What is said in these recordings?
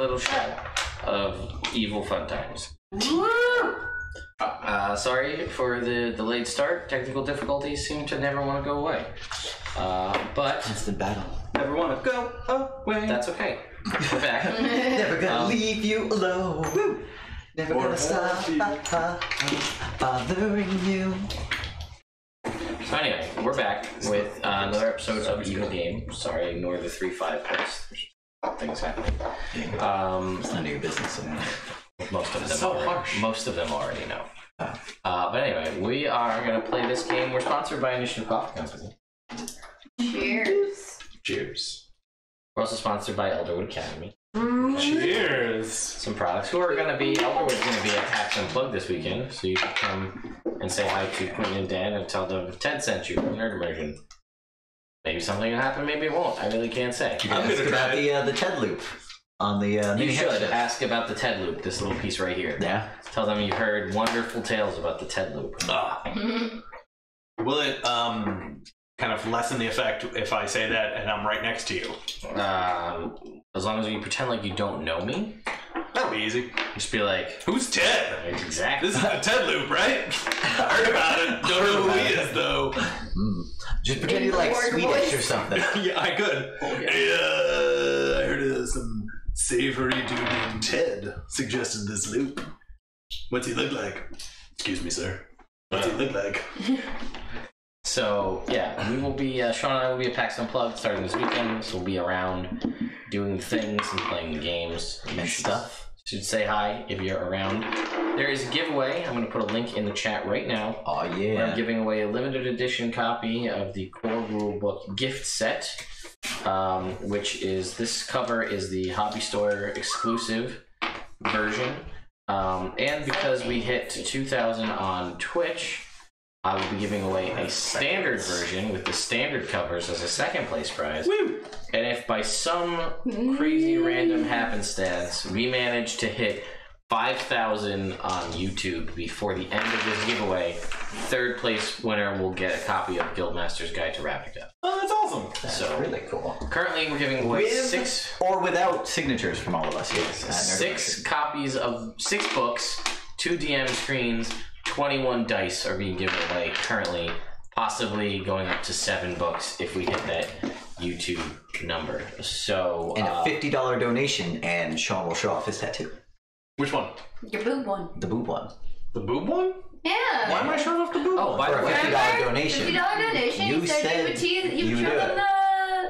little show of evil fun times. Sorry for the delayed start. Technical difficulties seem to never want to go away. But constant battle. Never want to go away. That's okay. We're back. Never gonna leave you alone. Woo. Never gonna stop bothering you. So anyway, we're back with another episode of Evil Game. Sorry, ignore the 3-5 post. Things happening. It's none of your business. Most of them already know. But anyway, we are going to play this game. We're sponsored by Initiative Coffee Company. Cheers. Cheers. We're also sponsored by Elderwood Academy. Cheers. Some products who are going to be, Elderwood's going to be at PAX Unplugged this weekend, so you can come and say hi to Quentin and Dan and tell them Ted sent you from Nerd Immersion. Maybe something will happen, maybe it won't. I really can't say. You can ask about the TED loop on the You should ask about the TED loop, this little piece right here. Yeah. Tell them you've heard wonderful tales about the TED loop. Will it kind of lessen the effect if I say that and I'm right next to you? As long as you pretend like you don't know me. That'll be easy. Just be like, who's Ted? Exactly. This is the Ted loop, right? I heard about it. Don't know who he is, though. Just pretend you're like Swedish or something. Yeah, I could. Hey, I heard some savory dude named Ted suggested this loop. What's he look like? Excuse me, sir. What's he look like? So, yeah, we will be, Sean and I will be at PAX Unplugged starting this weekend, so we'll be around doing things and playing games and stuff. Should say hi if you're around. There is a giveaway. I'm going to put a link in the chat right now. Oh, yeah. I'm giving away a limited edition copy of the Core Rulebook gift set, which is, this cover is the Hobby Store exclusive version. And because we hit 2,000 on Twitch, I will be giving away a standard version with the standard covers as a second place prize. Woo! And if by some crazy random happenstance we manage to hit 5,000 on YouTube before the end of this giveaway, third place winner will get a copy of Guildmaster's Guide to Ravnica. Oh, that's awesome. That's really cool. Currently we're giving away With 6 or without signatures from all of us. Yes. 6 copies of 6 books, 2 DM screens, 21 dice are being given away currently, possibly going up to 7 books if we hit that YouTube number. So and a $50 donation, and Sean will show off his tattoo. Which one? Your boob one. The boob one. The boob one? Yeah. Why am I showing off the boob one? by the For a way, $50 donation. $50 donation. You said you would showed do them it.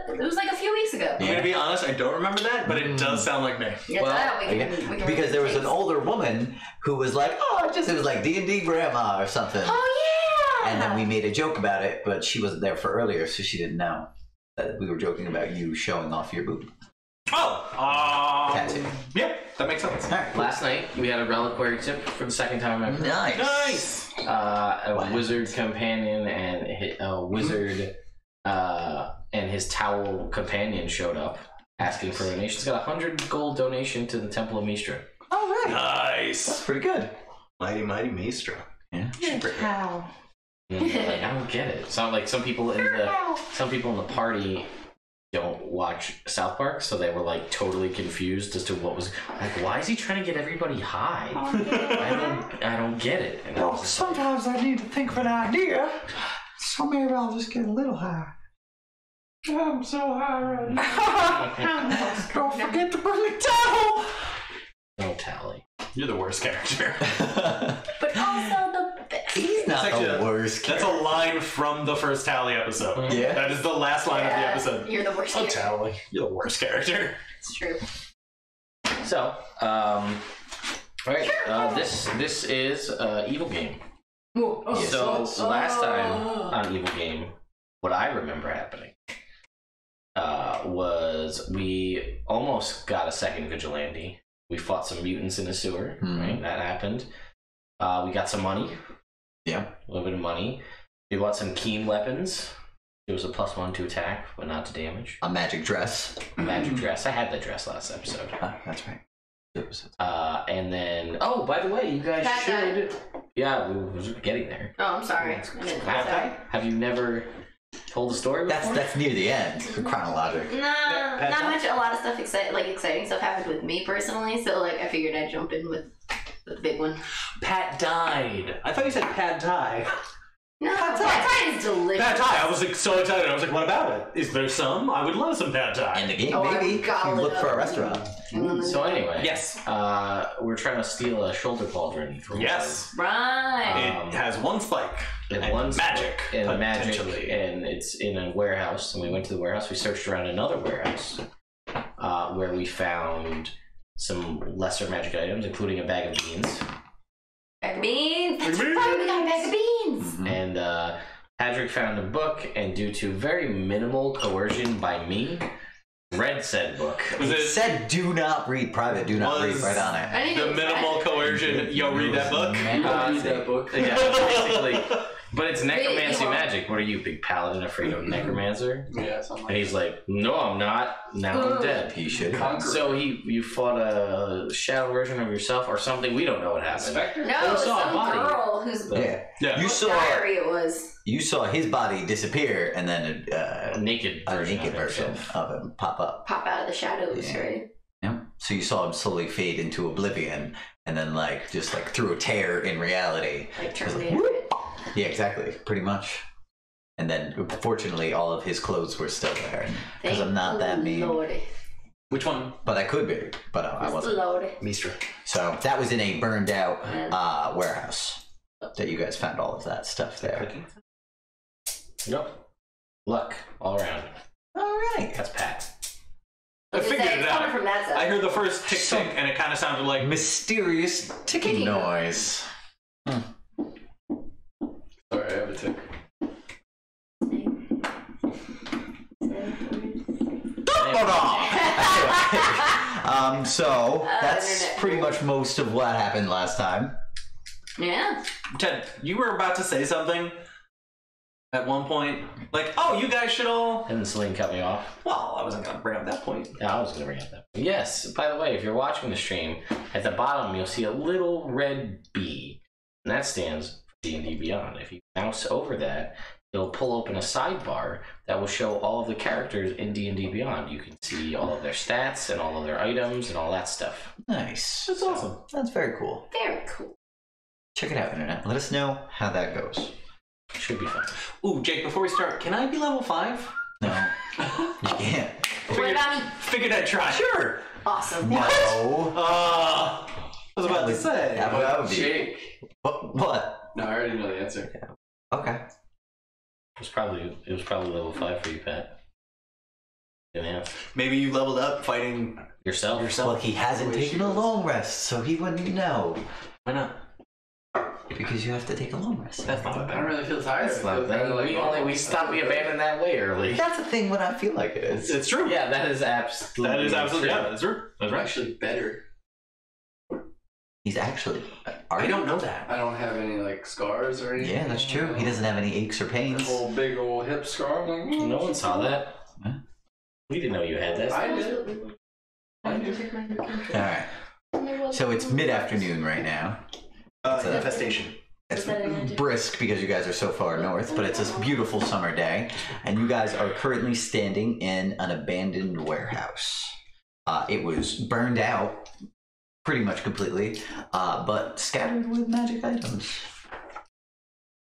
it was like a few weeks ago. I'm gonna be honest, I don't remember that, but it does sound like me. Yeah, Well, that we can because there was an older woman who was like, oh, it was like D&D grandma or something. Oh yeah. And then we made a joke about it, but she wasn't there for earlier, so she didn't know that we were joking about you showing off your boob. Oh, Tattoo. yeah, that makes sense. All right. last night we had a reliquary tip for the second time ever. Nice. A wizard companion and a wizard and his towel companion showed up asking for donations. Got 100 gold donation to the Temple of Mistra. All right. Nice. That's pretty good. Mighty Maestra. Yeah. How? Like, I don't get it. Sound like some people in the party don't watch South Park, so they were like totally confused as to what was like. Why is he trying to get everybody high? I don't get it. And I was just like, Sometimes I need to think of an idea, so maybe I'll just get a little higher. I'm so high right now. Don't forget to bring a towel. no tally. You're the worst character. But also the best. He's not That's actually the worst. That's a line from the first Tally episode. Yeah. That is the last line of the episode. You're the worst. Oh, character. Tally. You're the worst character. It's true. So, right. This is Evil Game. So last time on Evil Game, what I remember happening was we almost got a second vigilante. We fought some mutants in the sewer, right? That happened. We got some money. Yeah. A little bit of money. We bought some keen weapons. It was a +1 to attack, but not to damage. A magic dress. A magic dress. I had that dress last episode. That's right. And then, oh, by the way, you guys should. Yeah, we were getting there. Oh, I'm sorry. I didn't have that. Have you never told the story before? That's near the end, chronologic. No, not much. A lot of stuff exciting stuff happened with me personally. So I figured I'd jump in with the big one. Pat died. I thought you said Pad Thai. No, pad thai is delicious. Pad Thai. I was so excited. I was like, what about it? Is there some? I would love some Pad Thai. In the game, Oh, maybe. I got You it look for a up. restaurant. So anyway, Yes. we're trying to steal a shoulder pauldron from Yes. Right. It has one spike. and one magic. and magic, potentially. and it's in a warehouse. And we went to the warehouse. We searched around another warehouse where we found some lesser magic items, including a bag of beans. Bag of beans. That's right. We got a bag of beans. And Padraig found a book, and due to very minimal coercion by me, read said book. Was It it said do not read, private, do not read, Was- right on it. I need to the minimal read coercion? Yo, read that book. Read that book. Yeah, basically. But it's necromancy you are- magic. What are you, big paladin afraid of necromancer? Yeah, something And like he's like, no, I'm not. Now I'm dead. He should. Conqueror. So you fought a shadow version of yourself or something. We don't know what happened. Spectre? No, We it was saw a some body. girl whose Yeah. Yeah. You saw diary it was. his body disappear and then A naked a version naked of version himself. of him pop up. Pop out of the shadows, Yeah. right? Yeah. So you saw him slowly fade into oblivion and then just through a tear in reality. Like Just like, Terminator. Yeah, exactly. Pretty much. And then, fortunately, all of his clothes were still there. Because Thank I'm not that mean. Lordy. Which one? But I could be. But I wasn't. Lordy. Mistra. So that was in a burned out warehouse that you guys found all of that stuff there. Yep. Luck all around. All right. That's Pat. I figured it It's coming out. from that side. I heard the first tick tick, and it kind of sounded like Mysterious ticking noise. Sorry, I have a tick. So that's internet. pretty much most of what happened last time. Yeah. Ted. You were about to say something at one point, like, "Oh, you guys should all." And Celine cut me off. Well, I wasn't gonna bring up that point. Yeah, I was going to bring up that. Yes, by the way, if you're watching the stream, at the bottom you'll see a little red B. And that stands for D&D Beyond. If you mouse over that, it'll pull open a sidebar that will show all of the characters in D&D Beyond. You can see all of their stats and all of their items and all that stuff. Nice. That's awesome. That's very cool. Very cool. Check it out, Internet. Let us know how that goes. Should be fun. Ooh, Jake. Before we start, can I be level 5? No, you can't. What about me? Figured I'd try. Sure. Awesome. No. I was about to say. That would be. Jake. What? No, I already know the answer. Okay. It was probably level 5 for you, Pat. Yeah. Maybe you leveled up fighting Yourself? Well, he hasn't taken a long rest, so he wouldn't know. Why not? Because you have to take a long rest. That's not I don't really feel tired. That's I not feel that. kinda like We abandoned that way early. That's a thing when I feel like it is. It's true. Yeah, that is absolutely. That is absolutely true. yeah. That's true. That's I'm right. actually better. He's actually. I don't know that. I don't have any scars or anything. Yeah, that's true. He doesn't have any aches or A pains. whole big old hip scar. I'm like, No one saw that. Huh? We didn't know you had that. I did. All right. So it's mid-afternoon right now. Infestation. It's brisk because you guys are so far north, but it's a beautiful summer day, and you guys are currently standing in an abandoned warehouse. It was burned out pretty much completely, but scattered with magic items.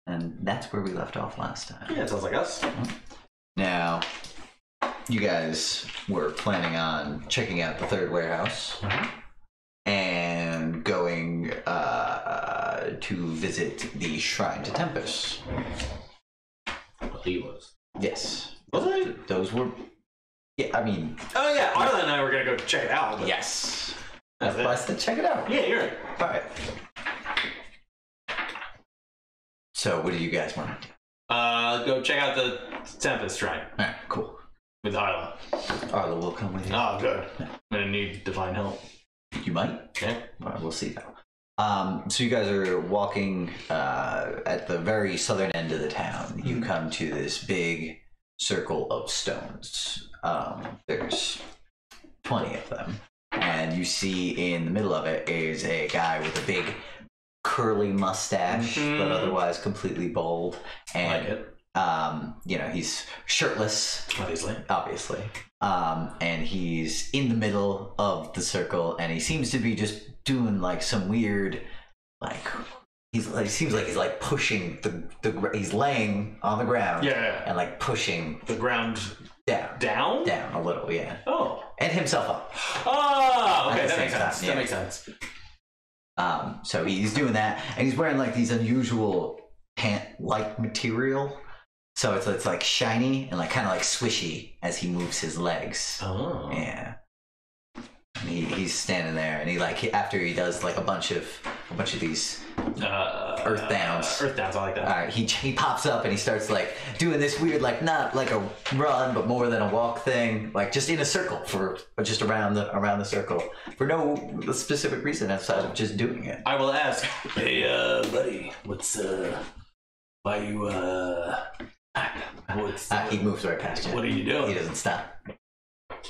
And that's where we left off last time. Yeah, it sounds like us. Now, you guys were planning on checking out the third warehouse and going to visit the Shrine to Tempest. Well, he was. Yes. Was it? Those were... Yeah, I mean... Oh yeah, Arlen and I were gonna go check it out. But Yes. That's But I said check it out. Yeah, you're right. All right. So, what do you guys want to do? Go check out the Tempest Shrine All right, cool. with Arla. Arla will come with you. Oh, good. I'm gonna need divine help. You might. Yeah. All right, we'll see though. So you guys are walking at the very southern end of the town. You come to this big circle of stones. There's 20 of them. And you see in the middle of it is a guy with a big curly mustache, but otherwise completely bald. And Like it. He's shirtless, Obviously. and he's in the middle of the circle, and he seems to be just doing like some weird, like he seems like he's like pushing he's laying on the ground, and like pushing the ground down a little, Oh, and himself up. Oh, okay, At the that same makes sense. time, That makes sense. So he's doing that, and he's wearing like these unusual pant-like material. So it's like shiny and like kind of like swishy as he moves his legs. Oh, Yeah. And he's standing there, and after he does like a bunch of these earth downs. Earth downs, I like that. All right, he pops up and he starts like doing this weird, like not like a run, but more than a walk thing, like just in a circle just around the circle for no specific reason outside of just doing it. I will ask. Hey, buddy, what's why you what's He moves right past you. what are you He doing? doesn't stop.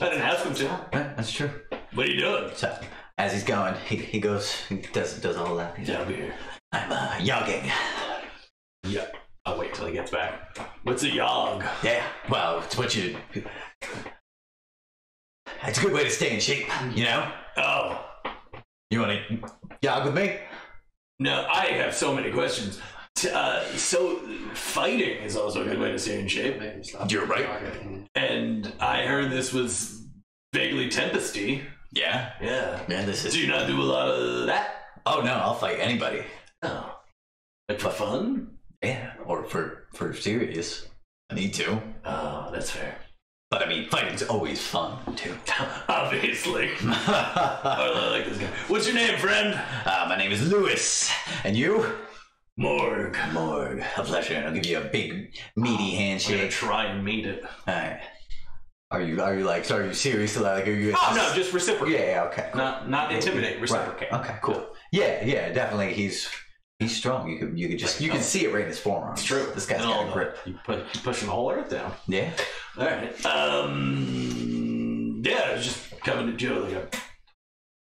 I didn't ask him to. Yeah, that's true. What are you doing? So as he's going, he does all that. He's Down here. I'm yogging. Yeah. I'll wait till he gets back. What's a yog? Yeah. Well, it's what you. It's a good way to stay in shape, you know. Oh. You want to jog with me? No, I have so many questions. So fighting is also a good way to stay in shape. You're right. And I heard this was vaguely tempesty. Yeah. Yeah. Man, this is. Do you not do a lot of that? Oh no, I'll fight anybody. Oh. Like for fun? Yeah, or for serious. I need to. Oh, that's fair. But I mean, fighting's always fun too. Obviously. I like this guy. What's your name, friend? My name is Lewis, and you? Morg. Morg. A pleasure. I'll give you a big, meaty I'm gonna handshake. try and meet it. All right. Are you serious? Like, are you? Oh no, just reciprocate. Yeah. Okay. Cool. Not intimidate. Reciprocate. Right. Okay. Cool. Yeah. Definitely. He's strong. You can see it right in his forearm. It's true. This guy's And all got a grip. You pushing the whole earth down. Yeah. All right. Yeah, I was just coming to Joe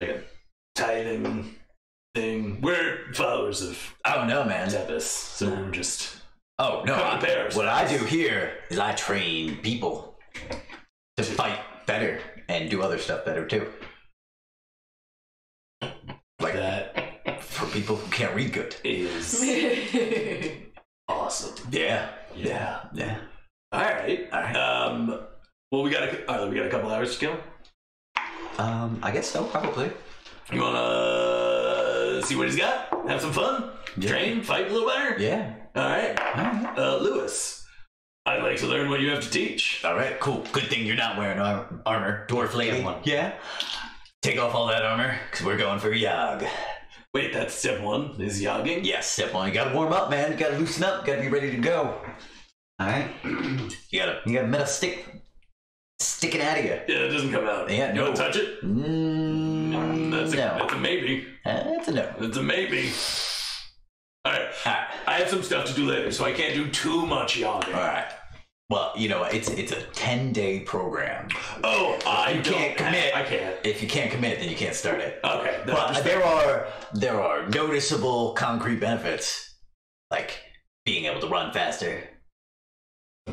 like a tithing thing. We're followers of I don't know, man. Tepis, so we're just Oh no! Compare ourselves. What I do here is I train people to fight better and do other stuff better too. Like that for people who can't read good. is awesome. Yeah. All right. Well, we got a couple hours to kill. I guess so, probably. You wanna see what he's got? Have some fun? Yeah. Train? Fight a little better? Yeah. All right. Alright. Lewis, I'd like to learn what you have to teach. All right, cool. Good thing you're not wearing armor, dwarf lady. One. Yeah. Take off all that armor, because we're going for a yog. Wait, that's step one, is yogging? Yes, step one. You gotta warm up, man. You gotta loosen up. You gotta be ready to go. All right. You gotta metal sticking out of you. Yeah, it doesn't come out. Yeah, You no. wanna touch it? That's a maybe. That's a no. That's a maybe. All right. Alright. I have some stuff to do later, so I can't do too much yogging. All right. Well, you know what? It's a 10-day program. Oh, You can't commit. I can't. If you can't commit, then you can't start it. Okay. no, But just- there are noticeable concrete benefits, like being able to run faster.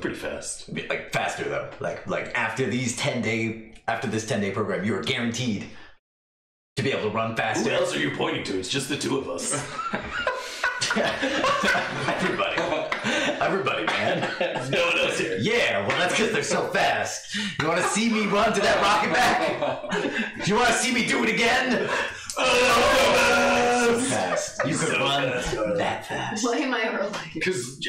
pretty fast. Like faster though. Like after this 10-day program, you are guaranteed to be able to run faster. Who else are you pointing to? It's just the two of us. Everybody, man. There's no one else here. Yeah, well, that's because they're so fast. You want to see me run to that rocket back? You want to see me do it again? So fast. You could So run fast, Carla. that fast. Why am I early? Because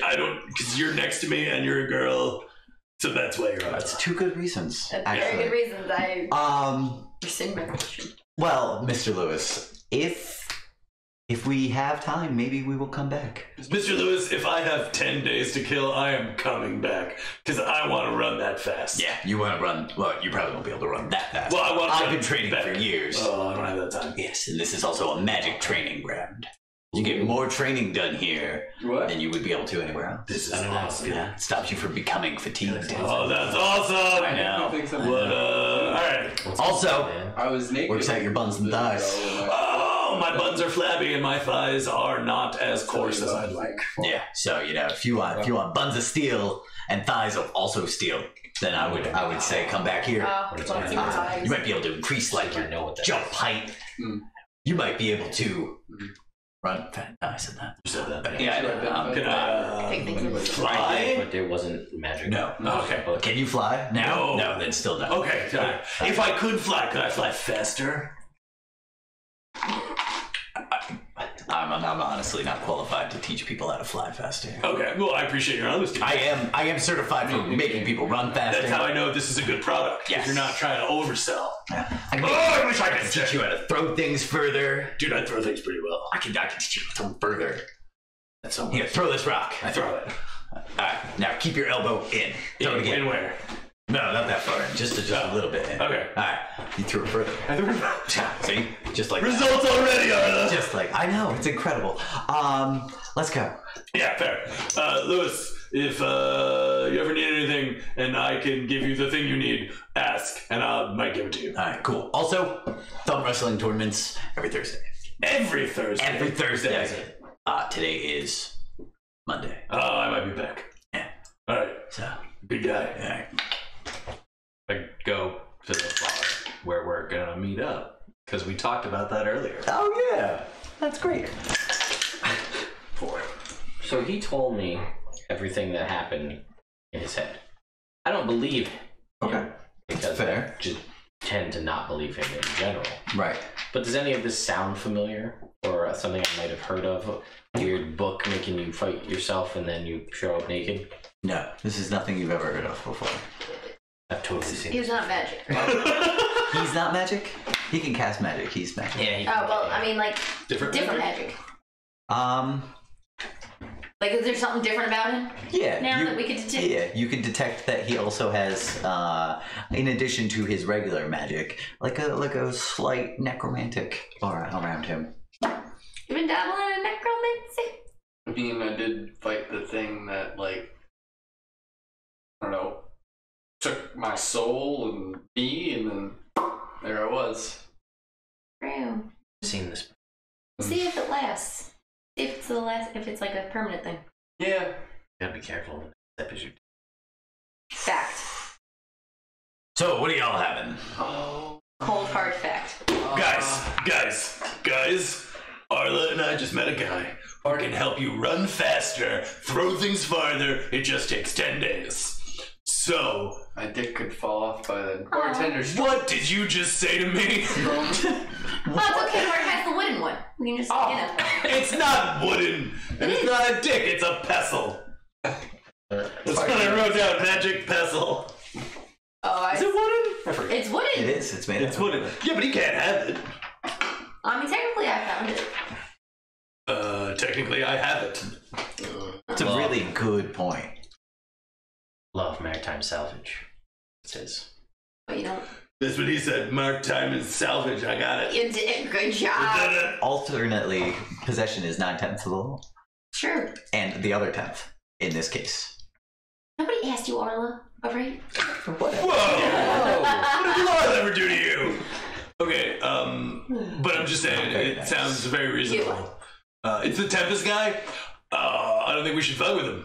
you're next to me and you're a girl, so that's why you're on. That's two good reasons, That's very actually. good reasons. I rescind my question. Well, Mr. Lewis, if we have time, maybe we will come back. Mr. Lewis, if I have 10 days to kill, I am coming back. Because I want to run that fast. Yeah, you want to run. Well, you probably won't be able to run that fast. Well, I want to I've run been training better. for years. Oh, I don't have that time. Yes, and this is also a magic training ground. You get more training done here What? than you would be able to anywhere else. This is awesome. Yeah, it stops you from becoming fatigued. Oh, that's awesome. I know. think so. But, all right. Also, Man. I was naked. works out your buns and thighs. Oh, No, my buns are flabby and my thighs are not as coarse as I'd like. Yeah. So if you want buns of steel and thighs of also steel, then I would say come back here. You might be able to increase like your jump height. You might be able to run. I said that. You said that. Yeah. Can I fly? But there wasn't magic. No. Okay. Can you fly now? No. No. Then still no. Okay. If I could fly, could I fly faster? I'm honestly not qualified to teach people how to fly faster. Okay. Well, I appreciate your honesty. I am certified for making people run faster. That's how I know if this is a good product. Yes. If you're not trying to oversell. I wish I could teach you how to throw things further. Dude, I throw things pretty well. I can teach you how to throw further. That's so Here, throw this rock. I throw it. Alright, now keep your elbow in. Throw it again. In where? No, not that far. Just a little bit in. Okay. Alright, you threw it further. I threw it. See? Just like Results already, Arla. Just like, I know, it's incredible. Let's go. Yeah, fair. Lewis, if you ever need anything and I can give you the thing you need, ask, and I might give it to you. Alright, cool. Also, thumb wrestling tournaments every Thursday. Every Thursday. Every Thursday. Today is Monday. Oh, I might be back. Yeah. Alright. So, Big guy. alright. I go to the bar where we're gonna meet up because we talked about that earlier. Oh yeah, that's great. So he told me everything that happened in his head. I don't believe him. Okay. Because fair. I just tend to not believe him in general. Right. But does any of this sound familiar? Or something I might have heard of? A weird book making you fight yourself and then you show up naked? No, this is nothing you've ever heard of before. I've totally seen He's not magic. He's not magic? He can cast magic. He's magic. Yeah. Oh, well, I mean, like, Different magic. Like, is there something different about him? Yeah. Now that we can detect? Yeah, you can detect that he also has, in addition to his regular magic, like a slight necromantic aura around him. You've been dabbling in necromancy? I mean, I did fight the thing that, like, I don't know, took my soul and me, and then there I was. True. Seen this. See if it lasts. See if it's like a permanent thing. Yeah. You gotta be careful when that is your. Fact. So, what are y'all having? Oh. Cold hard fact. Guys, Arla and I just met a guy who can help you run faster, throw things farther. It just takes 10 days. So, My dick could fall off by the bartender's. what did you just say to me? Oh, it's okay. Mark has the wooden one. We can just, It's not wooden, and it's not a dick, it's a pestle. That's what I wrote down, magic pestle. Oh, Is it wooden? it's wooden. It is. It's made It's of wooden. Yeah, but he can't have it. I mean, technically, I found it. Technically, I have it. It's a really good point. Love maritime salvage. It says. But you don't. That's what he said. Mark time is salvage. I got it. You did. Good We job. did it. Alternately, possession is 9/10 of the law, Sure. and the other 10th in this case. Nobody asked you, Arla. Alright? Whatever. Whoa! What did Laura ever do to you? Okay, but I'm just saying, Very it nice. sounds very reasonable. It's the Tempest guy. I don't think we should fuck with him.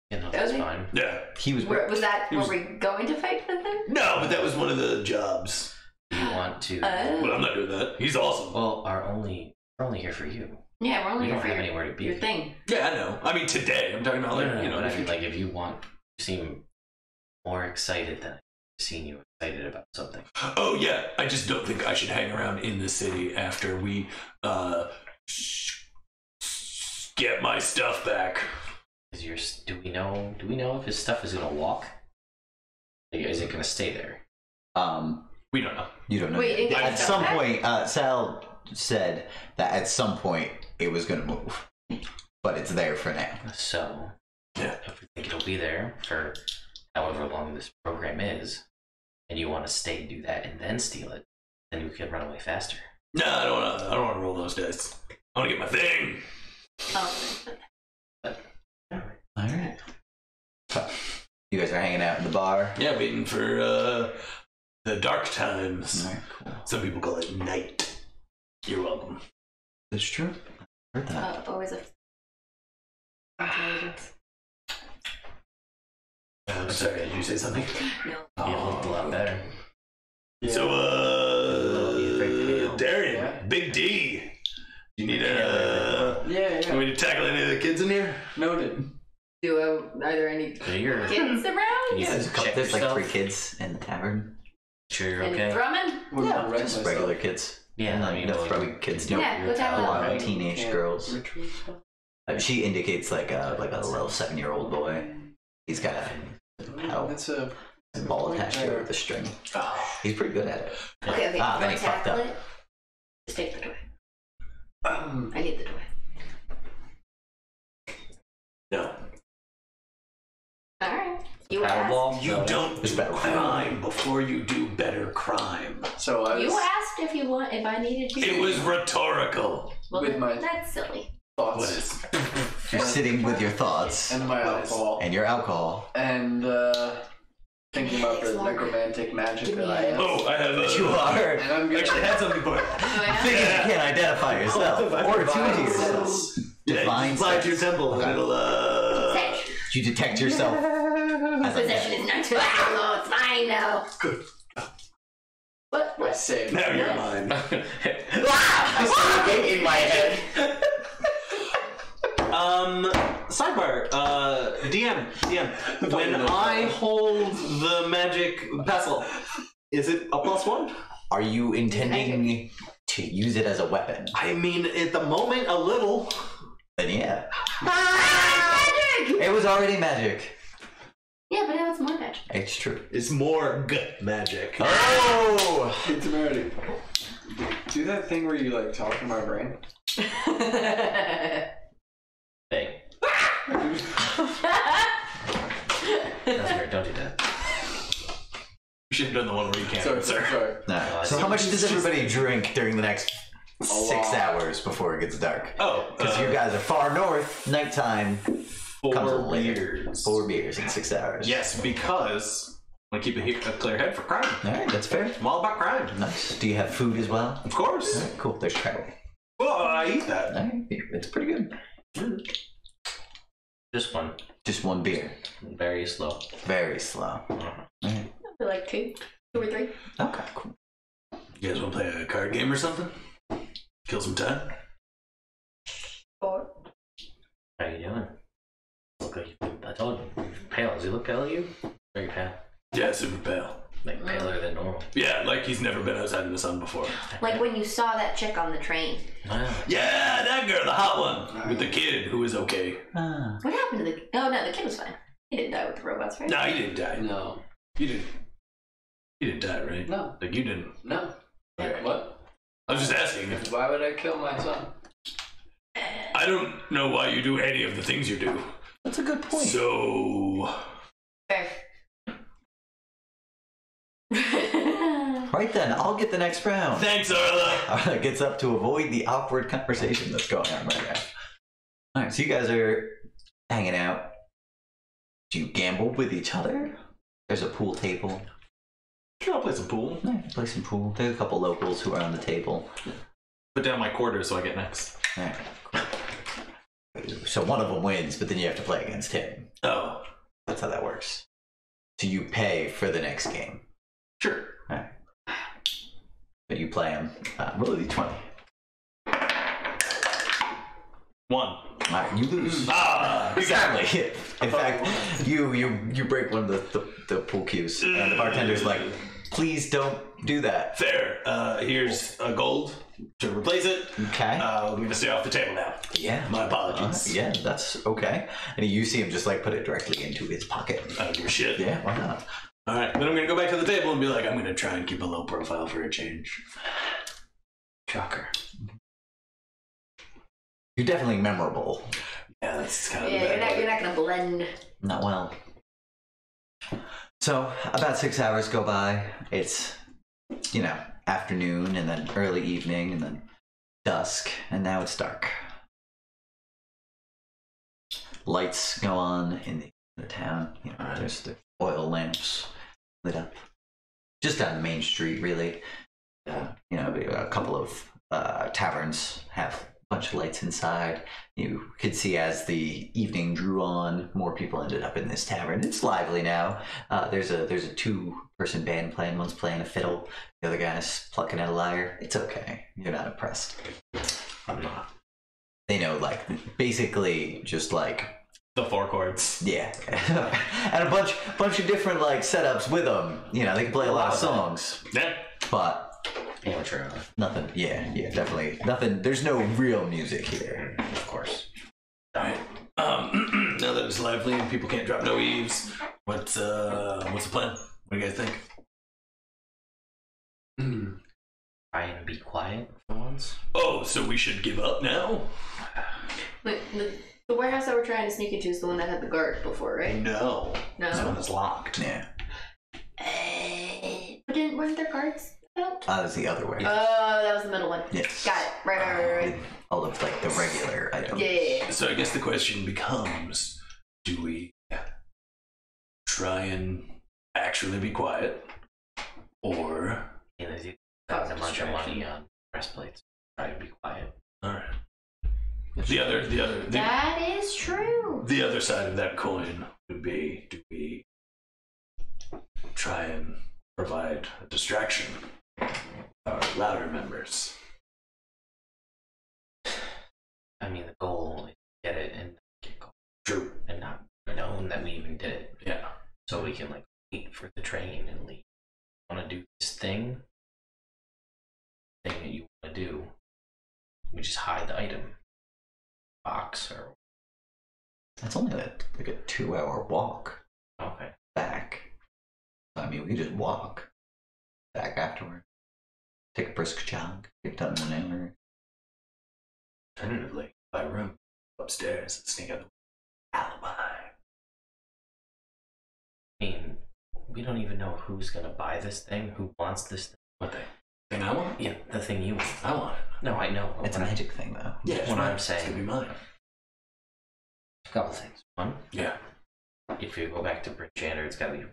Yeah, no, that's Okay. fine. Yeah. He was. Were was- we going to fight with him? No, but that was one of the jobs. Do you want to? But I'm not doing that. He's awesome. Well, we're only here for you. Yeah, we're only We here don't for have your, anywhere to be. your thing. Yeah, I know. I mean, today. I'm talking about, like, No, you know, but the I mean, future. like, if you want, you seem more excited than I've seen you excited about something. Oh, yeah. I just don't think I should hang around in the city after we, get my stuff back. Do we know if his stuff is gonna walk? Like, is it gonna stay there? We don't know. You don't know. Wait, you didn't get At his stuff some back? point, Sal said that at some point it was going to move, but it's there for now. So, Yeah. if we think it'll be there for however long this program is, and you want to stay and do that and then steal it, then we can run away faster. No, I don't want to roll those dice. I want to get my thing. Oh. All right. You guys are hanging out in the bar. Yeah, waiting for the dark times. All right, cool. Some people call it night. You're welcome. That's true. I heard that. Always a intelligence. I'm sorry, did you say something? No. You looked a lot better. So, Yeah. Daerien, Big D. You need Yeah. Want me to tackle any of the kids in here? Noted. Are there any So you're kids around? You There's, check there's like yourself. 3 kids in the tavern. sure you're Any okay? Drummond? We're gonna wreck Just myself. regular kids. Yeah, I mean, no throwing kids. No, Yeah, go tackle wild them. teenage girls. Ritual stuff? She indicates like a little 7-year-old boy. He's got a That's a ball attached to it with a string. He's pretty good at it. Okay, Ah, then don't he fucked tackle up. it. Just take the toy. I need the toy. No. Alright. You asked. Paddleball? You don't It's do better. crime before you do better crime. so I was You asked if I needed to. It was rhetorical. Well, with my- that's silly. What thoughts is? You're sitting with your thoughts and my alcohol and your alcohol. and thinking about the necromantic magic that I am. Oh, I have You are. And I'm gonna actually had something for it. Oh, yeah? Thinking you can't identify yourself or attune to yourself. Yeah, Divine you fly to your sense. temple and it'll Possession. You detect yourself as a Possession is not too loud. It's fine now. Good. What? I saved. Now you're mine. in my head. Sidebar. DM. When I hold the magic pestle, is it a +1? Are you intending to use it as a weapon? I mean, at the moment, a little. Then yeah. Magic! It was already magic. Yeah, but now it's more magic. It's true. It's more gut magic. Oh! Hey, Temerity. Do that thing where you like talk to my brain. Hey. That's weird. Don't do that. You should have done the one where you can't. Sorry. No. So how much does everybody drink during the next 6 lot. hours before it gets dark? Oh, Because you guys are far north, nighttime. Comes a 4 little later. beers. 4 beers in 6 hours. Yes, because I want to keep a clear head for crime. All right, that's fair. I'm all about crime. Nice. Do you have food as well? Of course. All right, cool. There's travel. Well, I eat that. All right, it's pretty good. Just one. Just 1 beer. Very slow. Very slow. All right. For like 2 or 3. Okay, cool. You guys want to play a card game or something? Kill some time? 4. How you doing? Look like I told you. Pale. Does he look pale to you? Very pale. Yeah, super pale. Like paler than normal. Yeah, like he's never been outside in the sun before. Like when you saw that chick on the train. Wow. Yeah, that girl, the hot one. With the kid who was okay. Ah. What happened to the... Oh, no, the kid was fine. He didn't die with the robots, right? No, he didn't die. No. You didn't. You didn't die, right? No. Like you didn't. No. Okay. What? I was just asking. If, Why would I kill my son? I don't know why you do any of the things you do. That's a good point. So, Fair. Right then, I'll get the next round. thanks, Arla. Arla gets up to avoid the awkward conversation that's going on right now. All right, so you guys are hanging out. Do you gamble with each other? There's a pool table. Sure, I'll play some pool. Yeah, play some pool. There's a couple locals who are on the table. Put down my quarters so I get next. All right. So one of them wins, but then you have to play against him. Oh, That's how that works. So you pay for the next game. Sure. All right. But you play him. Roll a d20. 1. All right, you lose. ah, Exactly. In fact, you break one of the pool cues, and the bartender's like, "Please don't do that." fair. Here's a gold to replace it. Okay. I'm gonna stay off the table now. Yeah. My apologies. Yeah, that's okay. And you see him just like put it directly into his pocket. I don't give a shit. Yeah, why not? All right, then I'm gonna go back to the table and be like, I'm gonna try and keep a low profile for a change. Shocker. You're definitely memorable. Yeah, that's kind of the Yeah, bad you're part. not gonna blend. Not well. So about 6 hours go by. It's, afternoon and then early evening and then dusk, and now it's dark. Lights go on in the town. There's the oil lamps lit up just on Main Street, really. A couple of taverns have a bunch of lights inside. You could see as the evening drew on, more people ended up in this tavern. It's lively now. There's a 2-person band playing. One's playing a fiddle. The other guy's plucking at a lyre. It's okay. You're not impressed. I'm not. They know, like, basically just like, The 4 chords. yeah, and a bunch of different like setups with them. You know, they can play a lot of songs, Yeah. but Amateur hour, nothing. Yeah, definitely nothing. There's no real music here. of course. Alright. Now that it's lively and people can't drop no eaves, what's the plan? What do you guys think? Try and be quiet for once. Oh, so we should give up now? Wait, the warehouse that we're trying to sneak into is the one that had the guard before, right? No. No. This one is locked. Yeah, But weren't there guards out? that was the other way. Oh, that was the middle one. Yes. Got it. Right. With all of like the regular items. Yeah. So I guess the question becomes, do we try and actually be quiet? Or You know, they spend a bunch of money on breastplates. Try and be quiet. alright. The That is true. the other side of that coin would be, do we try and provide a distraction for our louder members? I mean, the goal is to get it and get caught True. and not known that we even did it. Yeah. So we can like wait for the train and leave. Want to do this thing that you want to do? We just hide the item box or That's only like a 2-hour walk okay. back. I mean, we just walk back afterward. Take a brisk jog. Get done in an hour. Alternatively, by room upstairs and sneak out the alibi. I mean, we don't even know who's gonna buy this thing, who wants this thing. What thing I want? Yeah, the thing you want. I want it. No, I know. It's a What I- magic thing, though. Yeah, it's what mine. I'm saying. It's gonna be mine. A couple things. One, Yeah. if you go back to Bridgeander, it's gotta be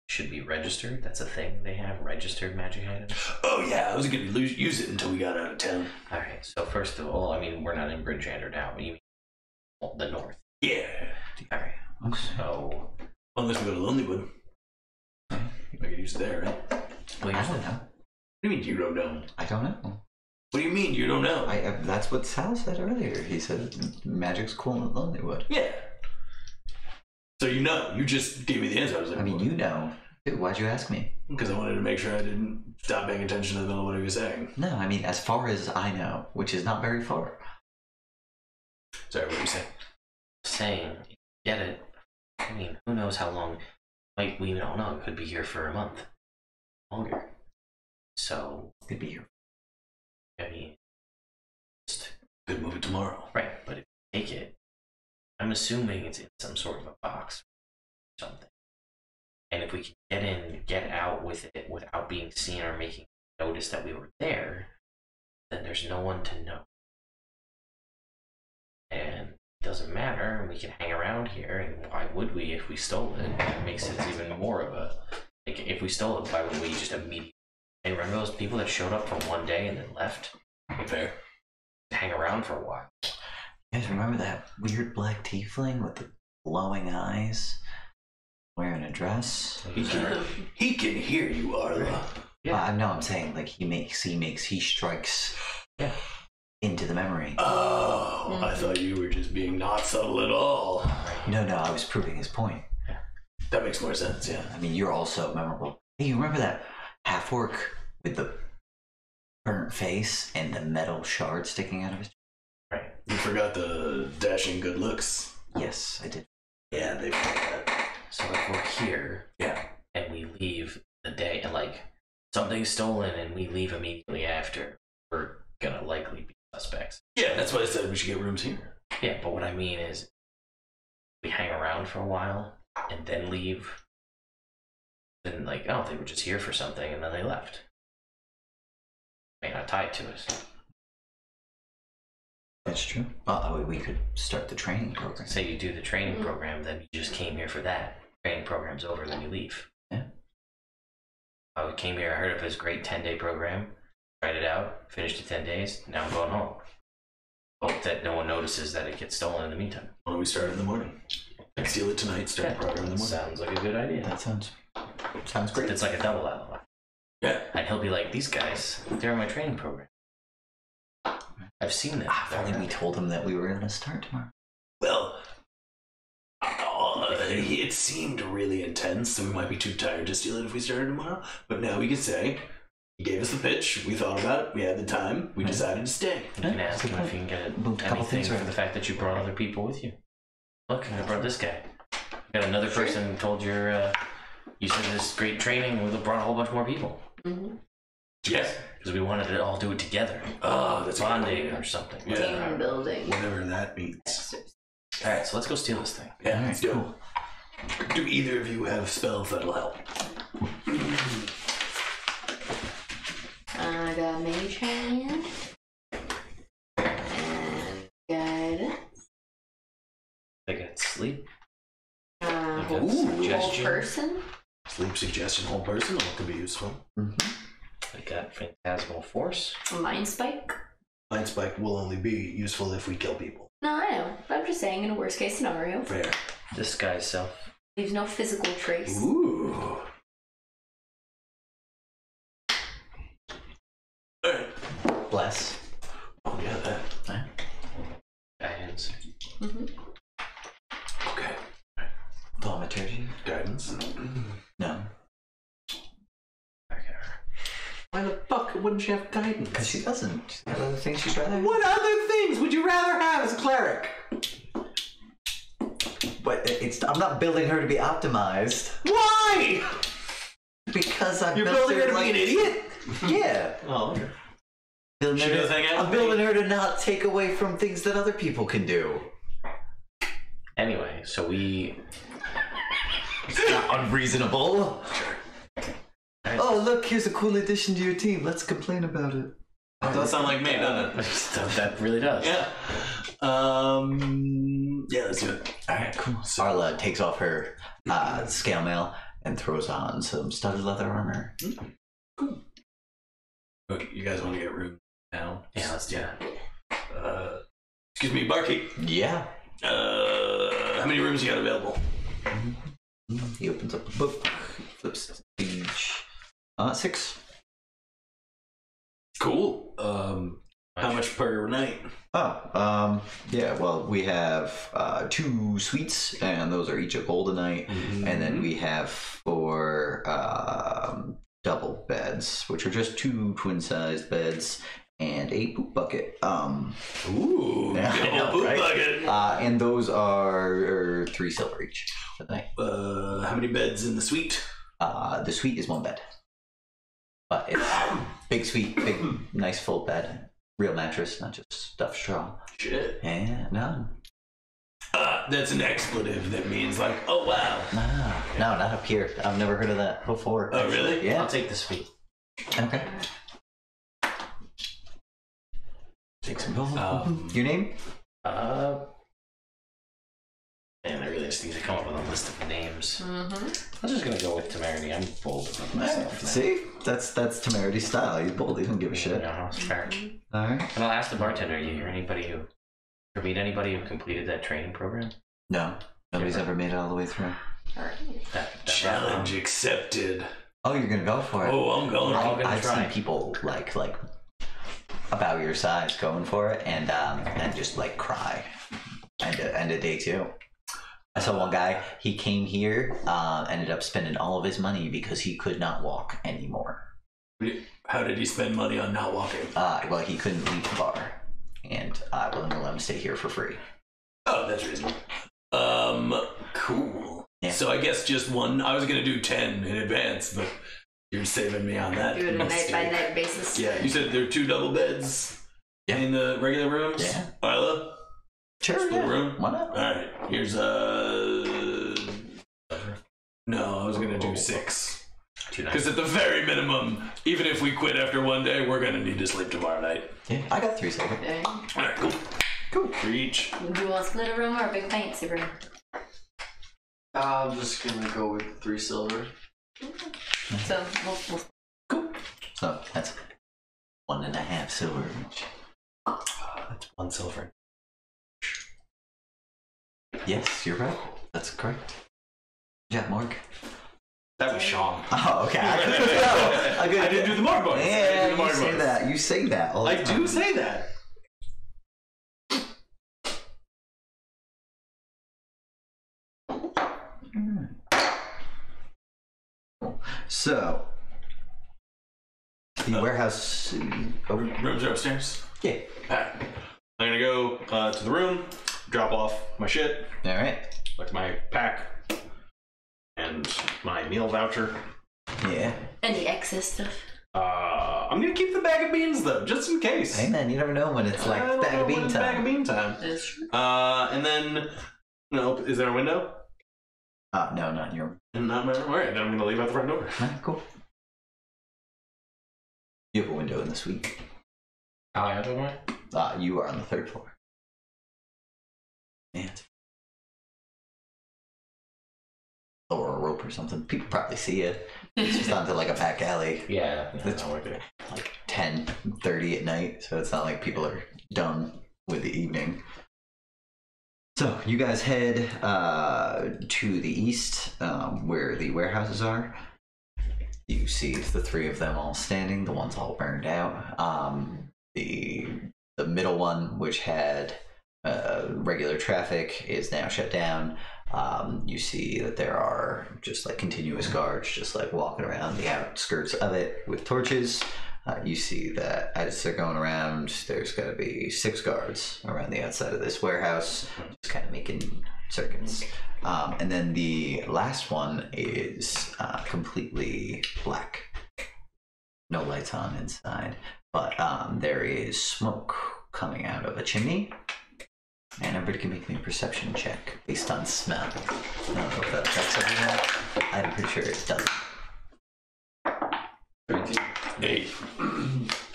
should be registered. That's a thing they have, registered magic items. Oh yeah, I was gonna use it until we got out of town. Alright, so first of all, I mean we're not in Bridgeander now, but you mean the north. Yeah. Alright. Okay. So Unless we go to Lonelywood. I could use it there, right? well, I don't know. What do you mean you don't know? I don't know. What do you mean you don't know? That's what Sal said earlier. He said magic's cool in Lonelywood. Yeah. So you know, you just gave me the answer. I was like, I mean, you know. Dude, why'd you ask me? because I wanted to make sure I didn't stop paying attention to the middle of what he was saying. No, I mean, as far as I know, which is not very far. Sorry, what were you saying? saying get it. I mean, who knows how long, like we don't know, it could be here for a month. Longer. So Could be here. I mean just Could move it tomorrow. right, but if you take it, I'm assuming it's in some sort of a box or something. And if we can get in, get out with it without being seen or making notice that we were there, then there's no one to know. And it doesn't matter, and we can hang around here, and why would we if we stole it? It makes it even more of a, like, if we stole it, why would we just immediately, hey, remember those people that showed up for one day and then left? Fair. Hang around for a while. You guys remember that weird black tiefling with the glowing eyes? Wearing a dress? He can hear you, Arla. Yeah. No, I'm saying like he strikes into the memory. Oh, I thought you were just being not subtle at all. No, I was proving his point. That makes more sense, yeah. I mean, you're also memorable. Hey, you remember that half-orc with the burnt face and the metal shard sticking out of his chest? Right. You forgot the dashing good looks. Yes, I did. Yeah, they forgot that. So if we're here, Yeah. and we leave the day, and like something's stolen, and we leave immediately after, we're gonna likely be suspects. Yeah, that's why I said we should get rooms here. Yeah, but what I mean is, we hang around for a while and then leave. Then like, oh, they were just here for something, and then they left. May not tie it to us. That's true. We could start the training program. Say you do the training program, then you just came here for that. Training program's over, then you leave. Yeah. I came here, I heard of this great 10-day program. Tried it out, finished it 10 days, now I'm going home. Hope that no one notices that it gets stolen in the meantime. Why don't we start in the morning? Steal it tonight, start the program in the morning. Sounds like a good idea. That sounds great. It's like a double alibi. Yeah. And he'll be like, these guys, they're in my training program. I've seen them. If only we told him that we were going to start tomorrow. Well, it seemed really intense, so we might be too tired to steal it if we started tomorrow. But now we can say, he gave us the pitch, we thought about it, we had the time, we decided to stay. You can ask him if you can get anything for the fact that you brought other people with you. Look, I brought this guy. Got another person who told you said this great training and we brought a whole bunch more people. Mm-hmm. Yes. Because we wanted to all do it together. Oh, that's bonding or something. Yeah. Team building. Whatever that means. Alright, so let's go steal this thing. Yeah, let's go. Do either of you have spells that'll help? I got Mage Hand. And Guidance. I got sleep. Whole Suggestion. person. Sleep suggestion, whole person, all could be useful. I got phantasmal force. Mind Spike. Mind spike will only be useful if we kill people. No, I know. But I'm just saying, in a worst case scenario, Fair. Disguise self. leaves no physical trace. Ooh. Alright. Bless. Oh, yeah, that. Guidance. Mm-hmm. Okay. Thaumaturgy? Guidance. No. Why the fuck wouldn't she have guidance? Because she doesn't. She's got other things she'd rather have. What other things would you rather have as a cleric? But I'm not building her to be optimized. Why? Because I'm You're building her to be an idiot? Yeah. Oh, okay. Building She her does hang out I'm with building me. her to not take away from things that other people can do. Anyway, so we... It's not unreasonable. Oh, look, here's a cool addition to your team. Let's complain about it. That does sound like me, doesn't it? that really does. Yeah. Yeah, let's do it. Alright, cool. Arla takes off her scale mail and throws on some studded leather armor. Cool. Okay, you guys want to get room now? Yeah, let's do that. Excuse me, barkeep. Yeah. How many rooms you got available? He opens up a book, flips the page. 6. Cool. How much per night? Yeah, well, we have 2 suites, and those are each a gold a night. Mm-hmm. And then we have 4 double beds, which are just 2 twin-sized beds and a poop bucket. Ooh, Yeah, I know, poop right? bucket. And those are 3 silver each for the night. How many beds in the suite? The suite is 1 bed. But it's big suite, big, nice full bed. Real mattress, not just stuffed straw. Shit. Yeah, no. That's an expletive that means like, oh wow. No, not up here. I've never heard of that before. Oh, really? Yeah. I'll take this feat. Okay. Take some gold. Your name? Man, I really just need to come up with a list of names. Mm-hmm. I'm just gonna go with Temerity. I'm bold about myself. See? That's Temerity's style. He's bold. He doesn't give a shit. No, it's fair. Alright. And I'll ask the bartender, you hear anybody who... Or meet anybody who completed that training program? No. Nobody's ever made it all the way through. That Challenge accepted. Oh, you're gonna go for it. Oh, I'm going. all gonna I've try. seen people like about your size going for it and just like cry. End of day 2. I saw one guy, he came here, ended up spending all of his money because he could not walk anymore. How did he spend money on not walking? Well, he couldn't leave the bar, and I wouldn't let him stay here for free. Oh, that's reasonable. Cool. Yeah. So I guess just 1. I was gonna do 10 in advance, but you're saving me on that. Do it on a mistake. night-by-night basis. Yeah, you said there are 2 double beds in the regular rooms? Yeah. Isla? Sure, Split room? Why not? Alright, here's No, I was gonna do 6. Too nice. Because at the very minimum, even if we quit after 1 day, we're gonna need to sleep tomorrow night. Yeah, I got 3 silver. Okay. Alright, cool. Cool. For each. Do you want to split a room or a big fancy room? I'm just gonna go with 3 silver. So we'll So that's 1.5 silver. That's 1 silver. Yes, you're right. That's correct. Yeah, Mark. That was Sean. Oh, okay. I didn't do the Mark voice. Yeah, I did the you Mark say voice. that. You say that all the I time. do say that. So, the warehouse. Rooms are upstairs. Yeah. Alright. I'm gonna go to the room, drop off my shit, All right. like my pack, and my meal voucher. Yeah. Any excess stuff. I'm gonna keep the bag of beans though, just in case. Hey man, you never know when it's like I don't bag know of when bean it's bag of time. bean time. That's true. And then, no, is there a window? No, not in your room. Not my room. Alright, then I'm gonna leave out the front door. All right, cool. You have a window in the suite. I have one. You are on the 3rd floor. Yeah. Or a rope or something. People probably see it. It's just onto like a back alley. Yeah, It's like 10:30 at night, so it's not like people are done with the evening. So you guys head to the east, where the warehouses are. You see the 3 of them all standing. The one's all burned out. The middle one, which had regular traffic, is now shut down. You see that there are just like continuous guards just like walking around the outskirts of it with torches. You see that as they're going around, there's got to be 6 guards around the outside of this warehouse, just kind of making circuits. And then the last one is completely black. No lights on inside, but there is smoke coming out of a chimney. And everybody can make me a perception check based on smell. I don't know if that affects everyone. I'm pretty sure it doesn't. 8.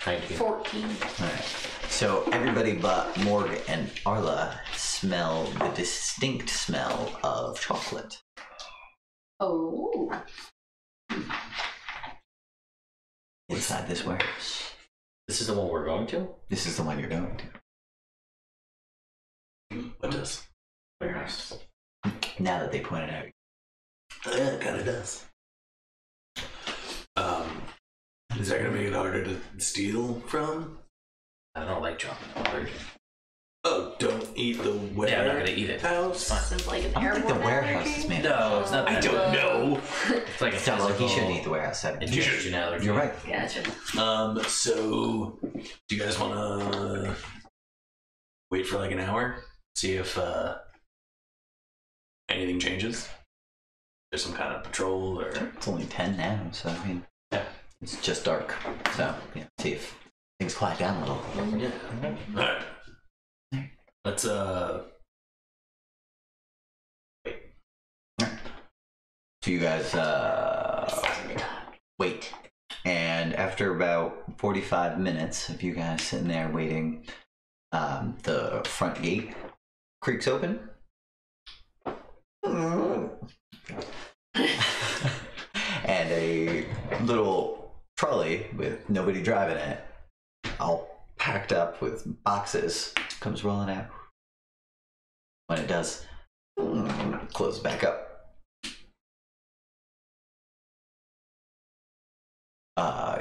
19. 14. Alright. So everybody but Morg and Arla smell the distinct smell of chocolate. Oh. Inside this warehouse. This is the one we're going to? This is the one you're going to. What does? Warehouse. Now that they pointed out. Yeah, it kind of does. Is that gonna make it harder to steal from? I don't like chocolate. I'm allergic. Oh, don't eat the warehouse. Yeah, I'm not gonna eat it. It's fine. Sounds like an I don't think the airborne warehouse allergy. is made. No, it's not I that. don't know. It's like a So like, he physical shouldn't eat the warehouse setting. ingestion allergy. You're right. Gotcha. So do you guys wanna wait for like an hour? See if anything changes? There's some kind of patrol or It's only 10 now, so I mean, Yeah. it's just dark. So, yeah, see if things quiet down a little. Alright. Let's So you guys wait. And after about 45 minutes of you guys sitting there waiting, the front gate creaks open. And a little trolley with nobody driving it, all packed up with boxes, comes rolling out. When it does, closes back up.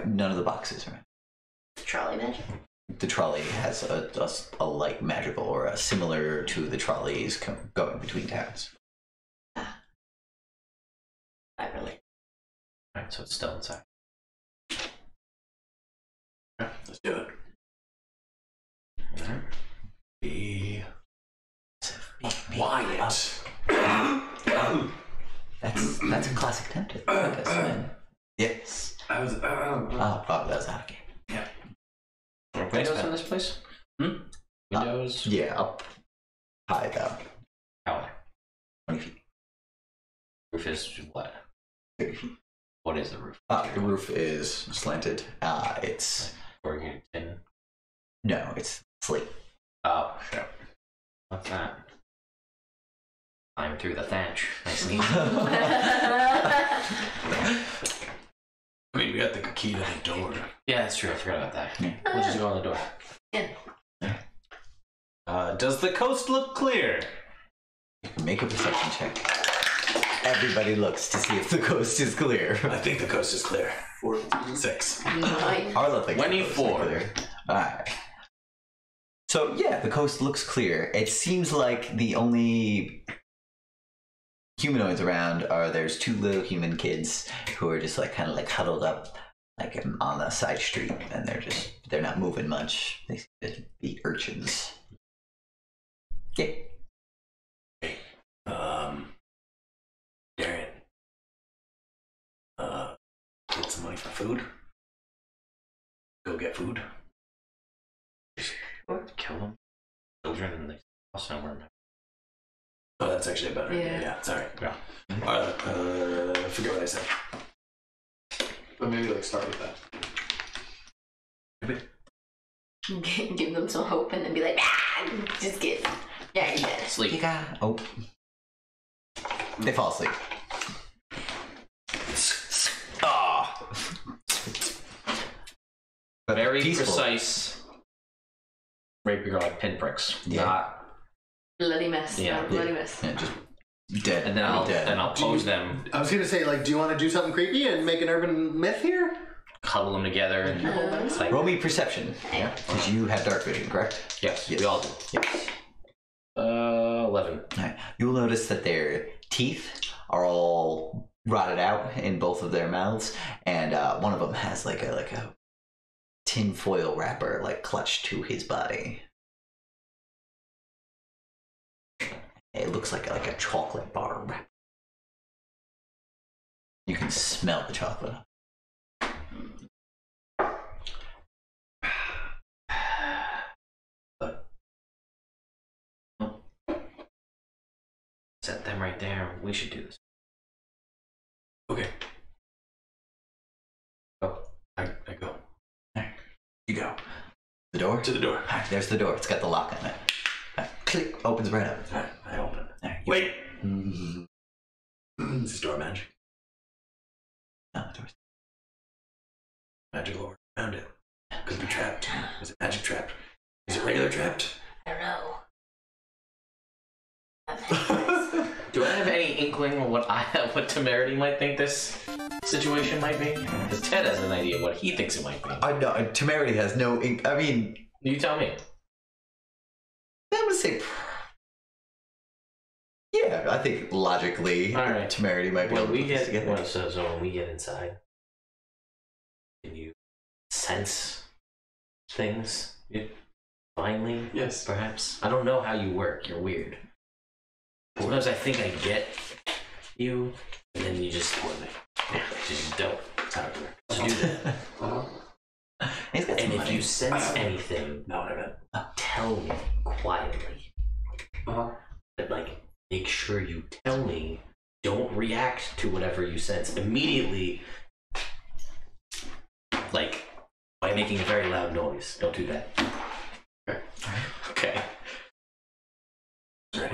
None of the boxes are in. Trolley magic. The trolley has a light magical aura similar to the trolleys going between towns. I relate. Alright, so it's still inside. let's do it. Be quiet. That's a classic tempted. Yes. I was Oh, that was out of game. Windows in this place? Windows? Yeah, up high though. How high? 20 feet. Roof is what? 30 feet. What is the roof? The roof is slanted. It's Corrugated tin? no, it's slate. Oh, shit. What's that? Climb through the thatch. Nice and easy. I mean, we got the key to the door. Yeah, that's true. I forgot about that. Yeah. We'll just go on the door. Does the coast look clear? You can make a perception check. Everybody looks to see if the coast is clear. I think the coast is clear. 6. Harlow thinks 24. clear. Alright. So yeah, the coast looks clear. It seems like the only humanoids around are there's 2 little human kids who are just like kind of like huddled up like on the side street, and they're not moving much. They seem to be urchins. Yeah. Daerien. Get some money for food. Go get food. Kill them. Children and the also were. Oh, that's actually a better idea. Yeah, sorry. Yeah. I forget what I said. But maybe like start with that. Give them some hope and then be like, just kidding. Yeah, you're dead. Sleep. You got. Oh. They fall asleep. Ah. Very peaceful. precise. Rapier like pinpricks. Yeah. Not, Bloody mess. Yeah. No, bloody mess. Yeah, just dead. and then I'll pose them, I was gonna say, like, do you want to do something creepy and make an urban myth here? cuddle them together, and it's like, Roll me perception. yeah. Because you have dark vision, correct? Yes, Yes. we all do. Yes. 11. Right. You'll notice that their teeth are all rotted out in both of their mouths, and one of them has like a tin foil wrapper like clutched to his body. It looks like a chocolate bar wrapper. You can smell the chocolate. Set them right there. We should do this. Okay. Go. I go. You go. The door? To the door. Alright, there's the door. It's got the lock on it. Click. Opens right up. Alright, I open it. Alright, Wait! Mhm. This is door magic. No, the door's Magic lore. Found it. Could be trapped. Is it magic trapped? Is it regular trapped? I don't know. Do I have any inkling of what Temerity might think this situation might be? Because Ted has an idea of what he thinks it might be. I know. Temerity has no ink. I mean, You tell me. I would say. Yeah, I think logically, All right. Temerity might be When able we to put this get together. so when we get inside, can you sense things? Finally, Yes. perhaps. I don't know how you work. You're weird. Sometimes I think I get you, and then you just don't. That's how it works. So do that. He's got some And if money. you sense anything, No, what I meant. tell me quietly. But like, make sure you tell me. Don't react to whatever you sense immediately. Like by making a very loud noise. Don't do that. Okay. Ready?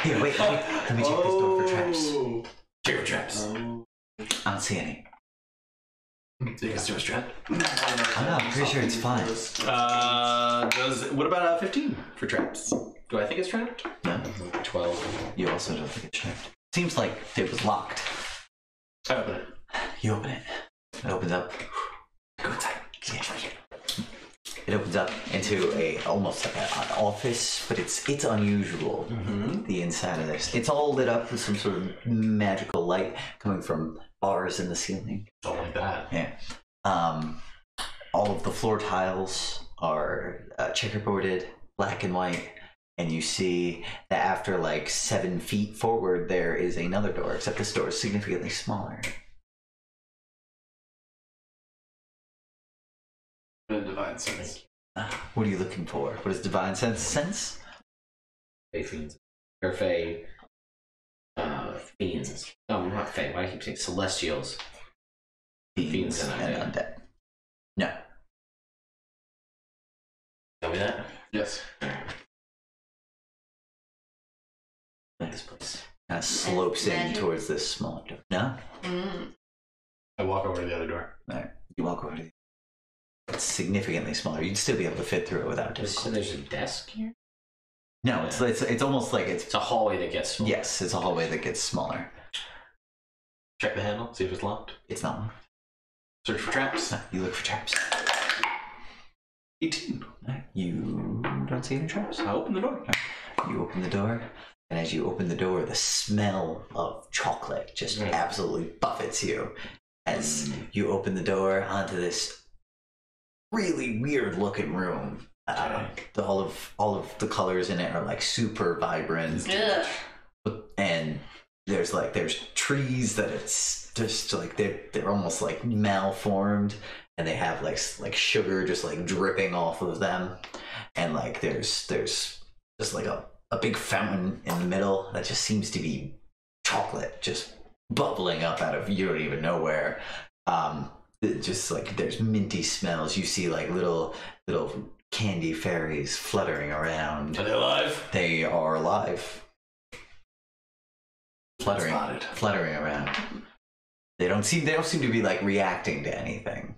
Here, wait. Let me check this door for traps. Check for traps. I don't see any. Think this door's trapped? I'm pretty sure it's fine. What about 15 for traps? Do I think it's trapped? No, 12. you also don't think it's trapped. Seems like it was locked. I open it. You open it. It opens up. Go inside. It opens up into almost like an office, but it's unusual. Mm-hmm. The inside of this, it's all lit up with some sort of magical light coming from bars in the ceiling. Don't like that. Yeah. All of the floor tiles are checkerboarded, black and white, and you see that after like 7 feet forward, there is another door, except this door is significantly smaller. In divine sense. What are you looking for? What does divine sense? Fey fiends. Or Fey. Fiends. No, not Fey. Why do I keep saying celestials? Fiends and undead. No. Tell me that? Yes. Like this place. Kind of slopes in magic? towards this smaller door. No? Mm. I walk over to the other door. Alright. You walk over to the... It's significantly smaller. You'd still be able to fit through it without So difficulty. there's a desk here? No, it's almost like it's... It's a hallway that gets smaller. Yes, it's a hallway that gets smaller. Check the handle, see if it's locked. It's not locked. Search for traps. No, you look for traps. 18. Alright. You don't see any traps. I open the door. You open the door, and as you open the door, the smell of chocolate just absolutely buffets you as you open the door onto this really weird-looking room. All of the colors in it are like super vibrant, and there's trees that it's just like they're almost like malformed, and they have like sugar just like dripping off of them, and like there's just like a big fountain in the middle that just seems to be chocolate just bubbling up out of you don't even know where. Just like there's minty smells. You see like little candy fairies fluttering around. Are they alive? They are alive. Fluttering around. They don't seem to be like reacting to anything.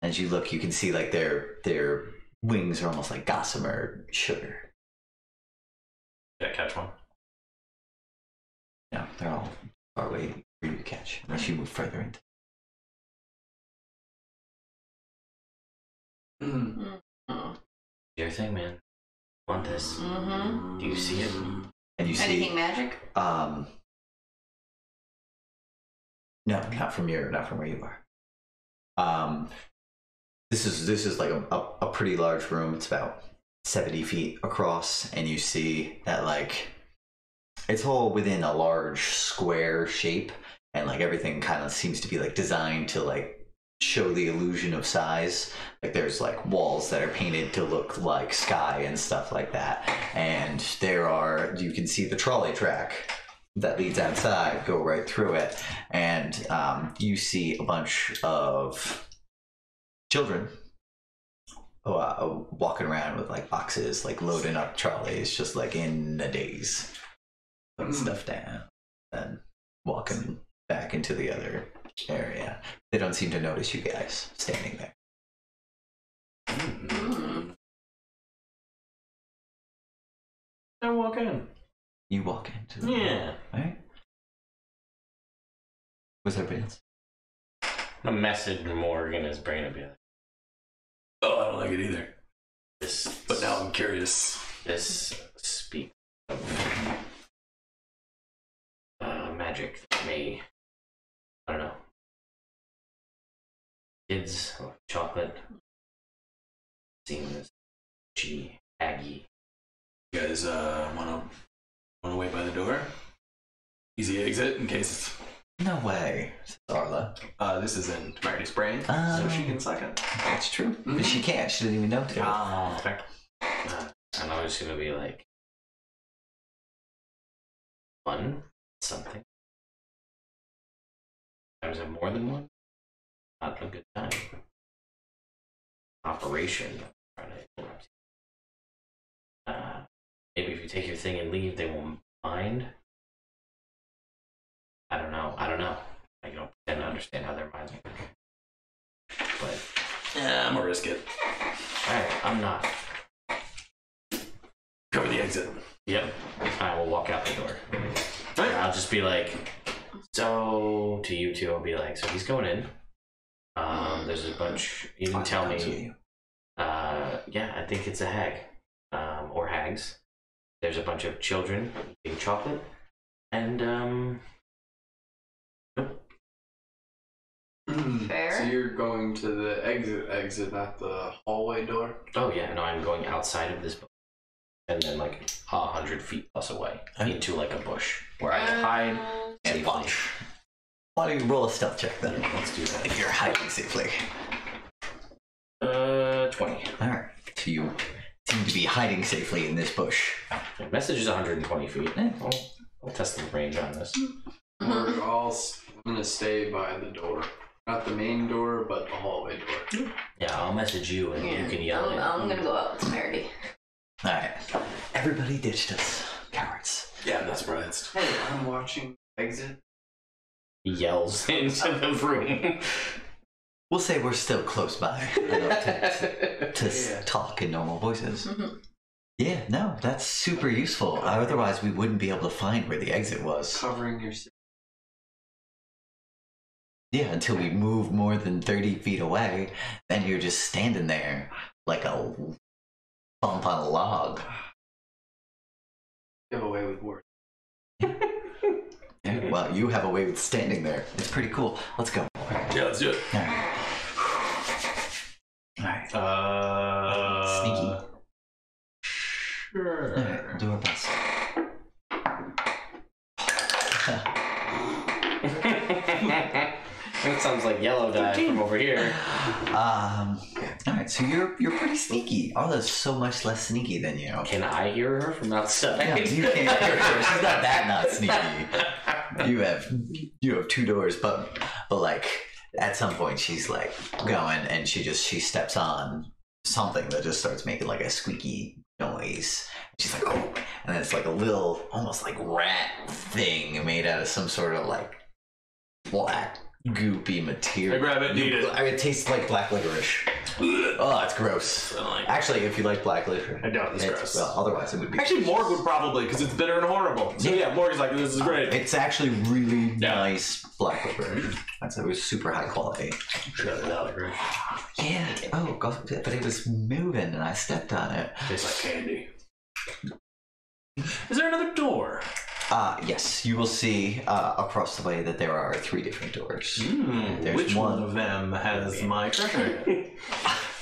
As you look, you can see like their wings are almost like gossamer sugar. Did I catch one? No, they're all far away for you to catch unless you move further into. Your thing, man. Want this? Mm-hmm. Do you see it? And you see Anything magic? no, not from where you are. This is like a pretty large room. It's about 70 feet across, and you see that like it's all within a large square shape, and like everything kind of seems to be like designed to like show the illusion of size. Like there's like walls that are painted to look like sky and stuff like that, and you can see the trolley track that leads outside go right through it, and you see a bunch of children walking around with like boxes, like loading up trolleys, just like in a daze, putting stuff down and walking back into the other area. They don't seem to notice you guys standing there. I walk in. You walk into the Yeah. right? What's everybody else? A message Morgan is bringing to be like, Oh, I don't like it either. this. But now I'm curious. This speaks of magic that may, I don't know, kids or chocolate seems aggy. You guys wanna wait by the door? Easy exit in case No way, says Arla. this is in Temerity's brain, Oh. so she can suck it. That's true. But she can't. She didn't even know to. And I was gonna be like, one, something. Is there more than one? Not a good time. Operation. Maybe if you take your thing and leave, they won't mind. I don't know. I don't pretend to understand how their minds work. But Yeah, I'm gonna risk it. alright, I'm not. Cover the exit. Yep. I will walk out the door. And I'll just be like, so to you two, I'll be like, so he's going in. There's a bunch. You didn't tell me. Yeah, I think it's a hag, or hags. There's a bunch of children eating chocolate, and Fair. So you're going to the exit, not the hallway door? oh yeah, no, I'm going outside of this building, and then like 100 feet plus away into like a bush where I can hide And safely. watch. Why don't you roll a stealth check then? Yeah, let's do that. If you're hiding safely. 20. Alright. So you seem to be hiding safely in this bush. The message is 120 feet. I'll test the range on this. I'm gonna stay by the door. Not the main door, but the hallway door. Yeah, I'll message you and you can yell it. I'm gonna go out with Temerity. Alright. Everybody ditched us. Cowards. Yeah, I'm not surprised. Hey, I'm watching Exit. He yells into the room. We'll say we're still close by enough to Yeah. talk in normal voices. Mhm. Yeah, no, that's super useful. Otherwise, we wouldn't be able to find where the exit was. Covering your. Yeah, until we move more than 30 feet away, then you're just standing there like a bump on a log. Give away with words. Yeah, well, you have a way with standing there. It's pretty cool. Let's go. Yeah, let's do it. All right. All right. Sneaky. Sure. All right, we'll do our best. That sounds like yellow dye from over here. All right, so you're pretty sneaky. Arla's so much less sneaky than you. Can I hear her from outside? Yeah, you can't hear her. She's not that not sneaky. You have two doors, but like at some point she's like going and she steps on something that just starts making like a squeaky noise. She's like, oh, and then it's like a little almost like rat thing made out of some sort of like black goopy material. I grab it, eat it. I mean, it tastes like black licorice. Oh, it's gross. Actually, if you like black licorice, I don't. It's gross. well, otherwise it would be. Actually, Morg would probably, because it's bitter and horrible. So yeah, Morg is like, this is great. It's actually really nice black licorice. It was super high quality. Yeah. Oh, God, but it was moving and I stepped on it. Tastes like candy. Is there another door? Yes, you will see across the way that there are 3 different doors. There's Which one of them has my treasure?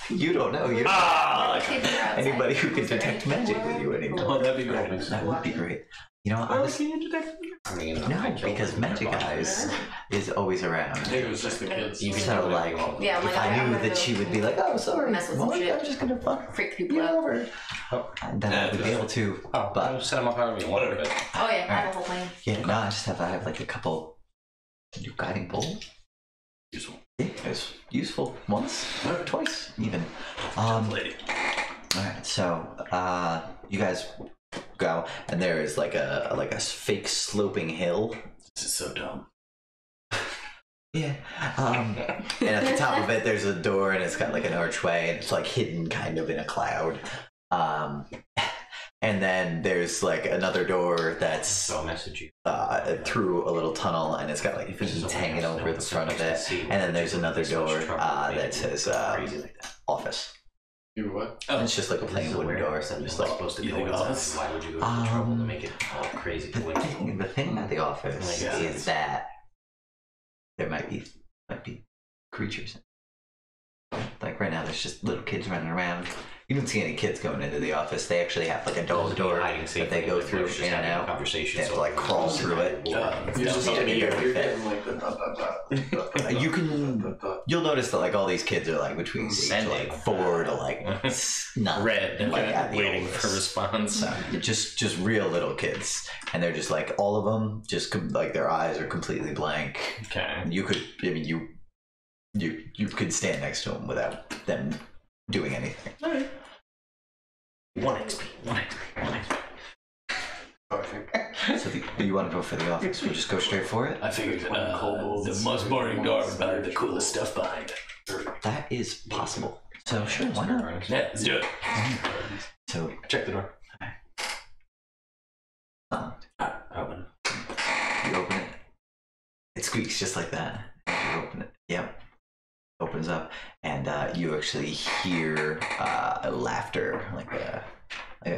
You don't know. You Kids are outside. anybody who can detect magic with you anymore. Oh, that'd be great. That would be great. You know, I was, Can you detect? no, because Magic Eyes is always around. I think it was just the kids. You can So, do like, whatever you want. Yeah, I'm if like, I I'm knew gonna that she would be like, oh, sorry, mess with some well, shit. I'm just gonna fuck freak people you out. over. And then I would be able to. Oh, But set them up however you want. But Oh yeah, I have a whole plan. yeah, no, I have like a couple. New guiding bolt. Useful. Yeah, it's useful once, or twice, even. Lady. All right, so you guys go, and there is like a fake sloping hill. This is so dumb. Yeah. And at the top of it, there's a door, and it's got like an archway, and it's like hidden kind of in a cloud. And then there's like another door that's so I'll message you. through a little tunnel, and it's got like beads hanging over the front of it. And then there's another door that says office. You what? And it's just like a plain wooden door. Just Just like like supposed to you go think inside. office? Why would you go to the trouble to make it all crazy? the thing about the office Yeah. is that there might be creatures. Like right now, there's just little kids running around. You don't see any kids going into the office. They actually have like a dog door that they go through in and out. Conversation. They have to like crawl through it. You'll notice that like all these kids are like between age like 4 to like 9. Red, like, at the waiting oldest. for response. So just real little kids, and they're just like all of them, just like their eyes are completely blank. Okay. You could, I mean, you could stand next to them without them doing anything. 1 XP. 1 XP. 1 XP. I think. So do you want to go for the office? We'll just go straight for it. I figured the most boring door would have the coolest stuff behind it. That is possible. So sure, why not? Yeah, let's do it. So Check the door. Open. you open it. It squeaks just like that. You open it. Yep. Opens up, and you actually hear laughter, like a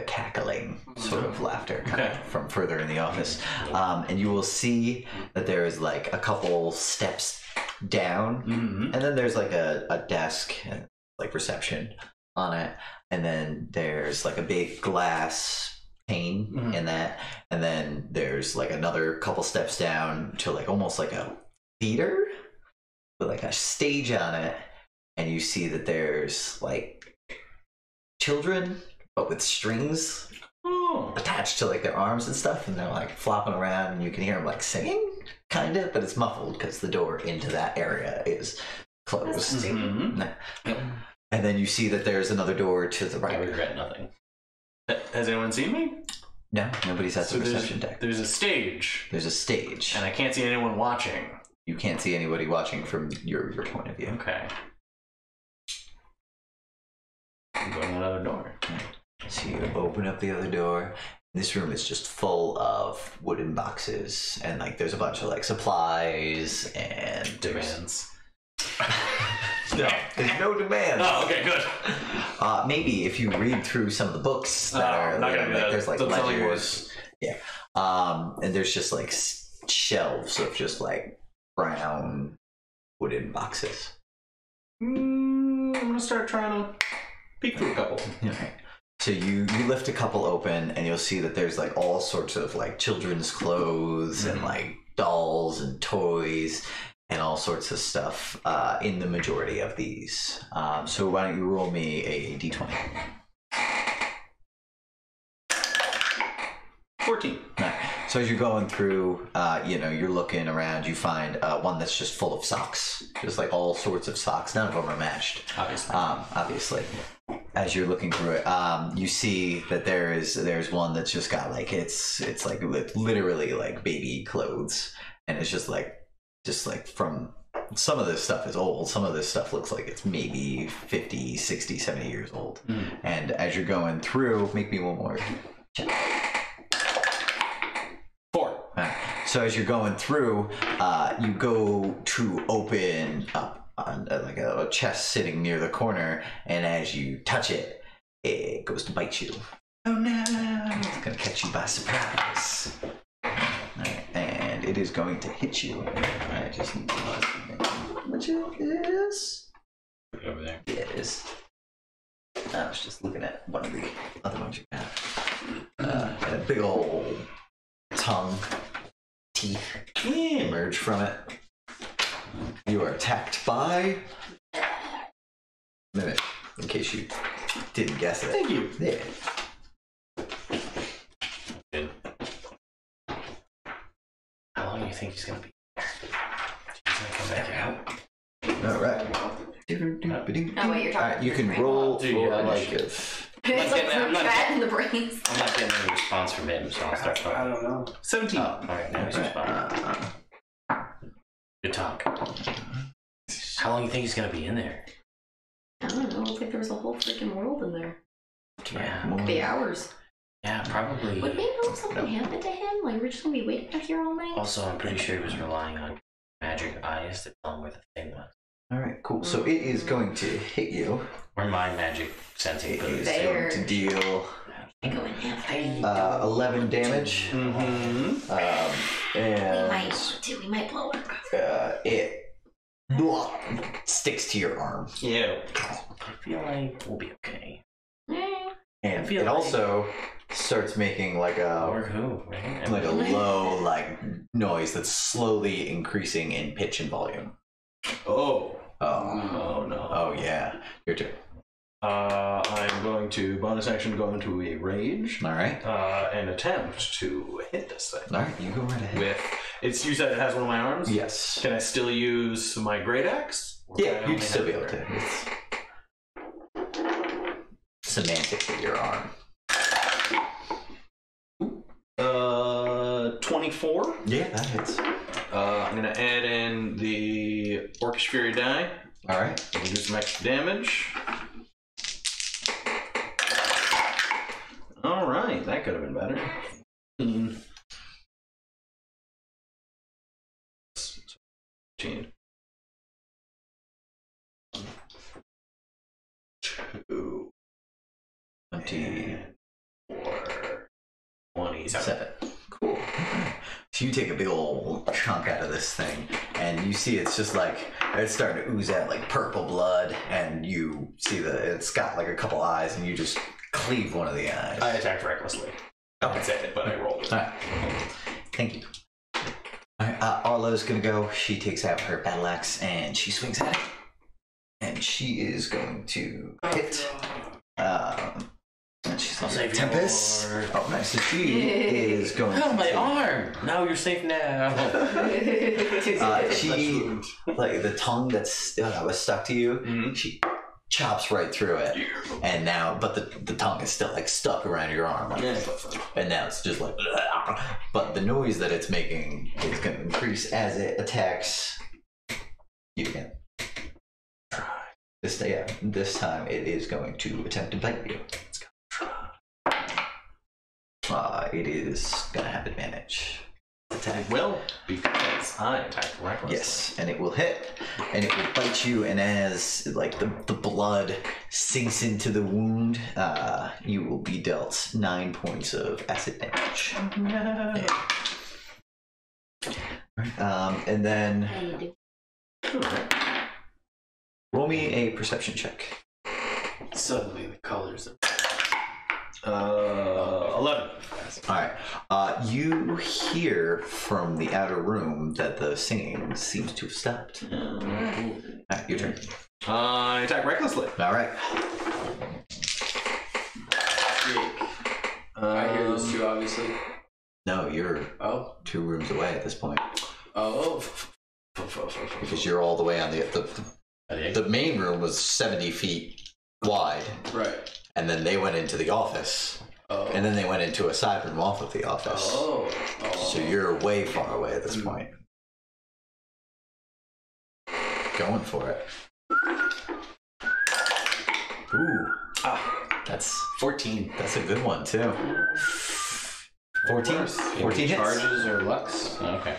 cackling sort of laughter coming from further in the office. And you will see that there is like a couple steps down, and then there's like a desk and like reception on it, and then there's like a big glass pane in that, and then there's like another couple steps down to like almost like a theater with like a stage on it, and you see that there's like children but with strings attached to like their arms and stuff, and they're like flopping around, and you can hear them like singing kind of, but it's muffled because the door into that area is closed. And then you see that there's another door to the I right. regret nothing. Has anyone seen me? No, nobody's at the perception deck. There's a stage, There's a stage. and I can't see anyone watching. You can't see anybody watching from your point of view. Okay. I'm going another door. So you open up the other door. This room is just full of wooden boxes, and like there's a bunch of like supplies and Demands. No, there's no demands. Oh, okay, good. Maybe if you read through some of the books that are not gonna do that. there's like That's how it ledgers. Yeah. And there's just like shelves of just like brown wooden boxes. I'm gonna start trying to peek through a couple. Okay. So you lift a couple open, and you'll see that there's like all sorts of like children's clothes and like dolls and toys and all sorts of stuff in the majority of these. So why don't you roll me a d20? 14. Right. So as you're going through, you're looking around, you find one that's just full of socks, just like all sorts of socks. None of them are matched, obviously. As you're looking through it, you see that there's one that's just got like it's like literally like baby clothes, and it's just like from some of this stuff is old. Some of this stuff looks like it's maybe 50, 60, 70 years old. And as you're going through, make me one more check. 4. So as you're going through, you go to open up on like a chest sitting near the corner, and as you touch it, it goes to bite you. Oh no! It's gonna catch you by surprise. Alright, and it is going to hit you. I just need to which it is. Over there. Yeah, it is. I was just looking at one of the other ones you got. And a big old tongue, teeth emerge from it. You are attacked by Mimic, in case you didn't guess it. Thank you. Yeah. Good. How long do you think he's gonna be there? He's gonna come back out. Alright. Oh, wait, you're talking Alright, you can about roll Dude, for yeah, initiative. It's like I'm not fat in the brains. I'm not getting any response from him, so I'll start I talking. don't know. 17. Alright, now he's responding. Good talk. How long do you think he's gonna be in there? I don't know. It's like there was a whole freaking world in there. Yeah. Could be hours. Yeah, probably. Would we know if something happened to him? Like, we're just gonna be waiting out here all night? Also, I'm pretty sure he was relying on magic eyes to tell him where the thing was. Alright, cool. So it is going to hit you. Or my magic sensing It is boots. There. going to deal Go in half. 11 damage. Mm-hmm. We might blow it. It sticks to your arm. Yeah. I feel like we'll be okay. And feel it like- also starts making like Or a who, right? like a low like noise that's slowly increasing in pitch and volume. Oh. Oh no. oh yeah, your turn. I'm going to bonus action go into a rage All right, and attempt to hit this thing. all right, you go right ahead. With it's you said it has one of my arms. Yes. Can I still use my great axe? Or can I Yeah, only you'd still be have able it to. It's semantics of your arm. 24. Yeah, that hits. I'm gonna add in the Orcish Fury die. All right. and do some extra damage. All right, that could have been better. 15. 2. 24. 27. Cool. So you take a big old chunk out of this thing, and you see it's just like it's starting to ooze out like purple blood, and you see that it's got like a couple eyes, and you just cleave one of the eyes. I attacked recklessly. That's it, but I rolled it. All right. Thank you. All right, Arlo's gonna go. She takes out her battle axe and she swings at it, and she is going to hit. And she's I'll save you Tempest. more. Oh, nice. So she is going. Oh, to my arm! Now you're safe now. She like the tongue that was stuck to you. Mhm. She chops right through it, and now, but the tongue is still like stuck around your arm, like, and now it's just like, but the noise that it's making is going to increase as it attacks you again. This time it is going to attempt to bite you. It is going to have advantage. Attack. Well, because I attacked recklessly. Yes, and it will hit, and it will bite you, and as like the blood sinks into the wound, you will be dealt 9 points of acid damage. No. Yeah. And then roll me a perception check. Suddenly the colors of 11. All right. You hear from the outer room that the singing seems to have stopped. All right, your turn. I attack recklessly. All right. I hear those two, obviously. No, you're 2 rooms away at this point. Because you're all the way on the main room was 70 feet wide. Right. And then they went into the office. And then they went into a side room off of the office. So you're way far away at this point. Going for it. Ooh. That's 14. That's a good one too. 14? 14 hits. Charges or lucks? Okay.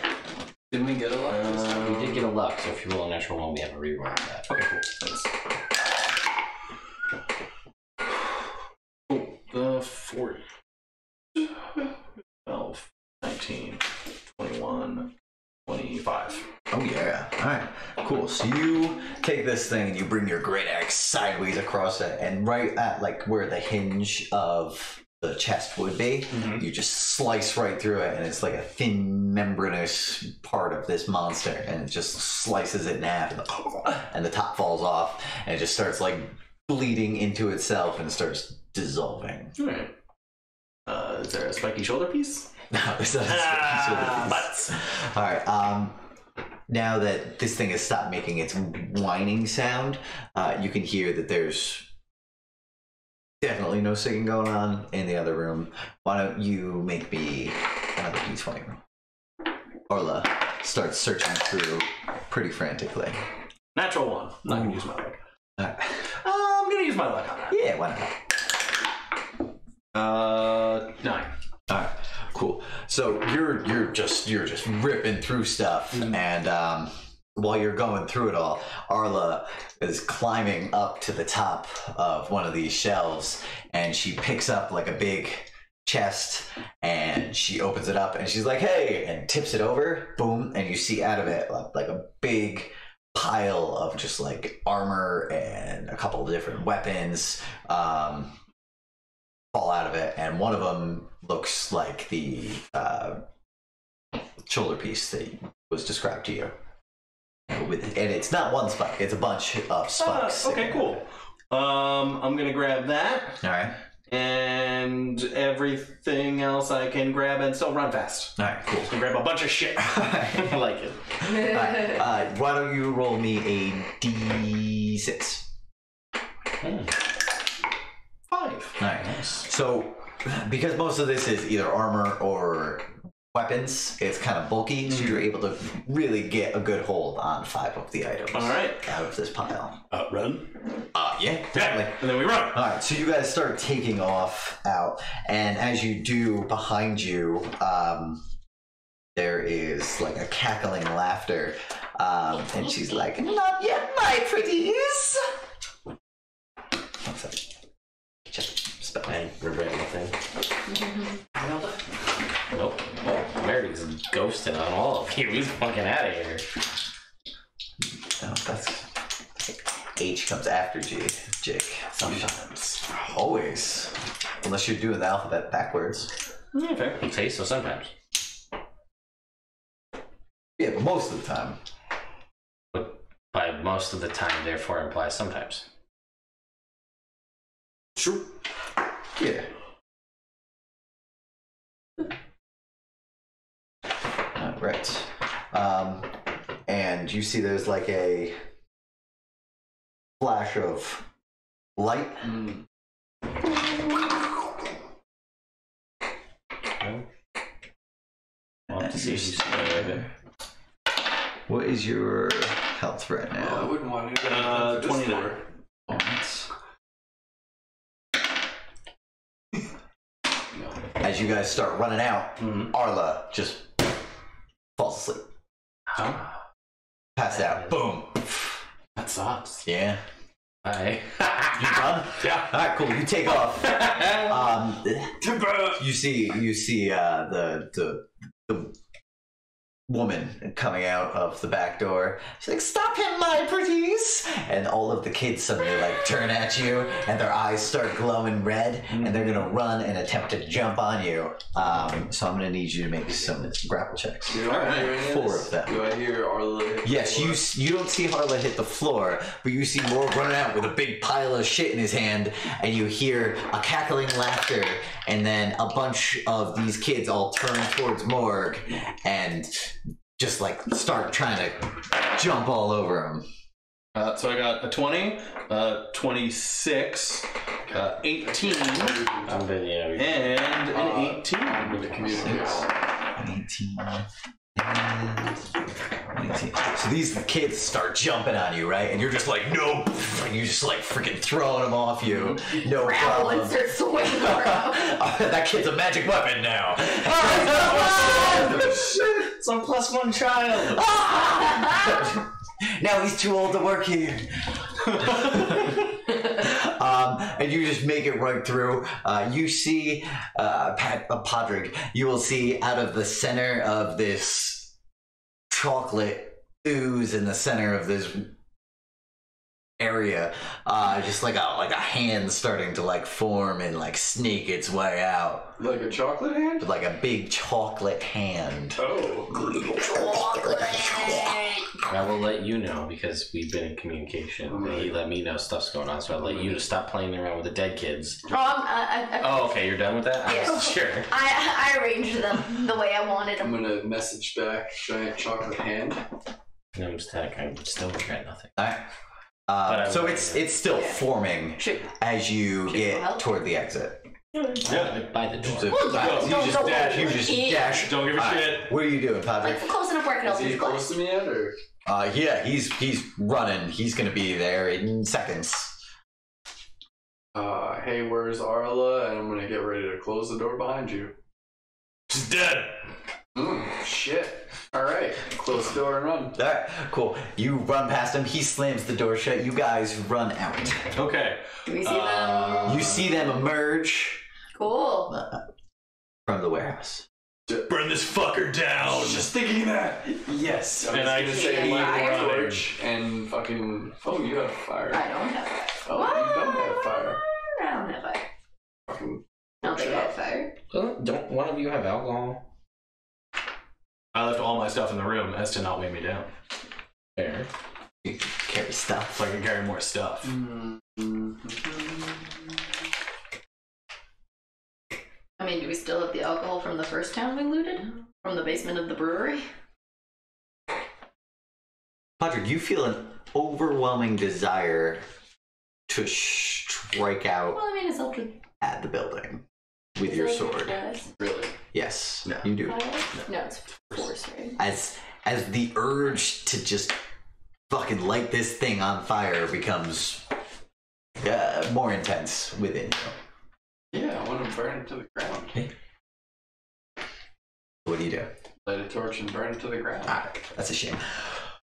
Didn't we get a luck this time? We did get a luck, so if you roll a natural one, we have a reroll of that. Okay, cool. Thanks. The 4, 12, 19, 21, 25. Oh yeah. Alright. Cool. So you take this thing and you bring your great axe sideways across it, and right at like where the hinge of the chest would be, you just slice right through it, and it's like a thin membranous part of this monster, and it just slices it in half, and the top falls off, and it just starts like bleeding into itself and starts dissolving. Alright. Is there a spiky shoulder piece? No, it's not a spiky shoulder piece. Alright, now that this thing has stopped making its whining sound, you can hear that there's definitely no singing going on in the other room. Why don't you make me another d20 roll? Orla starts searching through pretty frantically. Natural 1. I'm not going to use my luck. Alright. I'm going to use my luck on that. Yeah, why not? 9. Alright, cool. So you're just ripping through stuff, and while you're going through it all, Arla is climbing up to the top of one of these shelves, and she picks up like a big chest, and she opens it up, and she's like, "Hey!" and tips it over. Boom, and you see out of it like a big pile of just like armor and a couple of different weapons fall out of it, and one of them looks like the shoulder piece that was described to you. And it's not one spike, it's a bunch of spikes. Okay, cool. I'm gonna grab that. Alright. And everything else I can grab and still run fast. Alright, cool. Just gonna grab a bunch of shit. I like it. Alright, why don't you roll me a d6? 5. Alright. So, because most of this is either armor or weapons, it's kind of bulky, so you're able to really get a good hold on 5 of the items. Alright. Out of this pile. Run? Yeah, definitely. And then we run. Alright, so you guys start taking off out, and as you do, behind you, there is like a cackling laughter, and she's like, "Not yet, my pretties!" One second. I regret nothing. Nope. Oh, Meredith's ghosting on all of you. He's fucking out of here. No, that's H comes after G. Jake. Sometimes. Always. Unless you're doing the alphabet backwards. Yeah, fair. I'll say so sometimes. Yeah, but most of the time. But by most of the time, therefore, implies sometimes. True. Yeah. Right. And you see there's like a flash of Light. I'll have to see if she's good. What is your health right I now? wouldn't want to 29. As you guys start running out, Arla just falls asleep. Passed out. Boom. That sucks. Yeah. Hi. You done? Yeah. All right, cool. You take off. You see the woman coming out of the back door. She's like, "Stop him, my pretties!" And all of the kids suddenly like turn at you, and their eyes start glowing red, and they're gonna run and attempt to jump on you. So I'm gonna need you to make some grapple checks. Do I hear any 4 this? of them. Do I hear Arla hit the Yes, floor? you don't see Harla hit the floor, but you see Morg running out with a big pile of shit in his hand, and you hear a cackling laughter, and then a bunch of these kids all turn towards Morg and just like start trying to jump all over him. So I got a 20, 26, 18, I'm been, yeah. and an 18. I'm going to communicate. 18 and 19. So these kids start jumping on you, right? And you're just like, no, and you're just like freaking throwing them off you. No Grapple problem. and start swinging around. That kid's a magic weapon now. It's a +1 child. Now he's too old to work here. And you just make it right through. You see, Padraig, you will see out of the center of this chocolate ooze in the center of this area, just like a hand starting to like form and like sneak its way out. Like a chocolate hand? Like a big chocolate hand. Oh. I will let you know because we've been in communication. And he let me know stuff's going on, so I'll let you to stop playing around with the dead kids. Oh, okay, you're done with that? Yeah. Sure. I arranged them the way I wanted I'm them. going to message back giant chocolate hand. No, I'm still regret nothing. Alright. So it's still forming Shoot. as you Should we get help? toward the exit. Yeah, by the door. So, Don't you go just dash. You over just it. dash. Don't give a Alright, shit. what are you doing, Patrick? Like close enough where I can Is open he his close glass. to me yet, or? Yeah, he's running. He's gonna be there in seconds. Hey, where's Arla? And I'm going to get ready to close the door behind you. She's dead. Shit. Alright, close the door and run. Alright, cool. You run past him. He slams the door shut. You guys run out. Okay. Do we see them? You see them emerge Cool. from the warehouse. Burn this fucker down. Just thinking that. Yes. And I was just gonna say keep light a running. torch and fucking. Oh, you have fire. I don't have fire. Oh, you don't have fire. I don't have fire. Fucking. I don't think I have fire. Don't one of you have alcohol? I left all my stuff in the room as to not weigh me down. Fair. You carry stuff. So I can carry more stuff. I mean, do we still have the alcohol from the first town we looted? From the basement of the brewery? Patrick, you feel an overwhelming desire to strike out Well, I mean, it's ultra. at the building with your sword. Really? Yes, No. you do. No, it's force, right? As the urge to just fucking light this thing on fire becomes more intense within you. Yeah, I want to burn it to the ground. What do you do? Light a torch and burn it to the ground. Alright, that's a shame.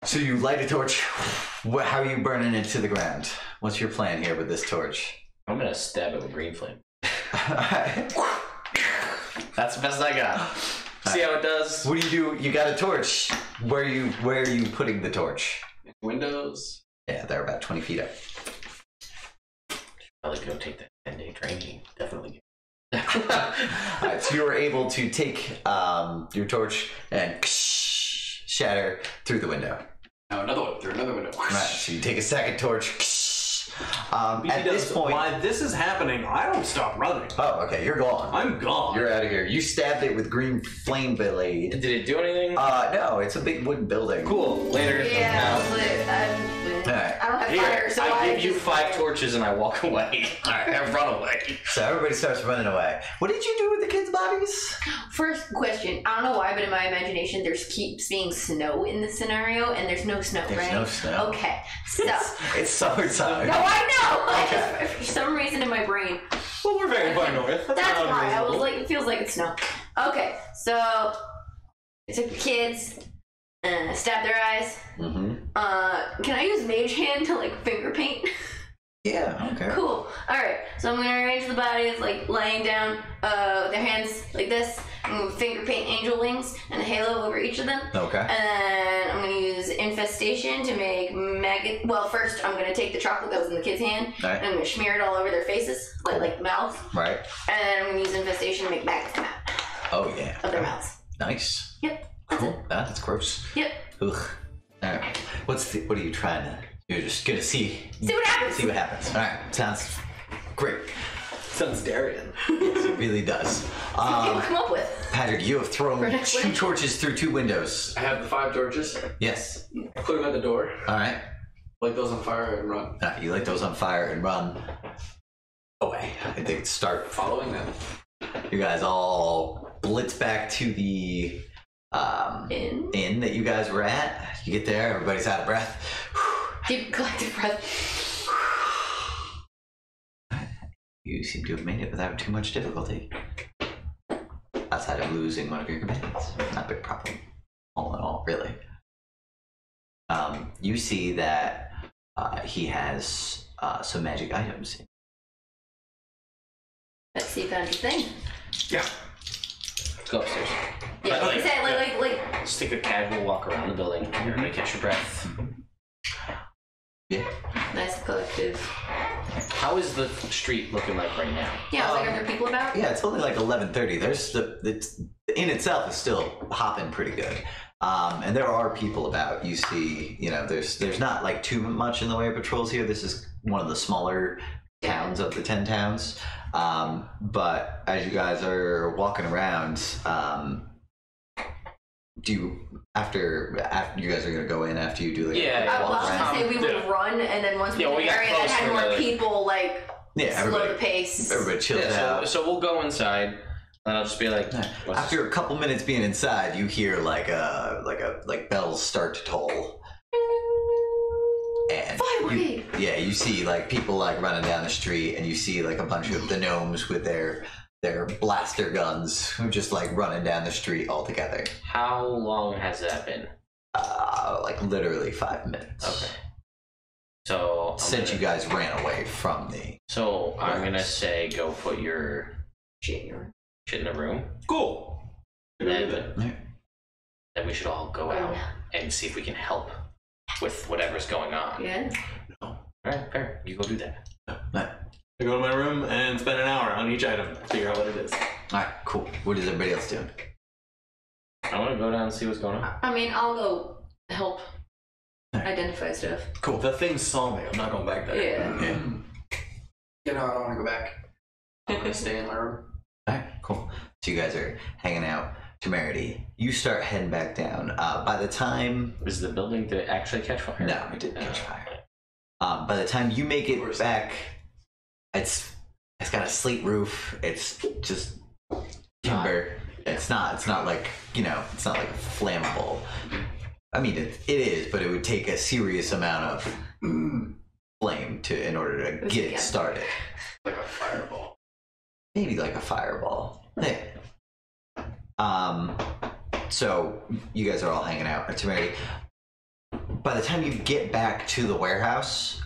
So you light a torch. How are you burning it to the ground? What's your plan here with this torch? I'm gonna stab it with green flame. Alright. That's the best I got. See how it does? What do you do? You got a torch. Where are you putting the torch? Windows. Yeah, they're about 20 feet up. Probably go take that 10-day training. Definitely. Alright, so you're able to take your torch and shatter through the window. Now another one through another window. Right, so you take a second torch. At this point, while this is happening, I don't stop running. oh, okay, you're gone. I'm gone. You're out of here. You stabbed it with green flame blade. Did it do anything? No, it's a big wooden building. Cool. Later. Yeah, right. I don't have Here, fire, so I give you just 5 torches and I walk away. Alright. I run away. So everybody starts running away. What did you do with the kids' bodies? First question. I don't know why, but in my imagination, there's keeps being snow in this scenario, and there's no snow, There's right? no snow. Okay, so. It's summertime. No, I know! Okay. For some reason in my brain. Well, we're very far north. That's not why. I was unreasonable. like, it feels like it's snow. Okay, so. I took the kids, stabbed their eyes. Mm-hmm. Can I use mage hand to like finger paint? Yeah, okay. Cool. Alright, so I'm gonna arrange the bodies like laying down with their hands like this. I'm gonna finger paint angel wings and a halo over each of them. Okay. And then I'm gonna use infestation to make maggot. Well, first I'm gonna take the chocolate that was in the kid's hand Alright. and I'm gonna smear it all over their faces, like mouth. Right. And then I'm gonna use infestation to make maggots come out Oh, yeah. of their mouths. Nice. Yep. Cool. That's gross. Yep. Ugh. Alright. What are you trying to... You're just gonna see what happens. See what happens. Alright. Sounds great. Sounds Daerien. Yes, it really does. What people come up with. Patrick, you have thrown For next 2 week. torches through 2 windows. I have the 5 torches. Yes. I put them at the door. Alright. Light those on fire and run. You light those on fire and run away. I think start. Following them. You guys all blitz back to the inn that you guys were at. You get there, everybody's out of breath. Deep collective breath. You seem to have made it without too much difficulty. Outside of losing one of your companions. Not a big problem. All in all, really. You see that he has some magic items. Let's see if I found the thing. Yeah. Go upstairs. Yeah, like I said, like. Just take a casual walk around the building. You're gonna catch your breath. Yeah. Nice collective. How is the street looking like right now? Yeah, I was like, are there people about? Yeah, it's only like 11:30. There's the inn itself is still hopping pretty good, and there are people about. You see, there's not like too much in the way of patrols here. This is one of the smaller towns of the 10 towns. But as you guys are walking around, do you after you guys are gonna go in after you do like Yeah, Well, I was around? gonna say we would run, and then once we Yeah, get we in the got area that had closer more to- people, like Yeah, slow everybody, the pace. everybody chills Yeah, out. so we'll go inside, and I'll just be like, what's After a couple minutes being inside, you hear like bells start to toll, and Fire you, brigade! you see like people like running down the street, and you see like a bunch of the gnomes with their blaster guns who just like running down the street all together. How long has that been? Like literally 5 minutes. Okay. So Since you guys ran away from the. So I'm gonna say go put your shit in the room. Cool. And Yeah. then we should all go out and see if we can help with whatever's going on. Yeah. Alright, fair. You go do that. I go to my room and spend an hour on each item, figure out what it is. Alright, cool. What is everybody else doing? I wanna go down and see what's going on. I mean, I'll go help identify stuff. Cool. The thing saw me. I'm not going back there. Yeah. You know, I don't want to go back. I'm gonna stay in my room. Alright, cool. So you guys are hanging out. Temerity, you start heading back down. By the time Is the building to actually catch fire? No, it didn't catch fire. By the time you make it back, it's got a slate roof. It's just timber. It's not like it's not like flammable. I mean, it is, but it would take a serious amount of flame in order to get it started. Like a fireball. Maybe like a fireball. Yeah. So you guys are all hanging out at Temerity. By the time you get back to the warehouse,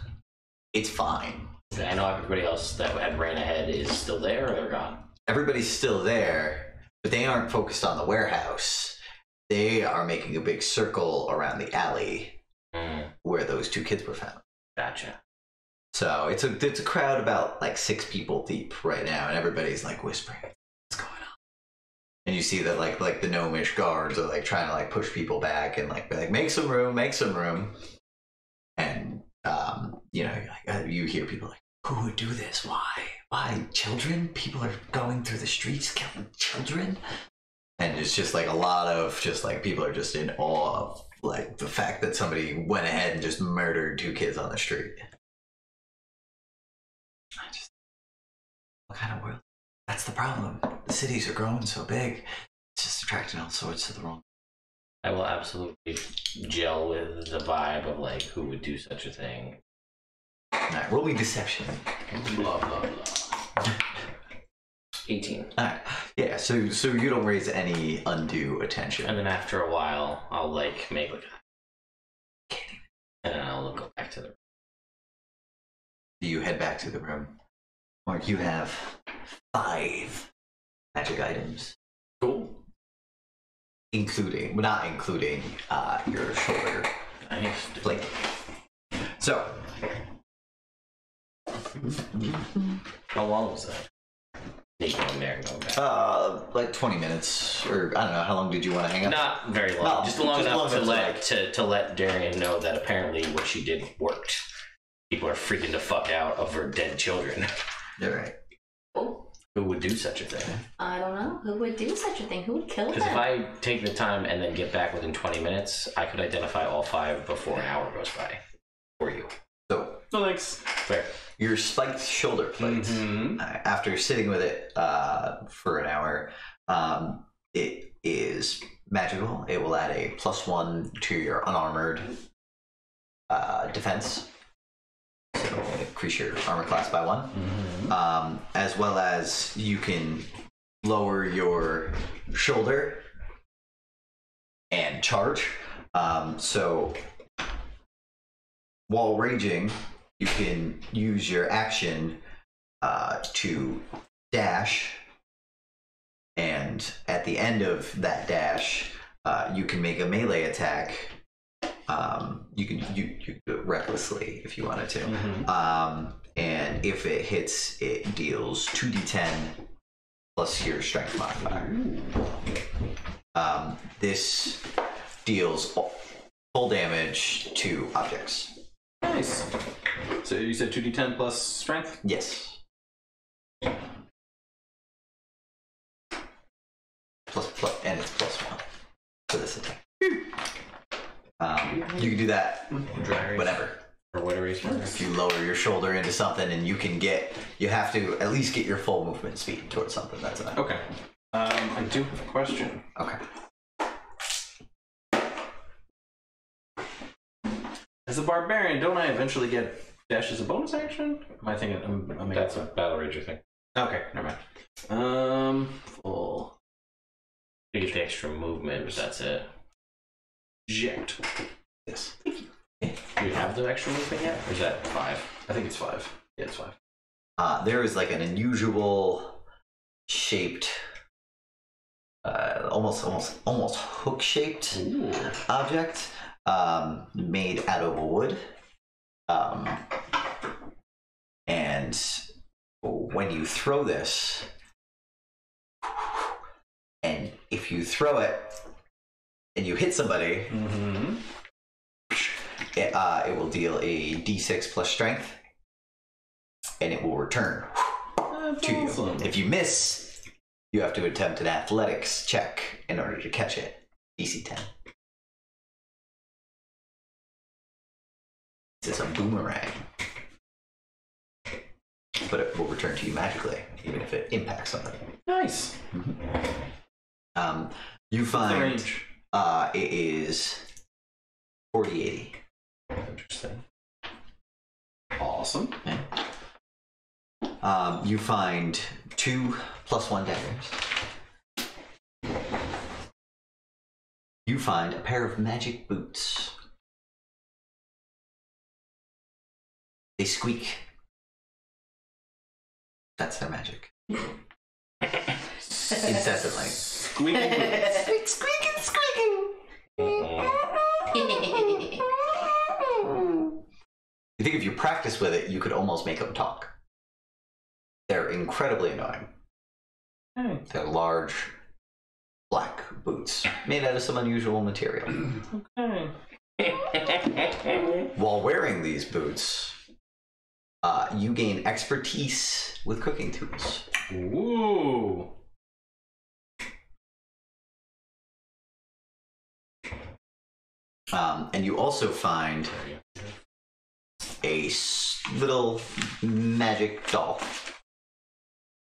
it's fine. I know everybody else that had ran ahead is still there or they're gone. Everybody's still there, but they aren't focused on the warehouse. They are making a big circle around the alley where those 2 kids were found. Gotcha. So it's a crowd about like 6 people deep right now, and everybody's like whispering, "What's going on?" And you see that like the gnomish guards are like trying to like push people back and like be like, "Make some room, make some room." And you hear people like, "Who would do this? Why children? People are going through the streets killing children." And it's just like a lot of just like people are just in awe of like the fact that somebody went ahead and just murdered 2 kids on the street. What kind of world? That's the problem. The cities are growing so big. It's just attracting all sorts of the wrong. I will absolutely gel with the vibe of like who would do such a thing. Alright, roll me deception. Blah, blah, blah. 18. Alright. Yeah, so you don't raise any undue attention. And then after a while, I'll like make like a... And then I'll go back to the room. You head back to the room. Mark, you have 5 magic items. Cool. Not including your shoulder Nice. plate. So, How long was that? Me going there and going back. like 20 minutes, or I don't know, how long did you want to hang out? Not very long. No, just long just enough long to enough let let Daerien know that apparently what she did worked. People are freaking the fuck out of her dead children. You're right. Oh, Who would do such a thing? I don't know. Who would do such a thing? Who would kill them? Because if I take the time and then get back within 20 minutes, I could identify all 5 before an hour goes by. For you. So, No thanks. Fair. your spiked shoulder plate, after sitting with it for an hour, it is magical. It will add a +1 to your unarmored defense. So increase your armor class by 1. As well as you can lower your shoulder and charge. So while raging, you can use your action to dash, and at the end of that dash, you can make a melee attack. You can do it recklessly if you wanted to. And if it hits, it deals 2d10 plus your strength modifier. This deals full damage to objects. Nice. So you said 2d10 plus strength? Yes. And it's +1 for this attack. You can do that whenever. For whatever reason. If you lower your shoulder into something, and you have to at least get your full movement speed towards something. That's enough. Okay. I do have a question. Okay. As a barbarian, don't I eventually get dash as a bonus action? Am I thinking? I'm That's a Battle Rager thing. Okay, never mind. Full You get the extra movement, but that's it. eject. Yes. Do you have the extra movement yet? Or is that 5? I think it's 5. Yeah, it's 5. There is like an unusual shaped, almost hook shaped object made out of wood. And when you throw this, and if you throw it and you hit somebody, it will deal a d6 plus strength, and it will return to you. If you miss, you have to attempt an athletics check in order to catch it. DC 10. It's a boomerang, but it will return to you magically, even if it impacts something. Nice. You What's the find range? it is 40-80. Interesting. Awesome. You find 2 +1 daggers. You find a pair of magic boots. They squeak. That's their magic. Incessantly. Squeaking boots. Squeaking, squeaking. You think if you practice with it, you could almost make them talk. They're incredibly annoying. They're large, black boots made out of some unusual material. Okay. While wearing these boots, you gain expertise with cooking tools. Ooh. And you also find a little magic doll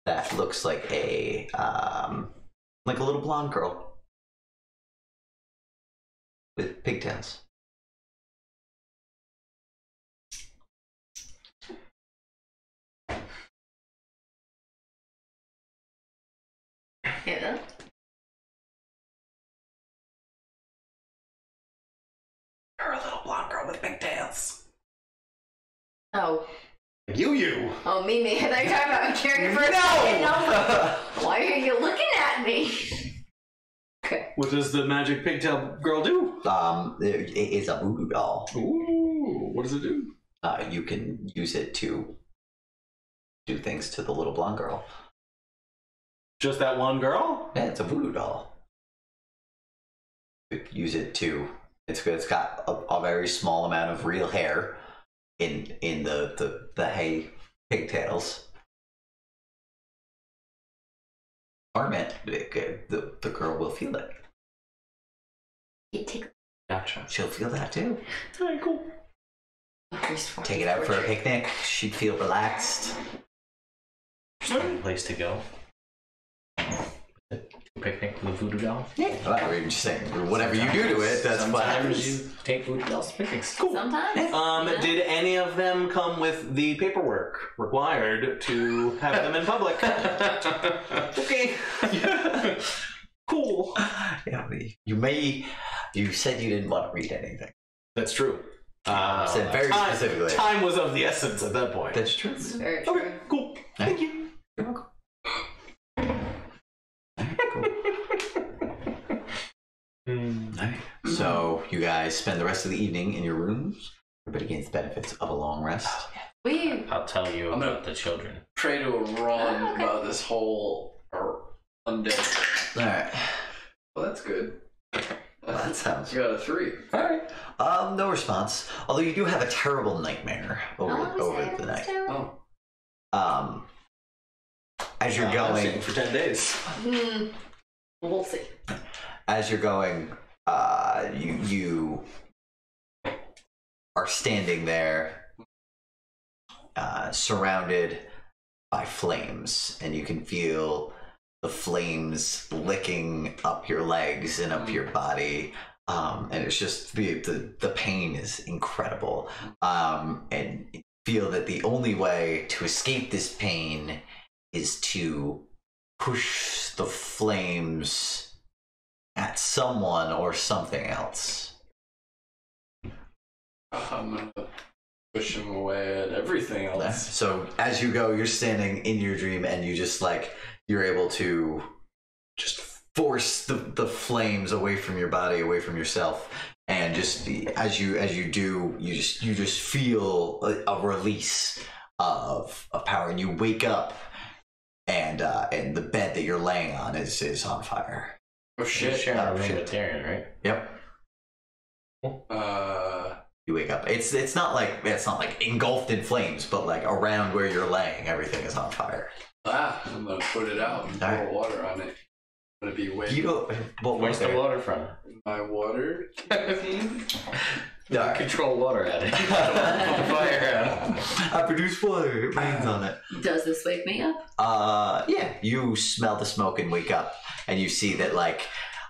that looks like a little blonde girl with pigtails. Yeah. You're a little blonde girl with pigtails. Oh. You. Oh, me. I thought you were talking about a character for a second. No. Why are you looking at me? Okay. What does the magic pigtail girl do? It is a voodoo doll. Ooh, what does it do? You can use it to do things to the little blonde girl. Just that one girl? Yeah, it's a voodoo doll. You could use it to. It's good. It's got a very small amount of real hair in the hay pigtails. Arm it. The girl will feel it. You take Gotcha. She'll feel that too. Very cool. Take it out for a picnic. She'd feel relaxed. Place to go. Picnic with a voodoo doll. Yeah. Well, I'm just saying, whatever you do to it, that's what happens. Sometimes you take voodoo dolls to picnics. Cool. Sometimes. Did any of them come with the paperwork required to have them in public? Okay. Cool. Yeah, you said you didn't want to read anything. That's true. Said very specifically. Time was of the essence at that point. That's true. It's very true. Okay, cool. Thank you. You're welcome. Alright. So you guys spend the rest of the evening in your rooms. Everybody gains the benefits of a long rest. We. I'll tell you I'm about the children. Pray to a Ron Oh, okay. about this whole undead thing. Alright. Well, that's good. That sounds You got a 3. Alright. No response. Although you do have a terrible nightmare over the night. Oh. As you're I'm going staying for 10 days. We'll see. as you're going, you are standing there, surrounded by flames, and you can feel the flames licking up your legs and up your body. And it's just the pain is incredible. And you feel that the only way to escape this pain is to push the flames at someone or something else. I'm gonna push him away at everything else. So as you go, you're standing in your dream, and you just you're able to just force the flames away from your body, away from yourself, and just as you do, you just feel a release of power, and you wake up, and the bed that you're laying on is on fire. Oh shit. Sharing a room shit. with Daerien, right? Yep. You wake up. It's not like engulfed in flames, but like around where you're laying, everything is on fire. I'm gonna put it out and pour water on it. I'm gonna be way. You don't. What Where's the water from? My water. Control water at it. Fire. I produce water. It rains on it. Does this wake me up? Yeah. You smell the smoke and wake up, and you see that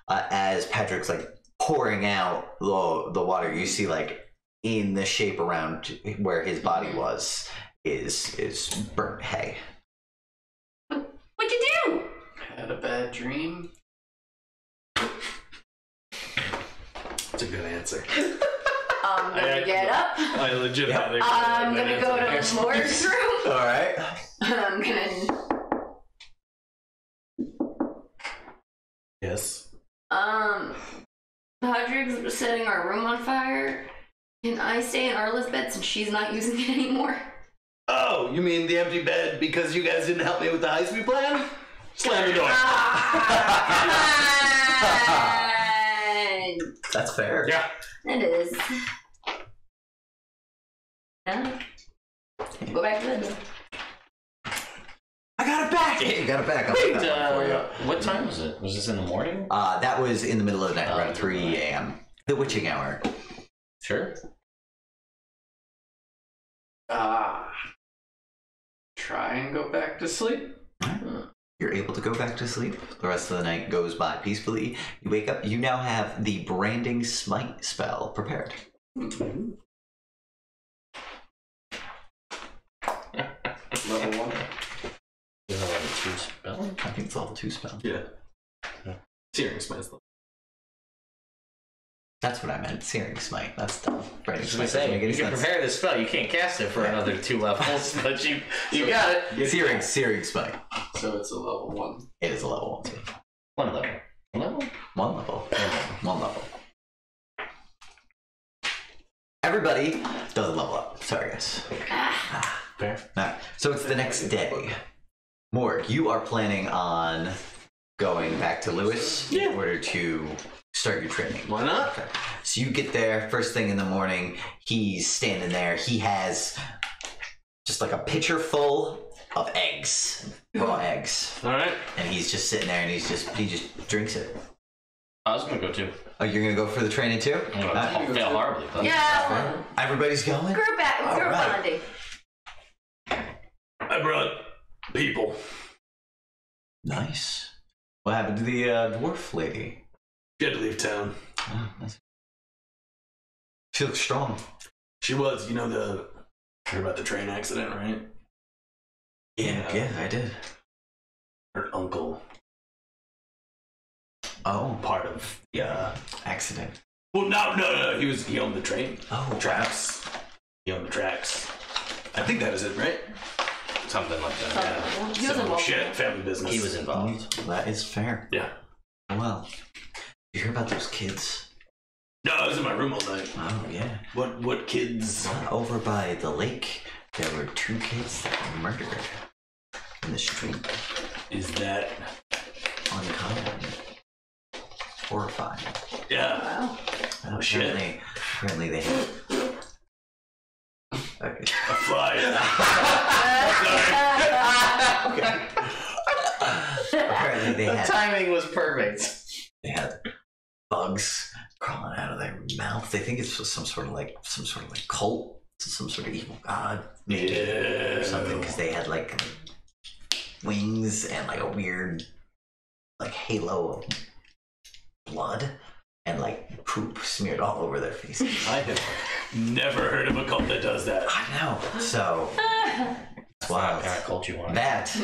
as Patrick's pouring out the water, you see in the shape around where his body was is burnt hay. What'd you do? Had a bad dream. That's a good answer. I'm gonna get up. I legitimately. I'm gonna go to the Lord's room. All right. I'm gonna. Yes. Padraig's setting our room on fire. Can I stay in Arla's bed since she's not using it anymore? Oh, you mean the empty bed because you guys didn't help me with the heist we planned? Slam the door. That's fair. Yeah. It is. Yeah. Go back to bed. I got it back. Yeah, you got it back. I'll put that one for you. What time was it? Was this in the morning? That was in the middle of the night, around Oh, 3 a.m. the witching hour. Sure. Try and go back to sleep. You're able to go back to sleep. The rest of the night goes by peacefully. You wake up. You now have the branding smite spell prepared. Level 1. Is that level 2 spell? I think it's level 2 spell. Yeah. Searing smite. That's what I meant. Searing smite. That's dumb. Branding I was smite gonna doesn't say, make any you can sense. prepare this spell. You can't cast it for another 2 levels, but you got it. Searing smite. So it's a level 1. It is a level 1 spell. 1 level. 1 level? One level. One level. Everybody doesn't level up. Sorry, guys. Fair. Alright, so it's the next day. Morg, you are planning on going back to Lewis in order to start your training. Why not? Okay. So you get there first thing in the morning. He's standing there. He has just like a pitcher full of eggs, raw eggs, All right. and he's just sitting there and he just drinks it. I was gonna go too. Oh, you're gonna go for the training too? I'm gonna fail horribly. But Yeah, Everybody's going. group Alright. bonding. I brought people. Nice. What happened to the dwarf lady? She had to leave town. Oh, she looks strong. She was, you know, heard about the train accident, right? Yeah, I did. Her uncle, Oh, part of the, accident. well, no, he owned the train. Oh, Tracks. He owned the tracks. I think that was it, right? something like that. He was involved. Shit, family business. He was involved. That is fair. Yeah. Well, you hear about those kids? No, I was in my room all night. Oh, yeah. What kids? Over by the lake, there were 2 kids that were murdered in the street. Is that? Uncommon. Horrifying. Yeah. Oh, shit. Apparently they had... Okay. A fly. Apparently they The had... timing was perfect. They had bugs crawling out of their mouth. They think it's some sort of like cult, some sort of evil god, maybe, or something. Because they had like wings and like a weird like halo of blood and like poop smeared all over their faces. I have never heard of a cult that does that. I know. So wow, What kind of cult you want? that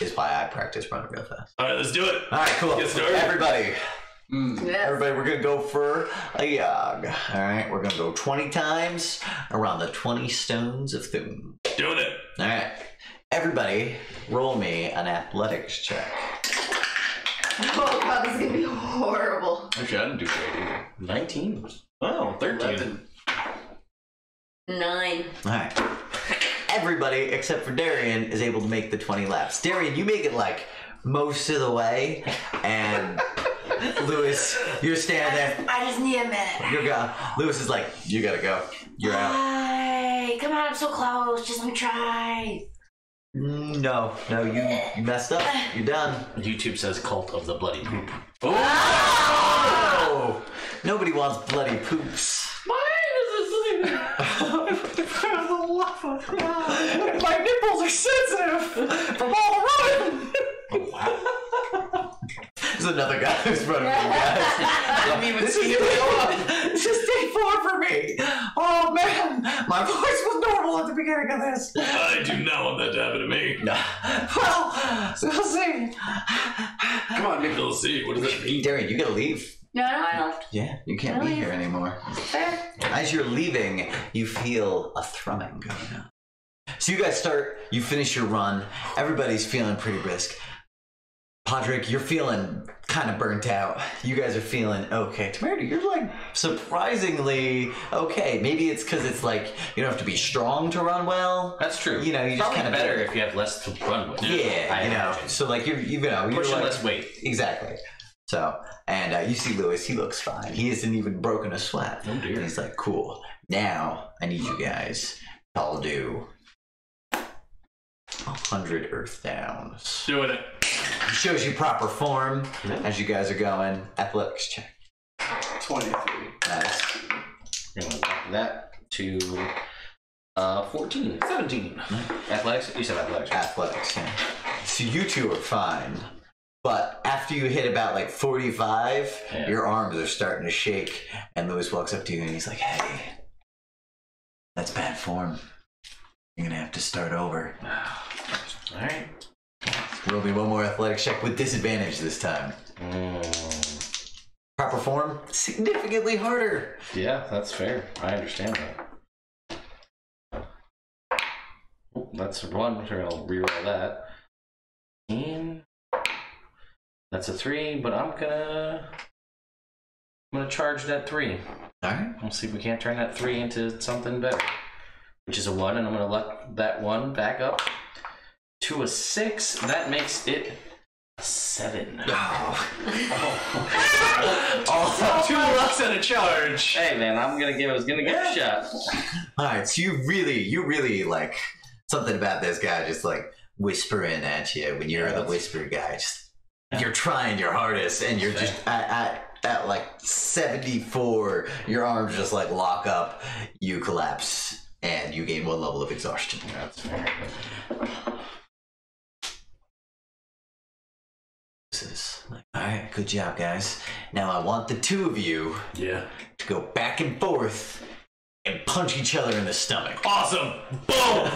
is why I practice running real fast. All right, let's do it. All right, cool. Get started. Everybody. Yes. Everybody, we're gonna go for a yog. All right, we're gonna go 20 times around the 20 stones of Thun. Doing it. All right, everybody, roll me an athletics check. Oh god, this is gonna be horrible. Actually, I didn't do great either. 19. Oh, 13. 11. 9. All right, everybody except for Daerien is able to make the 20 laps. Daerien, you make it like most of the way, and Lewis, you're standing there. I just need a minute. You're gone. Lewis is like, you gotta go. You're out. Hi. Come on, I'm so close. Just let me try. No, you messed up. You're done. YouTube says cult of the bloody poop. Oh! Nobody wants bloody poops. My nipples are sensitive from all the running. Oh, wow. There's another guy who's running from you guys. I didn't even see you go up. This is day 4 for me. Oh man, my voice was normal at the beginning of this. I do not want that to happen to me. Well, so we'll see. Come on, Nick. We'll see. What does it mean? Daerien, you gotta leave. No, I left. Yeah, you can't be here anymore. Fair. As you're leaving, you feel a thrumming going on. So you guys you finish your run. Everybody's feeling pretty brisk. Padraig, you're feeling kind of burnt out. You guys are feeling okay. Temerity, you're like surprisingly okay. Maybe it's because it's like you don't have to be strong to run well. That's true. You know, you It's just probably kind of better if you have less to run with. Yeah, I you know. imagine. So like you're Pushing like, less weight. Exactly. So, and you see Lewis, he looks fine. He hasn't even broken a sweat. Oh, dear. And he's like, cool. Now, I need you guys to all do 100 earth downs. Doing it. He shows you proper form as you guys are going. Athletics check. 23. Nice. We're gonna knock that to 14. 17. Athletics? You said athletics. Right? Athletics, yeah. So you two are fine. But after you hit about like 45, Yeah. your arms are starting to shake. And Lewis walks up to you and he's like, hey, that's bad form. You're gonna have to start over. Alright. Roll me one more athletics check with disadvantage this time. Proper form, significantly harder. Yeah, that's fair. I understand that. Oh, that's a 1. We're gonna reroll that. And that's a 3, but I'm gonna charge that 3. Alright. We'll see if we can't turn that 3 into something better. Which is a 1, and I'm gonna let that 1 back up to a 6. That makes it a 7. Oh. Oh, 2 lucks and a charge. hey man, I was gonna give it a shot. Alright, so you really like something about this guy just like whispering at you when you're the whisper guy. Just you're trying your hardest and you're just at like 74, your arms just like lock up, you collapse, and you gain 1 level of exhaustion. That's fair. This is like, alright, good job guys. Now I want the 2 of you Yeah. to go back and forth and punch each other in the stomach. Awesome. Boom.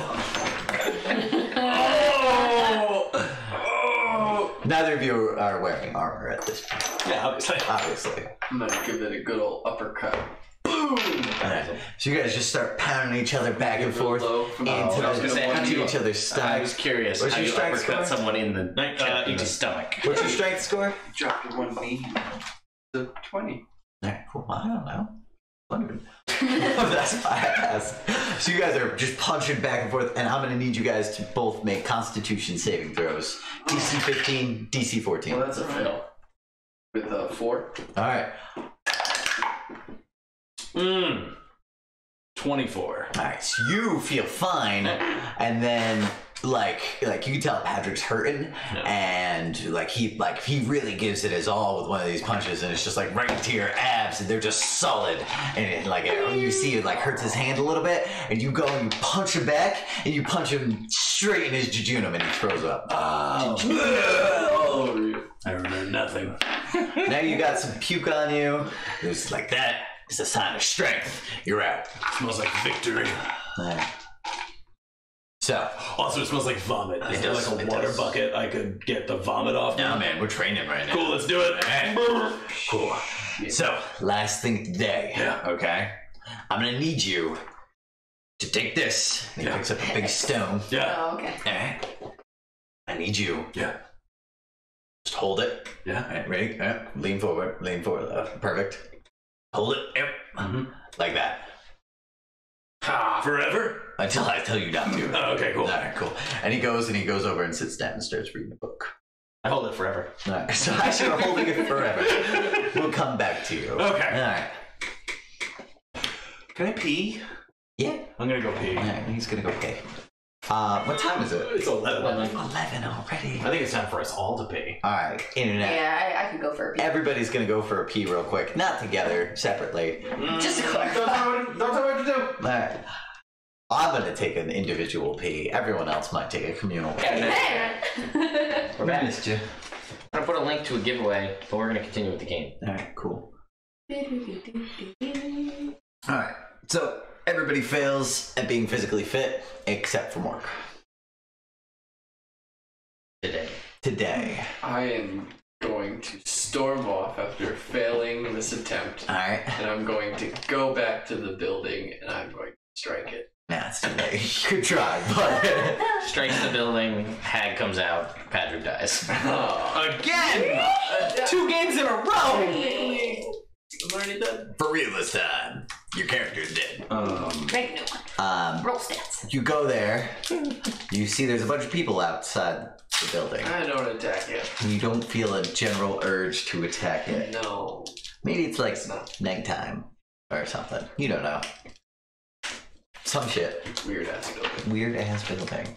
Neither of you are wearing armor at this point, Yeah, obviously. I'm gonna give it a good old uppercut. Boom! Alright, so you guys just start pounding each other back and forth Low from into, I was gonna say, how do you- each other's I stomachs. was curious What's how your you strength uppercut score? someone in the stomach. What's your strength score? Drop to 1 knee. The 20. Alright, cool. I don't know. 100. That's fast. So you guys are just punching back and forth, and I'm gonna need you guys to both make Constitution saving throws. DC 15, DC 14. Well, that's a fail. With a 4. Alright. 24. Alright, so you feel fine, and then like you can tell Patrick's hurting, and like he really gives it his all with one of these punches, and it's just like right into your abs, and they're just solid, and you see it like hurts his hand a little bit, and you go and you punch him back, and you punch him straight in his jejunum, and he throws up. I remember nothing. Now you got some puke on you. It's like that is a sign of strength. You're out. Smells like victory. Alright. So, Also, it smells like vomit. Is there does, like a it water does. bucket I could get the vomit off? no man, we're training right now. Cool, let's do it. Cool. So, last thing today. Yeah. Okay. I'm gonna need you to take this. And he picks up a big stone. Yeah. Oh, okay. Alright. I need you. Yeah. Just hold it. Yeah. Alright, ready? Lean forward. Lean forward. Perfect. Hold it. Yep. Like that. Forever? Until I tell you not to. Oh, okay, cool. Alright, cool. And he goes over and sits down and starts reading a book. I hold it forever. Alright. So as you're holding it forever, we'll come back to you. Okay. Alright. Can I pee? Yeah. I'm gonna go pee. Alright, he's gonna go pee. What time is it? It's 11. 11 already. I think it's time for us all to pee. Alright, internet. Yeah, I could go for a pee. Everybody's gonna go for a pee real quick. Not together, separately. Just to clarify. Don't tell me what to do. Alright. I'm gonna take an individual pee. Everyone else might take a communal pee. We're back. Missed you. I'm gonna put a link to a giveaway, but we're gonna continue with the game. Alright, cool. Alright, so everybody fails at being physically fit, except for Mark. Today. I am going to storm off after failing this attempt. Alright. And I'm going to go back to the building and I'm going to strike it. Nah, it's too late. Good try, but... Strikes the building, hag comes out, Patrick dies. Again! 2 games in a row! I'm already done. For real this time. Your character's dead. Make a new one. Roll stats. You go there. You see there's a bunch of people outside the building. I don't attack it. You don't feel a general urge to attack it. No. Maybe it's like nighttime or something. You don't know. Some shit. Weird ass building. Weird ass building.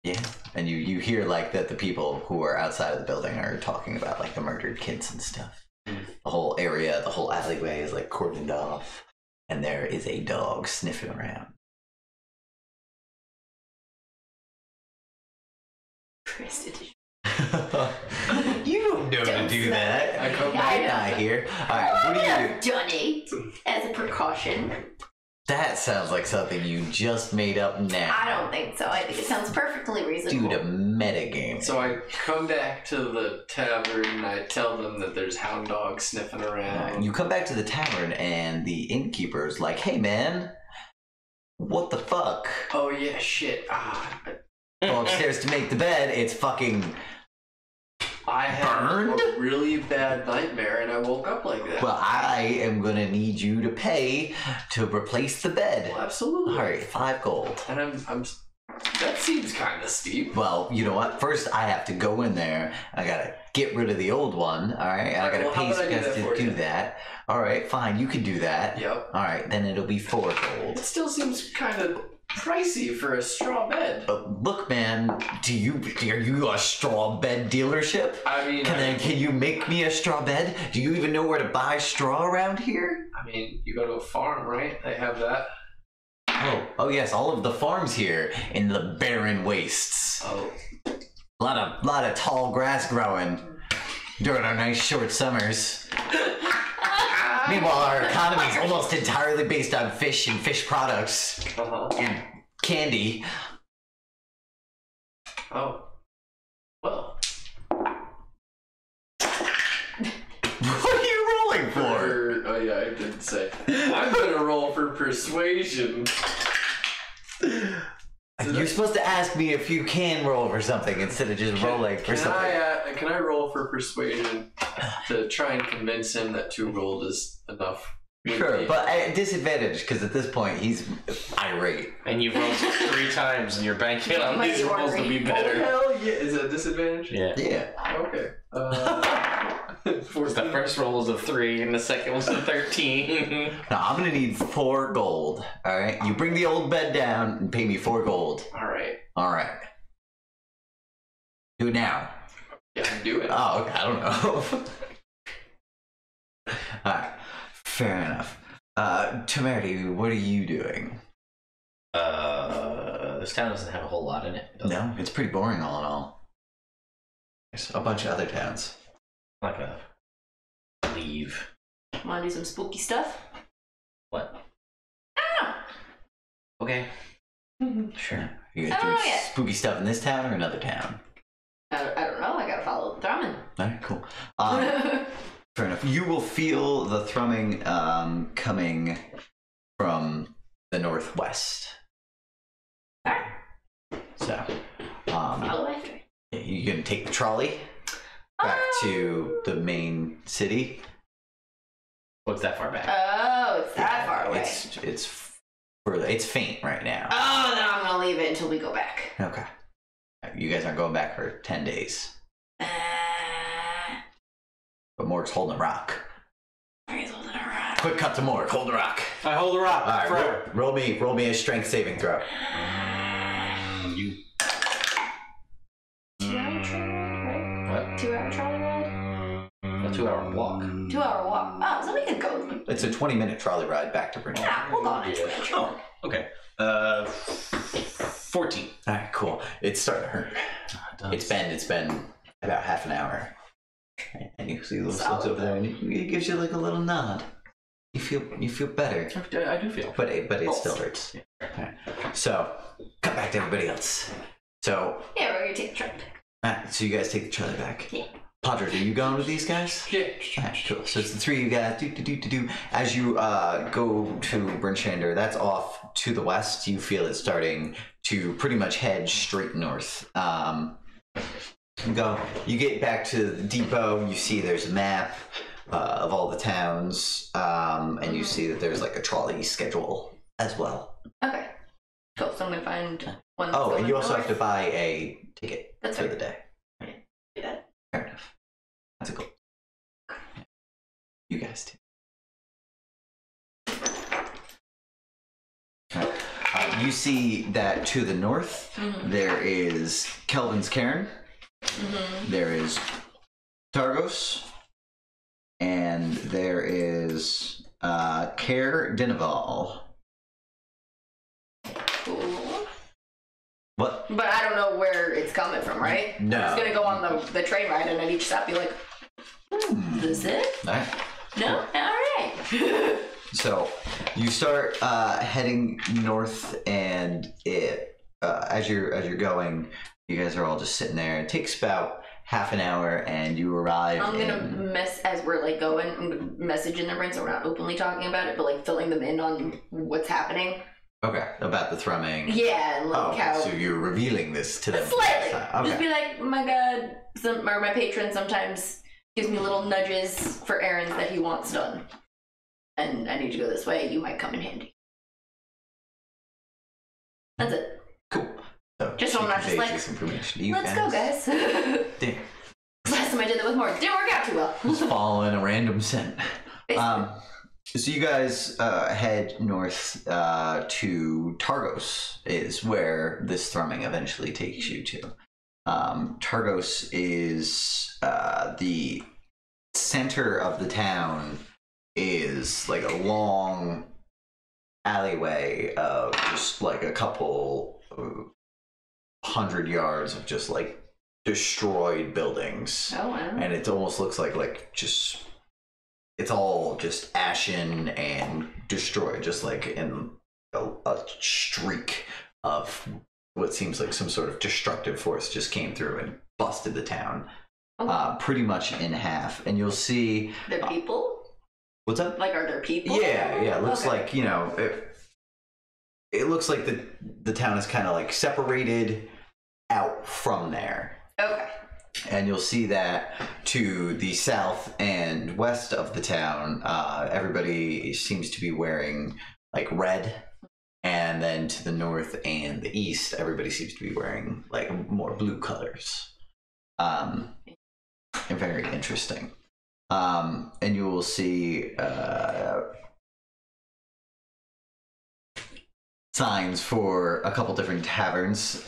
Yeah, and you hear like that the people who are outside of the building are talking about like the murdered kids and stuff. The whole area, the whole alleyway is like cordoned off, and there is a dog sniffing around. Prestidigitation. You don't know to do that. I come I'm not here. Alright, what do you do? Donate as a precaution. That sounds like something you just made up now. I don't think so. I think it sounds perfectly reasonable. Dude, a metagame. So I come back to the tavern and I tell them that there's hound dogs sniffing around. You come back to the tavern and the innkeeper's like, hey man, what the fuck? Oh yeah, shit. Go upstairs to make the bed, it's fucking... I had Burned? a really bad nightmare and I woke up like that. Well, I am gonna need you to pay to replace the bed. Well, absolutely. Alright, 5 gold. And I'm that seems kind of steep. Well, you know what? First, I have to go in there. I gotta get rid of the old one. Alright, I gotta well, how pay about I do guys that to for do you? that. Alright, fine, you can do that. Yep. Alright, then it'll be 4 It gold. still seems kind of pricey for a straw bed. Look, man, are you a straw bed dealership? I mean, Can you make me a straw bed? Do you even know where to buy straw around here? I mean, you go to a farm, right? They have that. Oh yes, all of the farms here in the barren wastes. Oh, A lot of tall grass growing during our nice short summers. Meanwhile, our economy is almost entirely based on fish and fish products and candy. Oh. Well. What are you rolling for? Oh yeah, I didn't say. I'm gonna roll for persuasion. You're supposed to ask me if you can roll for something instead of just rolling for something. Can I roll for persuasion to try and convince him that 2 gold is enough? with Sure, me? but at disadvantage because at this point he's irate. And you've rolled 3 times and you're banking on Might these be rolls to be worried. better. Hell yeah! Is that disadvantage? Yeah. Yeah. Okay. The first roll was a 3 and the second was a 13. Now I'm gonna need 4 gold. All right, you bring the old bed down and pay me 4 gold. All right. All right. Do it now. Yeah, I can do it. Oh, okay, I don't know. All right, fair enough. Temerity, what are you doing? This town doesn't have a whole lot in it. does it? No, it's pretty boring all in all. There's a bunch of other towns. Like a leave. Wanna do some spooky stuff? What? I don't know. Okay. Sure. You guys I don't doing know yet. spooky stuff in this town or another town? I don't know. I gotta follow the thrumming. All right, cool. Fair enough. You will feel the thrumming coming from the northwest. Alright. So, Follow after. you gonna take the trolley back to the main city? What's that far back? Oh, it's that far away. It's faint right now. Oh, then I'm gonna leave it until we go back. Okay. You guys aren't going back for 10 days. But Morg's holding a rock. He's holding a rock. Quick cut to Morg. Hold the rock. I hold the rock All right, forever. roll me a strength saving throw. You. 2-hour trolley ride, right? What? 2-hour trolley ride? A 2-hour walk. 2-hour walk. Oh, so we can go. It's a 20-minute trolley ride back to Bridgeton. Yeah, we'll go on it. Oh, okay. 14. All right, cool. It's starting to hurt. It's been about half an hour, and you see little slugs over there, and it gives you like a little nod. You feel better, I do feel. but it still hurts. All right. So, cut back to everybody else. So, Yeah, we're gonna take the truck. all right, so you guys take the trolley back. Yeah. Padraig, are you going with these guys? Yeah. Alright, cool. So it's the 3 of you guys. As you go to Brinchander, that's off to the west. You feel it starting to pretty much head straight north. You get back to the depot. You see there's a map of all the towns, and you see that there's like a trolley schedule as well. Okay. Cool. So I'm gonna find one. That's Oh, and going you also have to north. buy a ticket That's for right. the day. Do that. Fair enough. That's a goal. You guys too. you see that to the north, there is Kelvin's Cairn, there is Tardos, and there is Cair Dinaval. Cool. What? But I don't know where it's coming from, right? No. I'm just gonna go on the train ride and at each stop be like, is this it? All right. No? Alright. So you start heading north, and as you're going, you guys are all just sitting there. It takes about half an hour, and you arrive. I'm gonna as we're like going, I'm gonna message in their brain so we're not openly talking about it, but like filling them in on what's happening. Okay, about the thrumming. Yeah, and like how. So you're revealing this to them. Slightly. Okay. Just be like, oh my god, my patron sometimes gives me little nudges for errands that he wants done. And I need to go this way, you might come in handy. That's it. Cool. So Just so I'm not just like, this information to you let's go, guys. Damn. Last time I did that with Morgan, didn't work out too well. Just following a random scent. Basically. So you guys head north to Tardos, is where this thrumming eventually takes you to. Tardos is the center of the town, is like a long alleyway of just like a couple 100 yards of just like destroyed buildings. Oh, wow. And it almost looks like just it's all just ashen and destroyed, just like in a streak of what seems like some sort of destructive force just came through and busted the town pretty much in half. And you'll see They're people? What's up? Like, are there people? Yeah, it looks like, you know, it looks like the town is kind of like separated out from there. Okay. And you'll see that to the south and west of the town, everybody seems to be wearing like red. And then to the north and the east, everybody seems to be wearing like more blue colors. Very interesting. And you will see signs for a couple different taverns.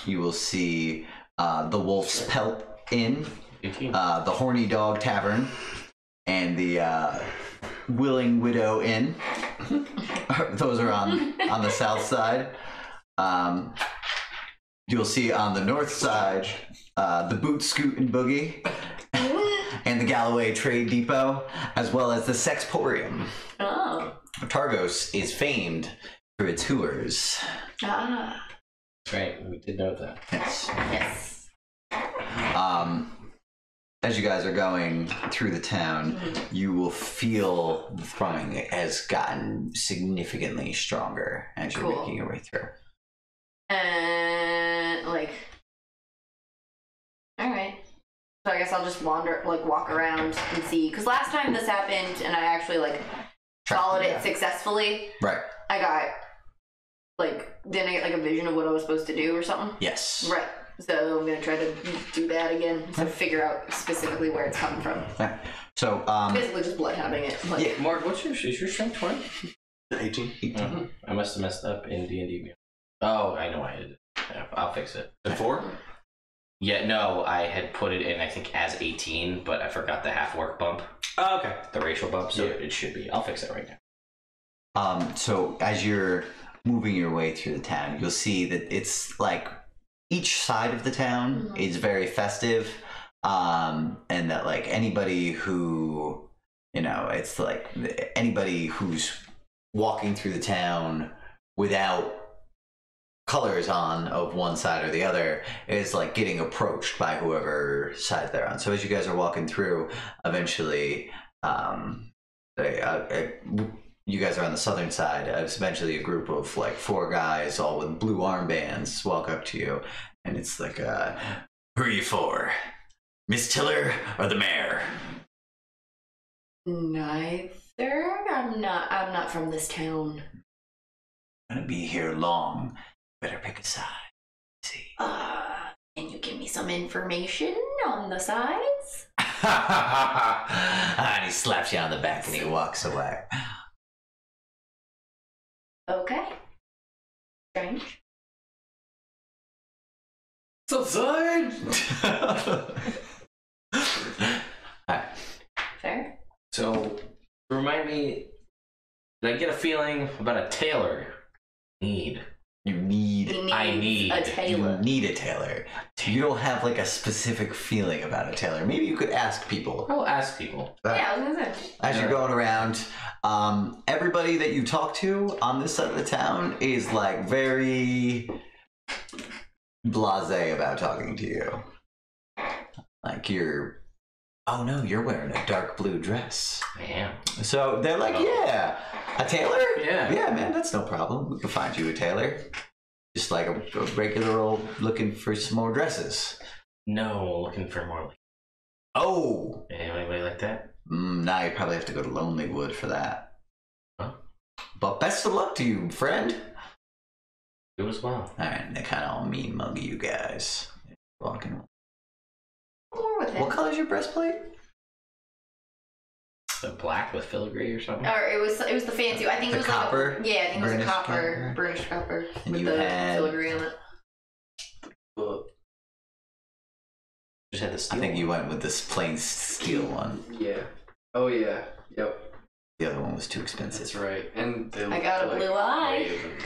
You will see the Wolf's Pelt Inn, the Horny Dog Tavern, and the Willing Widow Inn. Those are on the south side. You'll see on the north side the Boot, Scoot, and Boogie, and the Galloway Trade Depot, as well as the Sexporium. Oh. Tardos is famed for its hooers. Ah. That's right, we did know that. Yes. Yes. As you guys are going through the town, you will feel the thrumming has gotten significantly stronger as you're making your way through. And like, all right. So I guess I'll just walk around and see. Because last time this happened, and I actually followed it successfully. Right. I got didn't I get a vision of what I was supposed to do or something? Yes. Right. So I'm gonna try to do that again. So figure out specifically where it's coming from. Okay. So Basically just bloodhounding it. yeah. Mark, is your strength 20? 18. I must have messed up in D&D. Oh, I know I did it. Yeah, I'll fix it. The 4? Yeah, no, I had put it in, I think, as 18, but I forgot the half work bump. Oh, okay. The racial bump, so it should be. I'll fix it right now. So as you're moving your way through the town, you'll see that it's like each side of the town is very festive, and that like anybody who, you know, it's like anybody who's walking through the town without colors on of one side or the other is like getting approached by whoever side they're on. So as you guys are walking through, eventually you guys are on the southern side. Eventually a group of like 4 guys all with blue armbands walk up to you, and it's like who are you for, Miss Tiller or the mayor? Neither. I'm not from this town. I'm gonna be here long. Better pick a side. Let's see. Can you give me some information on the sides? And he slaps you on the back and he walks away. Okay. Strange. It's outside. Fair. So, remind me, did I get a feeling about a tailor? You He need needs a tailor. You need a tailor. You don't have like a specific feeling about a tailor. Maybe you could ask people. I'll ask people. Yeah, I was gonna say. As you're going around, everybody that you talk to on this side of the town is like very blasé about talking to you. Like oh no, you're wearing a dark blue dress. I am. So they're like, yeah, a tailor? Yeah. Yeah, man, that's no problem. We can find you a tailor. Just like a regular old looking for some more dresses. No, looking for more. Oh! Anybody like that? Now you probably have to go to Lonelywood for that. Huh? But best of luck to you, friend. You as well. Alright, they kind of all mean muggy you guys. Walking. More with it. What color's your breastplate? The black with filigree or something? Or it was the fancy. I think The it was copper? Like I think it was Burnished copper, copper? burnished copper And with you the had- filigree on it. Just had the I steel. think you went with this plain steel one. Yeah. Oh yeah. Yep. The other one was too expensive. That's right. And they I got a look blue eye. brave and-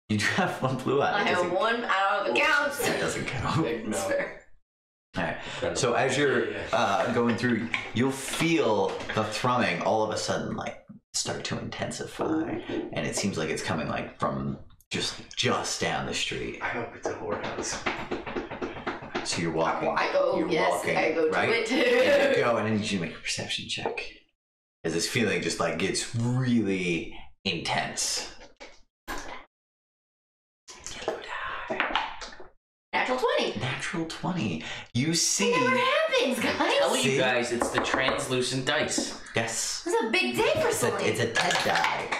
You do have one blue eye. I That have doesn't- one. I don't know if it counts. That doesn't count. Big It's mouth. fair. Alright, so as you're going through, you'll feel the thrumming all of a sudden like start to intensify, and it seems like it's coming like from just down the street. I hope it's a whorehouse. So you're walking. I go. You're Yes, walking, I go right? to And you it. go, and I need you to make a perception check. As this feeling just like gets really intense. Natural 20. Natural 20. You see. It never happens, guys. Tell See? you guys, it's the translucent dice. Yes. This is a big day for Celine. It's a TED die.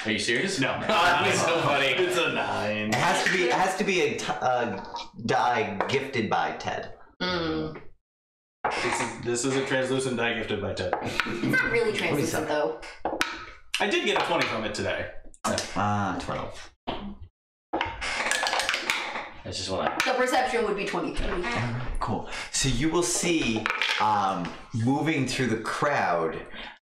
Are you serious? No. That'd be so funny. It's a 9. It has to be a die gifted by Ted. This is a translucent die gifted by Ted. It's not really translucent, though. I did get a 20 from it today. 12. I just want to. The perception would be 23. Cool. So you will see, moving through the crowd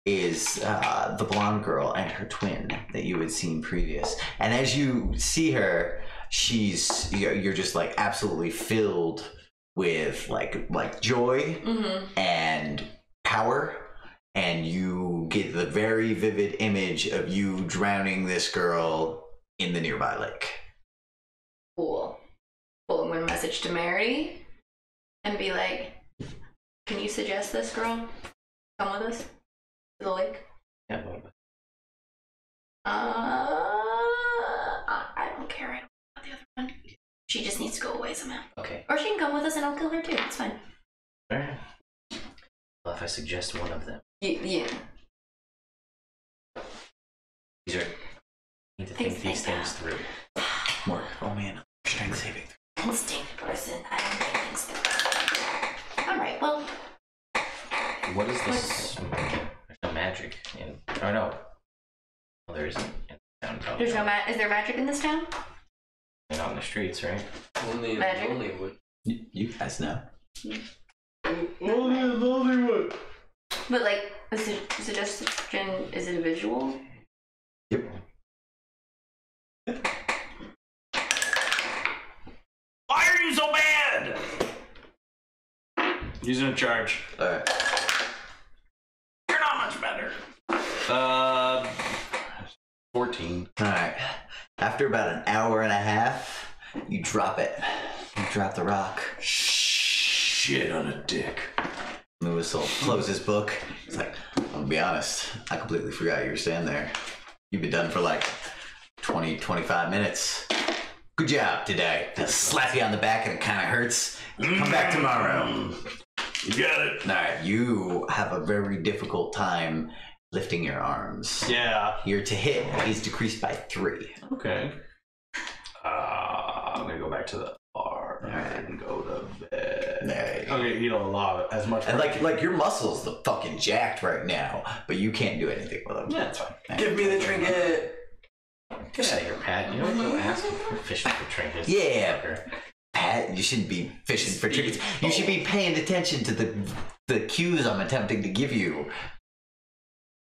is the blonde girl and her twin that you had seen previous. And as you see her, you're just like absolutely filled with like joy and power. And you get the very vivid image of you drowning this girl in the nearby lake. Cool. Well, I'm going to message Temerity and be like, can you suggest this girl come with us to the lake? Yeah, well, I don't care. I don't know about the other one. She just needs to go away somehow. okay. Or she can come with us and I'll kill her too. It's fine. Alright. Well, if I suggest one of them, Yeah. these are. I need to think these things through. More. Oh man, strength saving. Instinct person. I don't think things through. Alright, well, What is this? There's no magic in. Oh no. Well, there isn't. In town, probably. there's no is there magic in this town? They're not in the streets, right? Only in Magic. Hollywood. You guys know. Only in Hollywood. But like, the suggestion, is it a visual? Yep. Why are you so mad? Using a charge. Alright. You're not much better. 14. Alright. After about an hour and a half, you drop it. You drop the rock. Shit on a dick. The whistle closes his book. He's like, I'll be honest, I completely forgot you were standing there. You've been done for like 20, 25 minutes. Good job today. I'll slap you on the back and it kind of hurts. Come back tomorrow. You got it. Alright, you have a very difficult time lifting your arms. Yeah. Your to hit is decreased by 3. Okay. I'm gonna go back to the bar and go to bed. There you go. Okay, eat a lot, as much. And like your muscles the fucking jacked right now, but you can't do anything with them. Yeah, it's fine. Give me the trinket. Get out of here, Pat. You don't go asking for fishing for trinkets. Yeah. Fucker. Pat, you shouldn't be fishing for trinkets. You should be paying attention to the cues I'm attempting to give you.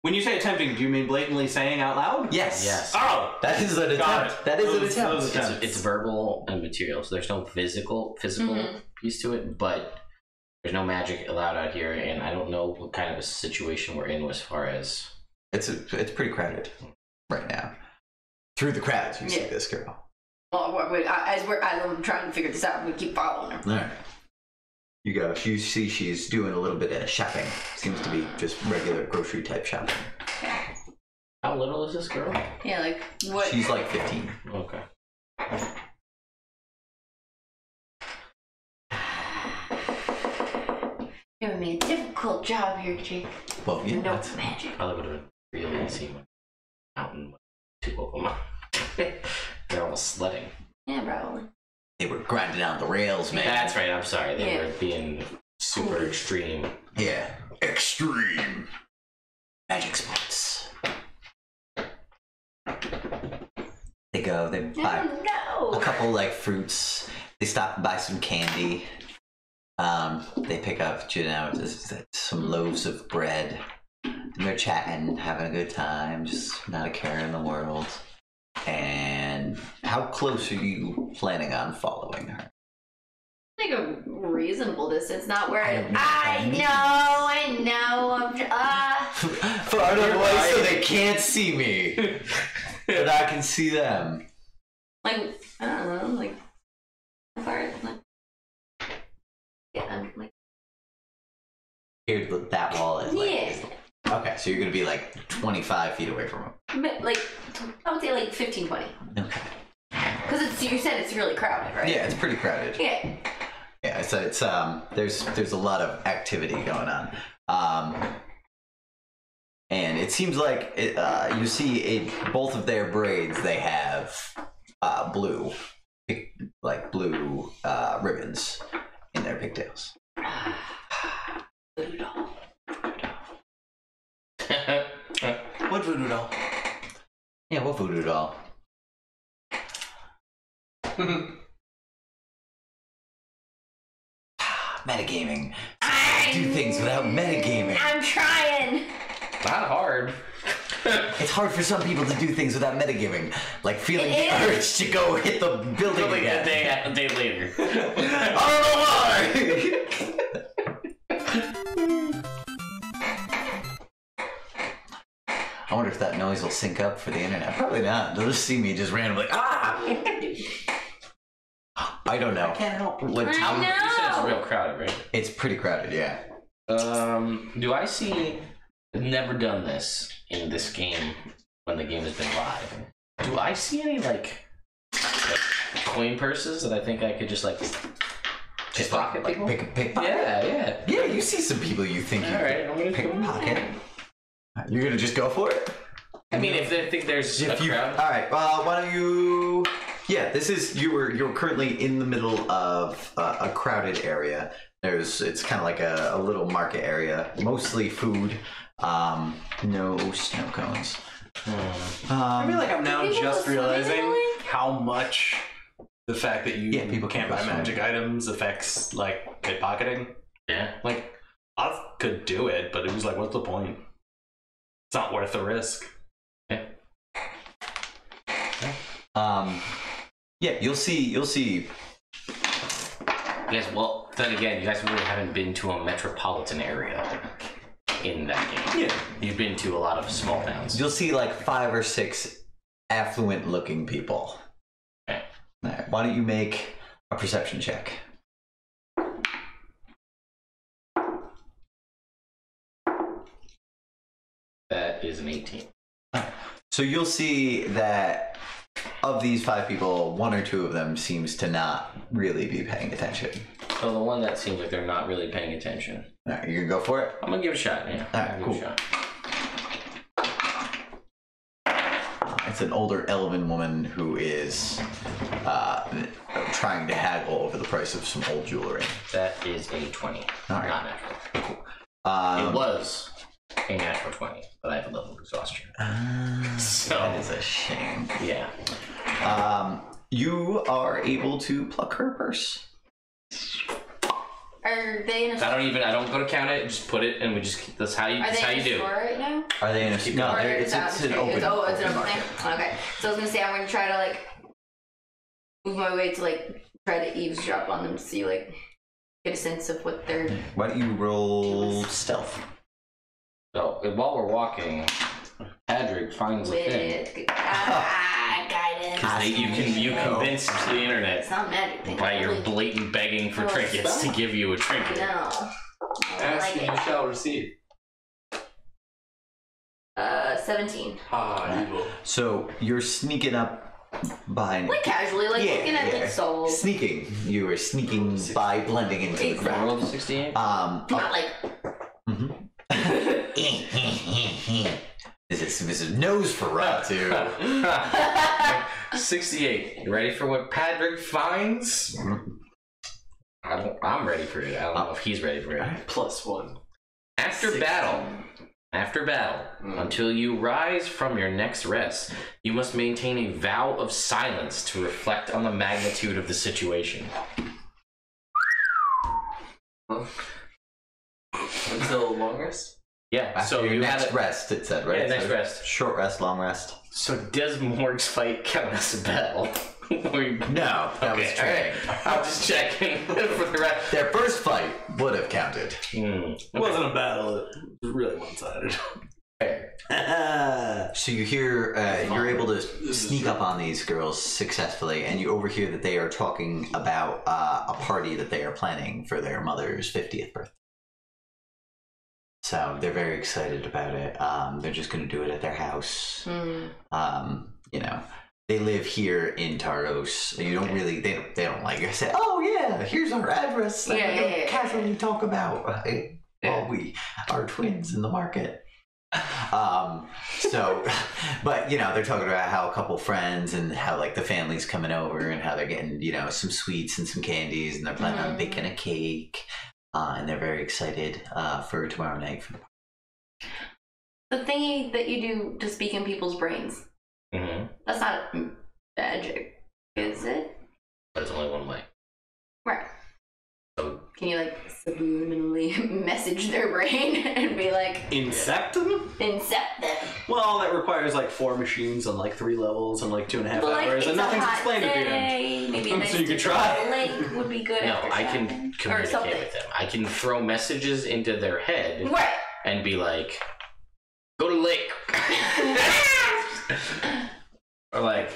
When you say attempting, do you mean blatantly saying out loud? Yes. Yes. Oh! That is an Got attempt. it. That is an Those attempt. attempts. It's verbal and material, so there's no physical piece to it, but there's no magic allowed out here, and I don't know what kind of a situation we're in as far as... It's pretty crowded right now. Through the crowds, you see Yeah. this girl. Well, as I'm trying to figure this out, we keep following her. All right. You go. You see she's doing a little bit of shopping. Seems to be just regular grocery type shopping. How little is this girl? Yeah, like what? She's like 15. Okay. Giving me a difficult job here, Jake. Well, yeah, No that's- magic. Probably would have been really easy mountain, two of them. They're all sledding. Yeah, bro. they were grinding out the rails, man. That's right, I'm sorry. They Yeah. were being super extreme. Yeah. Extreme. Magic sports. They go, they buy Oh, a no. couple like fruits. They stop and buy some candy. They pick up, just some loaves of bread. And they're chatting, having a good time, just not a care in the world. And how close are you planning on following her? Like a reasonable distance, not where I don't know. I know. Far enough away so they can't see me, but I can see them. Like I don't know, like how far? Like, yeah, I'm like Here, that wall is like. yeah, Okay, so you're gonna be like 25 feet away from them. like I would say like 15, 20. Okay. Because you said it's really crowded, right? Yeah, it's pretty crowded. Yeah. Yeah, so it's there's a lot of activity going on, and it seems like you see both of their braids they have blue ribbons in their pigtails. What voodoo doll? Yeah, what voodoo doll? Metagaming. Do things without metagaming. I'm trying. Not hard. It's hard for some people to do things without metagaming, like feeling It the is. urge to go hit the building Like again. a day later. I don't know why! I wonder if that noise will sync up for the internet. Probably not. They'll just see me just randomly. Ah! I don't know. Can't help. What I town? know. You said it's real crowded, right? It's pretty crowded, yeah. Do I see... I've never done this in this game when the game has been live. Do I see any, like coin purses that I think I could just, like pickpocket people? Pickpocket? Yeah. Yeah, you see some people you think you Alright, I'm gonna pickpocket. You're gonna just go for it? I mean, if they think there's a crowd... Alright, why don't you... Yeah, this is... You're currently in the middle of a crowded area. It's kind of like a little market area. Mostly food. No snow cones. I feel like I'm now People just go swimming in realizing it? how much the fact that you People can't can buy go magic swimming. items affects like pickpocketing. Yeah. Like I could do it, but it was like, what's the point? It's not worth the risk. Yeah, you'll see. Yes, well, then again, you guys really haven't been to a metropolitan area in that game. Yeah. You've been to a lot of small towns. You'll see like 5 or 6 affluent-looking people. Okay. All right, why don't you make a perception check? That is an 18. So you'll see that of these 5 people, 1 or 2 of them seems to not really be paying attention. So the one that seems like they're not really paying attention. All right, you gonna go for it? I'm gonna give it a shot, yeah. All right, I'll give cool. it a shot. It's an older elven woman who is trying to haggle over the price of some old jewelry. That is a 20. All right. Not natural. Cool. It was a natural 20, but I have a level of exhaustion. So that is a shame. Yeah. You are able to pluck her purse. Are they in a I don't go to count it, just put it, and we just, that's how you do. store right now? Are they in a no? Or It's an open. it's an open thing? Okay. So I was gonna say, I'm gonna try to, like, move my way to, like, try to eavesdrop on them to see, like, get a sense of what they're... Why don't you roll stealth? So while we're walking, Padraig finds a thing. Guidance. You convinced the internet It's not a magic thing. by your blatant begging for trinkets to give you a trinket. No. I don't Ask like and you shall receive. 17. You will. So you're sneaking up behind. Like casually, like looking at the souls. Sneaking. You are sneaking by blending into the crowd. Roll the 68. Not like... This is nose for Ratu. 68. You ready for what Padraig finds? I'm ready for it. I don't know if he's ready for it. +1. After battle, until you rise from your next rest, you must maintain a vow of silence to reflect on the magnitude of the situation. Until long rest? Yeah, After so your you next have rest, it said, right? Yeah, next So rest. Short rest, long rest. So does Morg's fight count as a battle? No, that was training. Alright. I'm just checking for the rest. Their first fight would have counted. It wasn't a battle. It was really one-sided. So you hear, you're able to sneak up on these girls successfully, and you overhear that they are talking about a party that they are planning for their mother's 50th birthday. So they're very excited about it. They're just going to do it at their house. They live here in Tardos. You don't really, they don't like say, oh yeah, here's our address that we casually talk about while we are twins in the market. But they're talking about how a couple friends and how like the family's coming over and how they're getting, some sweets and some candies, and they're planning on baking a cake. And they're very excited for tomorrow night. The thingy that you do to speak in people's brains. Mm-hmm. That's not magic, is it? But it's only one way. Right. So can you like subliminally message their brain and be like, incept them? Incept them. Well, that requires like 4 machines on like 3 levels and like 2.5 hours, and nothing's explained to them. Maybe a nice So you could try. lake would be good. no, after I can shopping. communicate with them. I can throw messages into their head Right. and be like, go to the lake. Or like,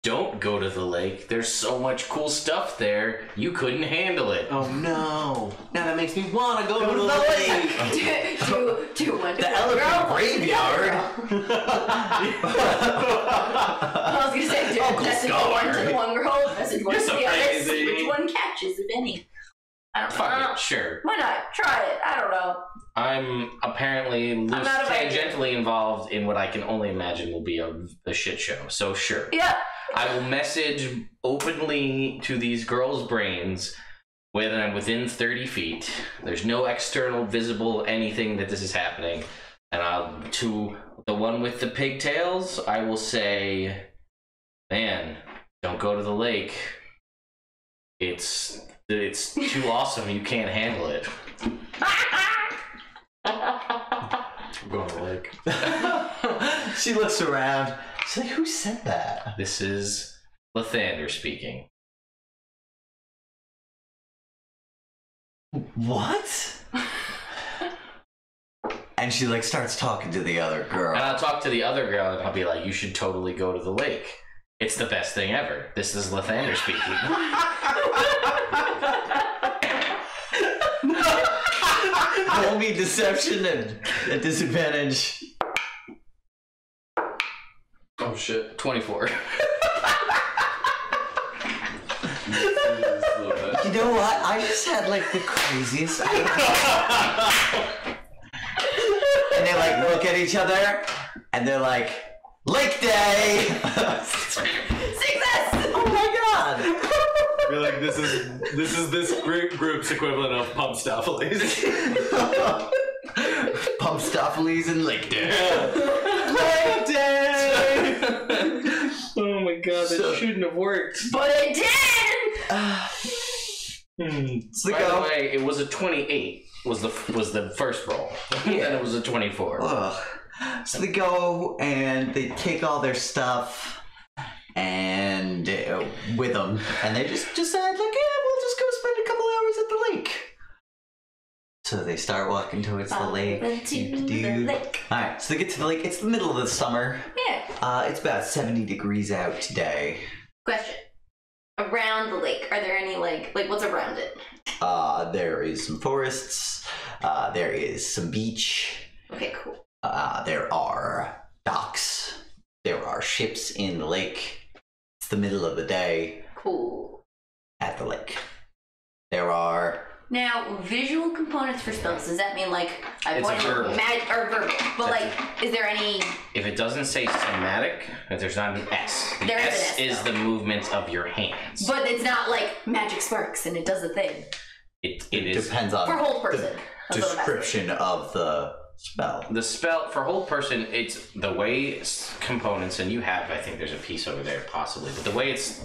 don't go to the lake. There's so much cool stuff there. You couldn't handle it. Oh no. Now that makes me want to go to the lake. to The elephant graveyard. I was gonna say, message one to the one girl, message one to the other. See which one catches, if any. I don't know. Fuck it, sure. Why not? Try it. I don't know. I'm apparently not a tangentially involved in what I can only imagine will be a shit show. So sure. Yeah. I will message openly to these girls' brains when I'm within 30 feet. There's no external visible anything that this is happening. And to the one with the pigtails, I will say, man, don't go to the lake. It's too awesome. You can't handle it. I'm going to the lake. She looks around. She's like, who said that? This is Lathander speaking. What? And she like starts talking to the other girl. And I'll talk to the other girl and I'll be like, you should totally go to the lake. It's the best thing ever. This is Lathander speaking. Roll me deception and a disadvantage. Oh shit. 24. You know what? I just had like the craziest idea. And they like look at each other and they're like, Lake Day! Success! Oh my god! I feel like this is this group's equivalent of pub stuff, at least. Pub Mephistophelies and Lake Day. Lake Day! Oh my god, that So- shouldn't have worked. But it did! So they By the go. way, it was a 28. Was the first roll. Then it was a 24. Ugh. So they go and they take all their stuff and with them, and they just decide like, yeah, we'll just go spend a couple hours at the lake. So they start walking towards the lake. Alright, so they get to the lake. It's the middle of the summer. Yeah. It's about 70 degrees out today. Question. Around the lake, are there any, like what's around it? There is some forests. There is some beach. Okay, cool. There are docks. There are ships in the lake. It's the middle of the day Cool. at the lake. There are... Now, visual components for spells, does that mean, like, I It's point verbal. or verbal, but, like, is there any... If it doesn't say somatic, if there's not an S. The There is an S S, is though. the movement of your hands. But it's not, like, magic sparks and it does a thing. It is Depends on For whole person. the That's what I'm asking. description of the spell. the spell for whole person. It's the way components, and you have. I think there's a piece over there possibly, but the way it's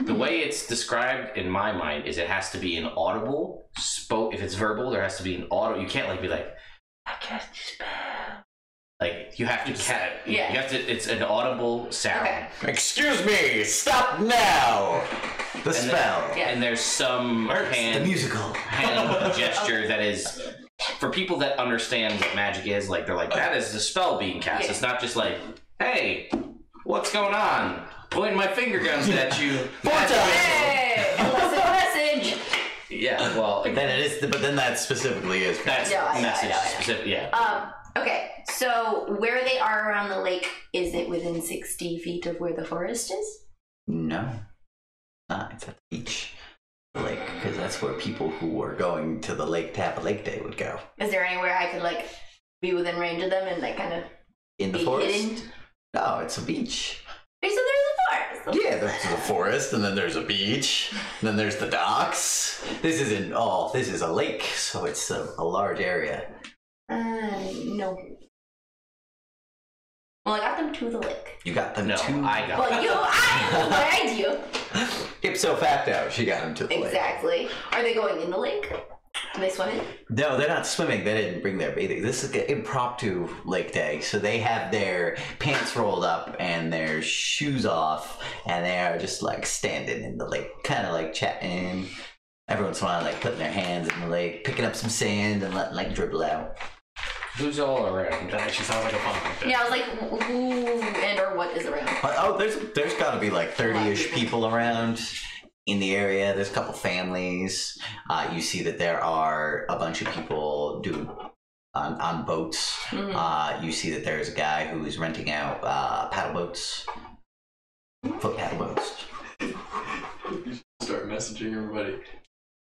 the way it's described in my mind is it has to be an audible spoke. If it's verbal, there has to be an audible. You can't like be like, I cast this spell. Like you have to Yeah. You have to. It's an audible sound. Okay. Excuse me, stop now! The spell. Yeah. And there's some The hand musical. gesture that is for people that understand what magic is. Like they're like, that is the spell being cast. Yeah. It's not just like, hey, what's going on? Pointing my finger guns at you. Hey! Illicit message! Yeah, well, Then it is, but then that specifically is. that's No, I know, message I know. specific. Yeah. Okay, so where they are around the lake, is it within 60 feet of where the forest is? No. It's at the beach. The lake, because that's where people who are going to the lake to have a lake day would go. Is there anywhere I could, like, be within range of them and, like, kind of In the be forest? hidden? No, it's a beach. Okay, so there's a forest. Yeah, there's a forest, and then there's a beach, and then there's the docks. This is a lake, so it's a large area. No. Well, I got them to the lake. You got them No, to... I got Well, I you. Ipso facto, she got them to the lake. Exactly. Are they going in the lake? Are they swimming? No, they're not swimming. They didn't bring their bathing. This is an impromptu lake day. So they have their pants rolled up and their shoes off, and they are just like standing in the lake, kind of like chatting. Every once in a while, like putting their hands in the lake, picking up some sand and letting like dribble out. Who's all around? That actually sounds like a fun thing. Yeah, I was like, who and or what is around? Oh, there's got to be like 30-ish people around in the area. There's a couple families. You see that there are a bunch of people on boats. Mhm. You see that there's a guy who is renting out paddle boats, foot paddle boats. Start messaging everybody.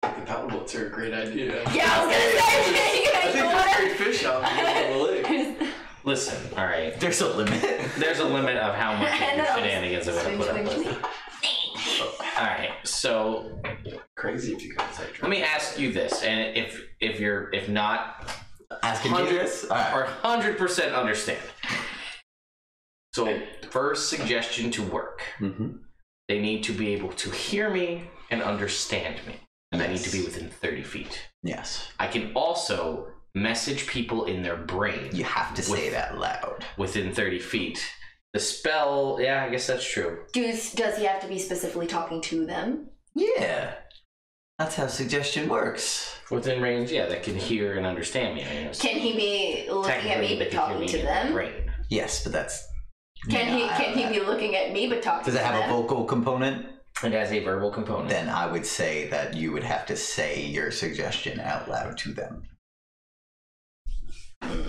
The paddle boats are a great idea. Yeah, I was gonna say, you I guys think know there's what? great fish out in the middle of the lake. Listen, all right. There's a limit. There's a limit of how much of I your know. shenanigans I'm gonna put up with. All right, so Crazy if you could say. let me ask you this, and if not Asking you this? All right. or 100% understand. So first suggestion to work. Mm-hmm. They need to be able to hear me and understand me. And I need to be Yes. within 30 feet. Yes. I can also message people in their brain You have to say With- that loud. within 30 feet. The spell, yeah, I guess that's true. Does he have to be specifically talking to them? Yeah. That's how suggestion works. Within range, yeah, that can hear and understand me. I mean, it's Can he be looking at technically me they but can hear talking me to in their them? brain. Yes, but that's... Can he be looking at me but talking Does to it them? have a vocal component? It has a verbal component. Then I would say that you would have to say your suggestion out loud to them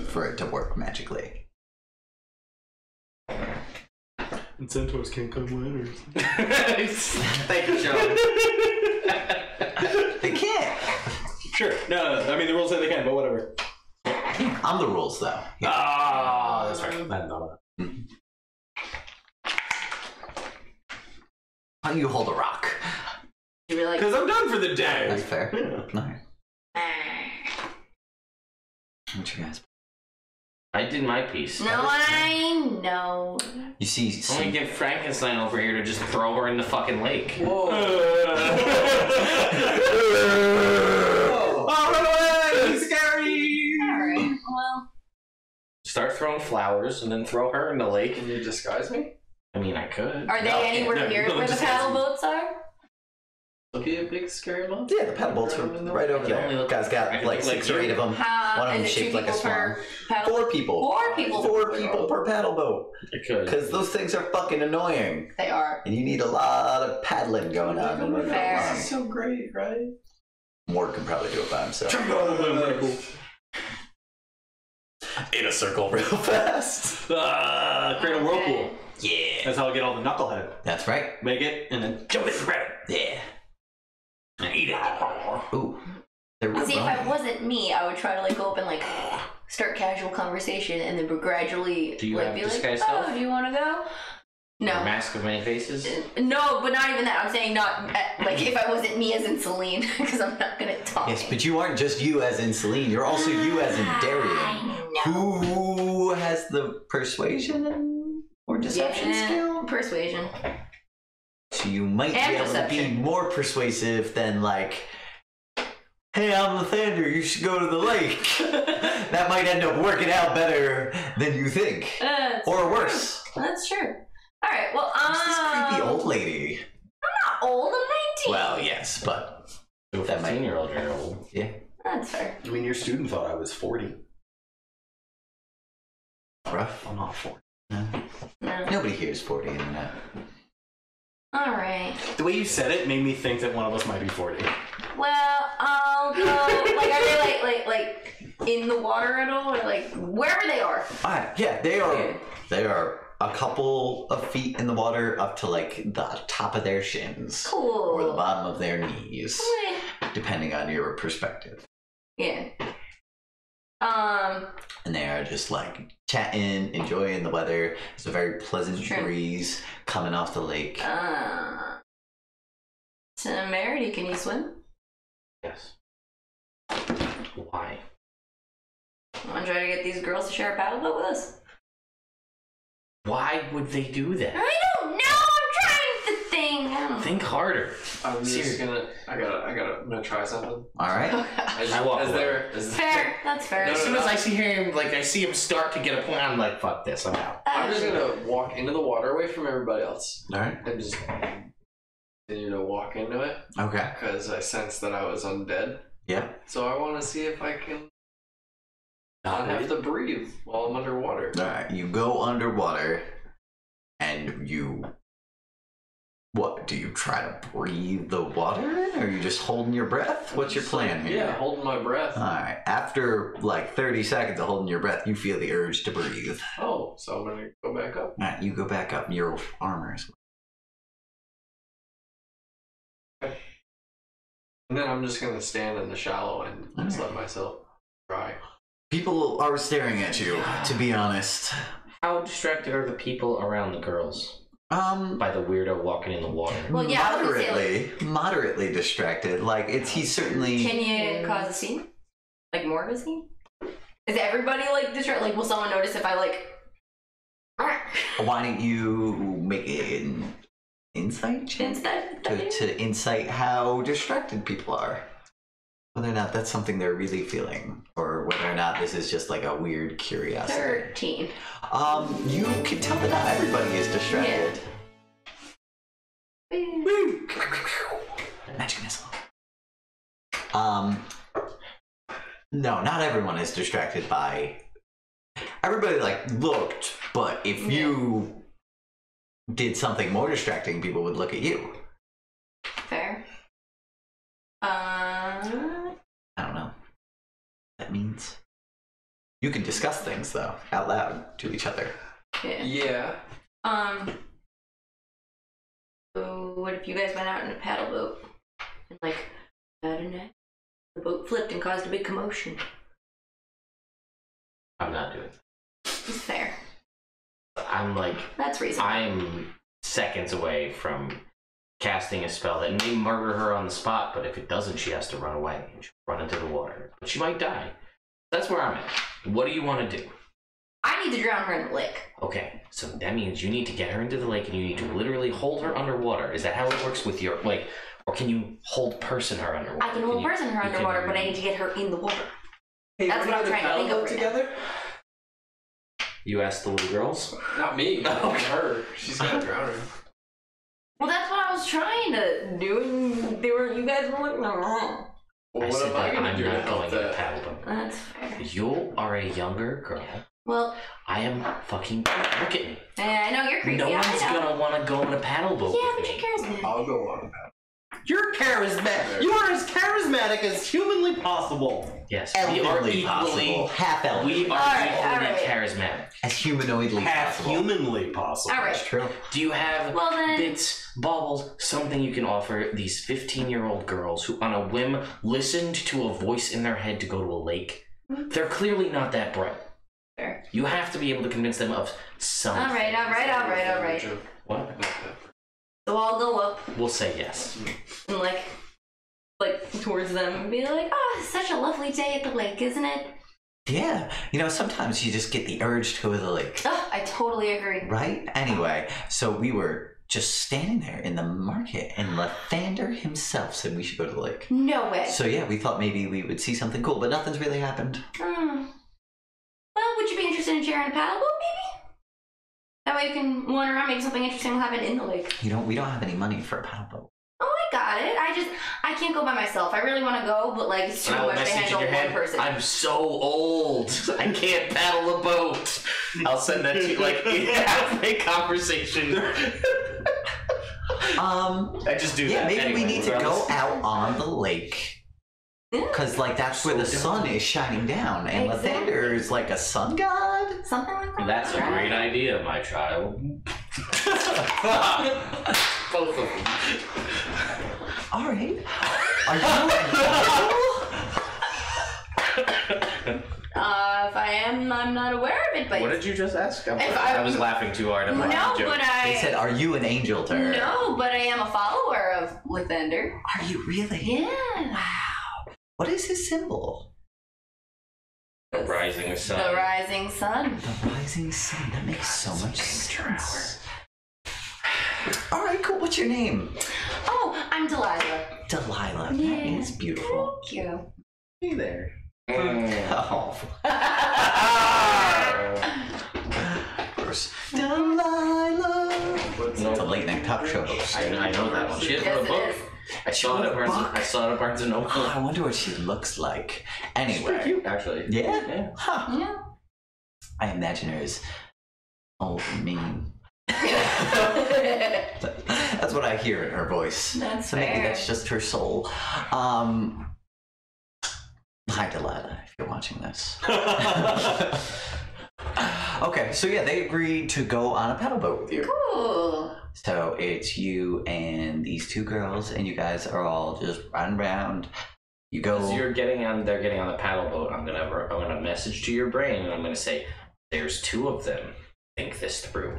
for it to work magically. And centaurs can't come ladders. Thank you, Sean. They can't. Sure. No, I mean, the rules say they can, but whatever. I'm the rules, though. Yeah. Ah, that's right. I hadn't thought of Why don't you hold a rock? You were like, Because I'm done for the day. That's fair. Yeah. All right. What you guys? I did my piece. No, I know. You see I'm some gonna get Frankenstein over here to just throw her in the fucking lake. Whoa. Oh, run away! Scary! Alright, well. Start throwing flowers and then throw her in the lake. Can you disguise me? I mean, I could. Are they anywhere near where the paddle boats are? Look at a big scary monster. Yeah, the paddle boats are right over You only there. look- Guy's I got can like look like 6 or you. 8 of them. One of them Is it shaped two like a people swan. per paddle? 4 people. 4 people. 4 people per paddle boat. I could. Because those things are fucking annoying. They are. And you need a lot of paddling going on. in order to Fair. run. So great, right? Mort can probably do it by himself. In a circle real fast. Create a whirlpool. Yeah. That's how I get all the knucklehead. That's right. Make it, and then jump in the rabbit. Yeah. And eat it. Ooh. They're real See, if I bony. wasn't me, I would try to like go up and like start casual conversation, and then gradually Do you like have be like, disguise "Oh, self? do you want to go?" A No, mask of many faces. no, but not even that. I'm saying not like if I wasn't me as in Celine, because I'm not gonna talk. Yes, but you aren't just you as in Celine. You're also you as in Daerien. I know. Who has the persuasion or deception skill? Persuasion. So you might And be able to be deception. more persuasive than like, hey, I'm the Thunder, you should go to the lake. That might end up working out better than you think. That's Or true. worse. That's true. All right. Well, Who's this creepy old lady? I'm not old. I'm 19. Well, yes, but To a that might- 15-year-old you're old. yeah. That's fair. I mean, your student thought I was 40. Rough. I'm not 40. No. No. Nobody here is 40 in that. All right. The way you said it made me think that one of us might be 40. Well, I'll go. Like, are they like in the water at all, or like wherever they are? Alright, yeah, they are a couple of feet in the water up to like the top of their shins. Cool. Or the bottom of their knees. Eh, Depending on your perspective. Yeah. And they are just like chatting, enjoying the weather. It's a very pleasant Sure. breeze coming off the lake. Temerity, can you swim? Yes. Why? Want to try to get these girls to share a paddle boat with us? Why would they do that? I don't know. I'm trying to think. I don't know. Think harder. I'm just Seriously. gonna. I'm gonna try something. Alright? I walk away. Fair. That's fair. No, As soon as I see him, like I see him start to get a plan, I'm like, fuck this, I'm out. I'm just gonna walk into the water away from everybody else Alright. and just continue to walk into it Okay. because I sensed that I was undead. Yeah. So I want to see if I can not have to breathe while I'm underwater. Alright. You go underwater and you. What? Do you try to breathe the water in? Or are you just holding your breath? What's your plan here? Yeah, holding my breath. Alright. After like 30 seconds of holding your breath, you feel the urge to breathe. Oh, so I'm gonna go back up. Alright, you go back up. Your armor is. And then I'm just gonna stand in the shallow and just let myself dry. People are staring at you, to be honest. How distracted are the people around the girls by the weirdo walking in the water? Well, yeah, I was gonna say, moderately distracted. Like he's certainly. can you cause a scene? Like more of a scene? Is everybody like distracted? Like, will someone notice if I like? Why don't you make an insight check Instead, to insight how distracted people are? Whether or not that's something they're really feeling, or whether or not this is just like a weird curiosity. 13. You can tell that not everybody is distracted. Magic missile. No, not everyone is distracted by. Everybody like looked, but if you did something more distracting, people would look at you. Fair. I don't know. What that means. You can discuss things though out loud to each other. Yeah. Yeah. So what if you guys went out in a paddle boat and like had a net? The boat flipped and caused a big commotion. I'm not doing that. It's fair. I'm like, That's reasonable. I'm seconds away from casting a spell that may murder her on the spot, but if it doesn't, she has to run away and she'll run into the water. But she might die. That's where I'm at. What do you want to do? I need to drown her in the lake. Okay, so that means you need to get her into the lake and you need to literally hold her underwater. Is that how it works with your, like, or can you hold person her underwater? I can hold person her underwater, but I need to get her in the water. Hey, That's what I'm trying to think of right together? You asked the little girls? Not me. Her. She's gonna drown her. Well, that's what I was trying to do, and you guys were like, no. Well, I what said am I that gonna I'm do to not help going to that? paddle boat. That's fair. You are a younger girl. Well, I am fucking, look at me. I know you're creepy. No I one's know. gonna want to go on a paddle boat Yeah, with but me. you're charismatic. I'll go on a paddle. You're charismatic. You are as charismatic as humanly possible. Yes, we are Elephantly possible. equally, Half elf. we are Alright, equally alright. charismatic. As humanoidly Half possible. humanly possible. All right. That's true. Do you have Well, then- bits, baubles, something you can offer these 15-year-old girls who on a whim listened to a voice in their head to go to a lake? They're clearly not that bright. Fair. You have to be able to convince them of something. All right. What? So I'll go up We'll say yes. and like towards them and be like, "Oh, it's such a lovely day at the lake, isn't it?" Yeah. You know, sometimes you just get the urge to go to the lake. Oh, I totally agree. Right? Anyway, so we were just standing there in the market, and Lathander himself said we should go to the lake. No way. So yeah, we thought maybe we would see something cool, but nothing's really happened. Well, would you be interested in sharing a paddle boat, maybe? That way you can wander around, maybe something interesting will happen in the lake. You know, we don't have any money for a paddle boat. Oh, I got it. I can't go by myself. I really want to go, but like it's too And I will much to message in handle your one head, person. I'm so old. I can't paddle a boat. I'll send that to you like in halfway conversation. I just do Yeah, that. maybe we anyway, need to go regardless. out on the lake. Yeah. Because, like, that's where the sun is shining down. And Exactly. Lathander is like a sun god? Something like that. That's a right? great idea, my child. Both of them. Alright. Are you If I am, I'm not aware of it, but What did you just ask? I was laughing too hard at my no, joke. but They said, I are you an angel to her? no, but I am a follower of Lathander. Are you really? Yeah. Wow. What is his symbol? The rising sun. The rising sun. The rising sun. That makes so much sense. Alright, cool. What's your name? Oh, I'm Delilah. Delilah. Yeah. That is beautiful. Thank you. Hey there. Oh. Of course. Delilah. It's a late night talk show host. I know that one. She has Yes, a it book. is. I saw it at Barnes. book? I saw it at Barnes and Noble. Oh, I wonder what she looks like. Anyway. Cute, actually. Yeah? Yeah. Huh. Yeah. I imagine her as old and mean. That's what I hear in her voice. That's So maybe fair. that's just her soul. Hi, Delilah, if you're watching this. Okay, so yeah, they agreed to go on a paddle boat with you. Cool. So it's you and these two girls, and you guys are all just riding around. You go. As they're getting on the paddle boat, I'm gonna message to your brain, and I'm gonna say, "There's two of them. Think this through."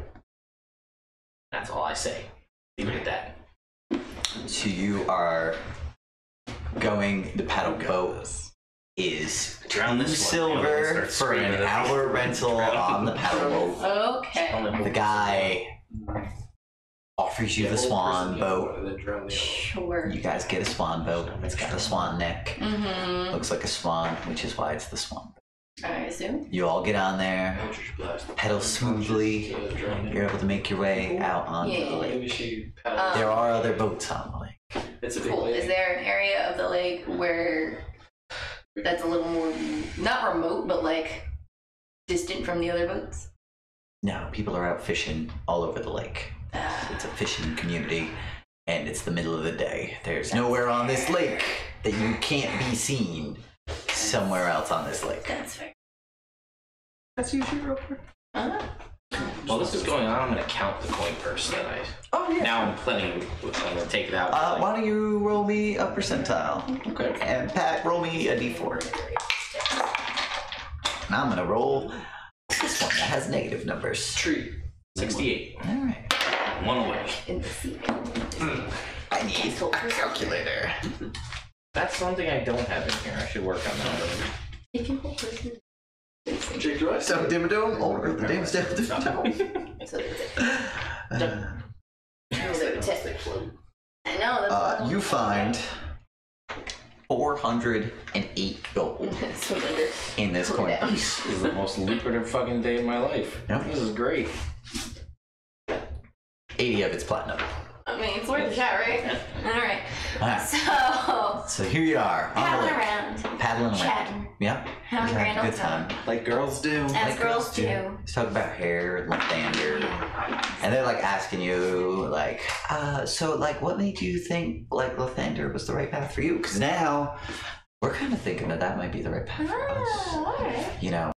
That's all I say. Leave it at that. So you are going. The paddle boat is Drown $2 this one. silver Start for screaming an at me. hour rental on the paddle boat. Okay. The guy offers you the swan boat. Sure. You guys get a swan boat. It's got a swan neck. Mm-hmm. Looks like a swan, which is why it's the swan boat. I assume. You all get on there, pedal smoothly. You're able to make your way out onto the lake. There are other boats on the lake. It's a big Cool. Is lake. there an area of the lake where that's a little more not remote, but like distant from the other boats? No, people are out fishing all over the lake. It's a fishing community, and it's the middle of the day. There's nowhere on this lake that you can't be seen somewhere else on this lake. That's fair. That's usually real quick. While this is going on, I'm gonna count the coin purse that I. Oh, yeah. Now I'm planning. I'm gonna take it out. Why don't you roll me a percentile? Okay. And Pat, roll me a d4. And I'm gonna roll this one that has negative numbers. Tree. 68. All right. One away. In the sea. I need a calculator. That's something I don't have in here. I should work on that. If you hold person. Jake, Kick your ass. So Dimmadome or the Dame's Dimmadome. So that's it. I know. That's You find 408 gold in this coin piece. This is the most lucrative fucking day of my life. Yep. This is great. 80 of it's platinum. I mean, it's worth a shot, right? Alright. Alright. So here you are. Paddling around. Paddling around. Chatting. Yep. Having a grand Good old time. time. Like girls do. As girls do. Let's talk about hair and lathander. And they're like asking you, like, so like what made you think like lathander was the right path for you? Because now we're kind of thinking that might be the right path for us. Alright. You know,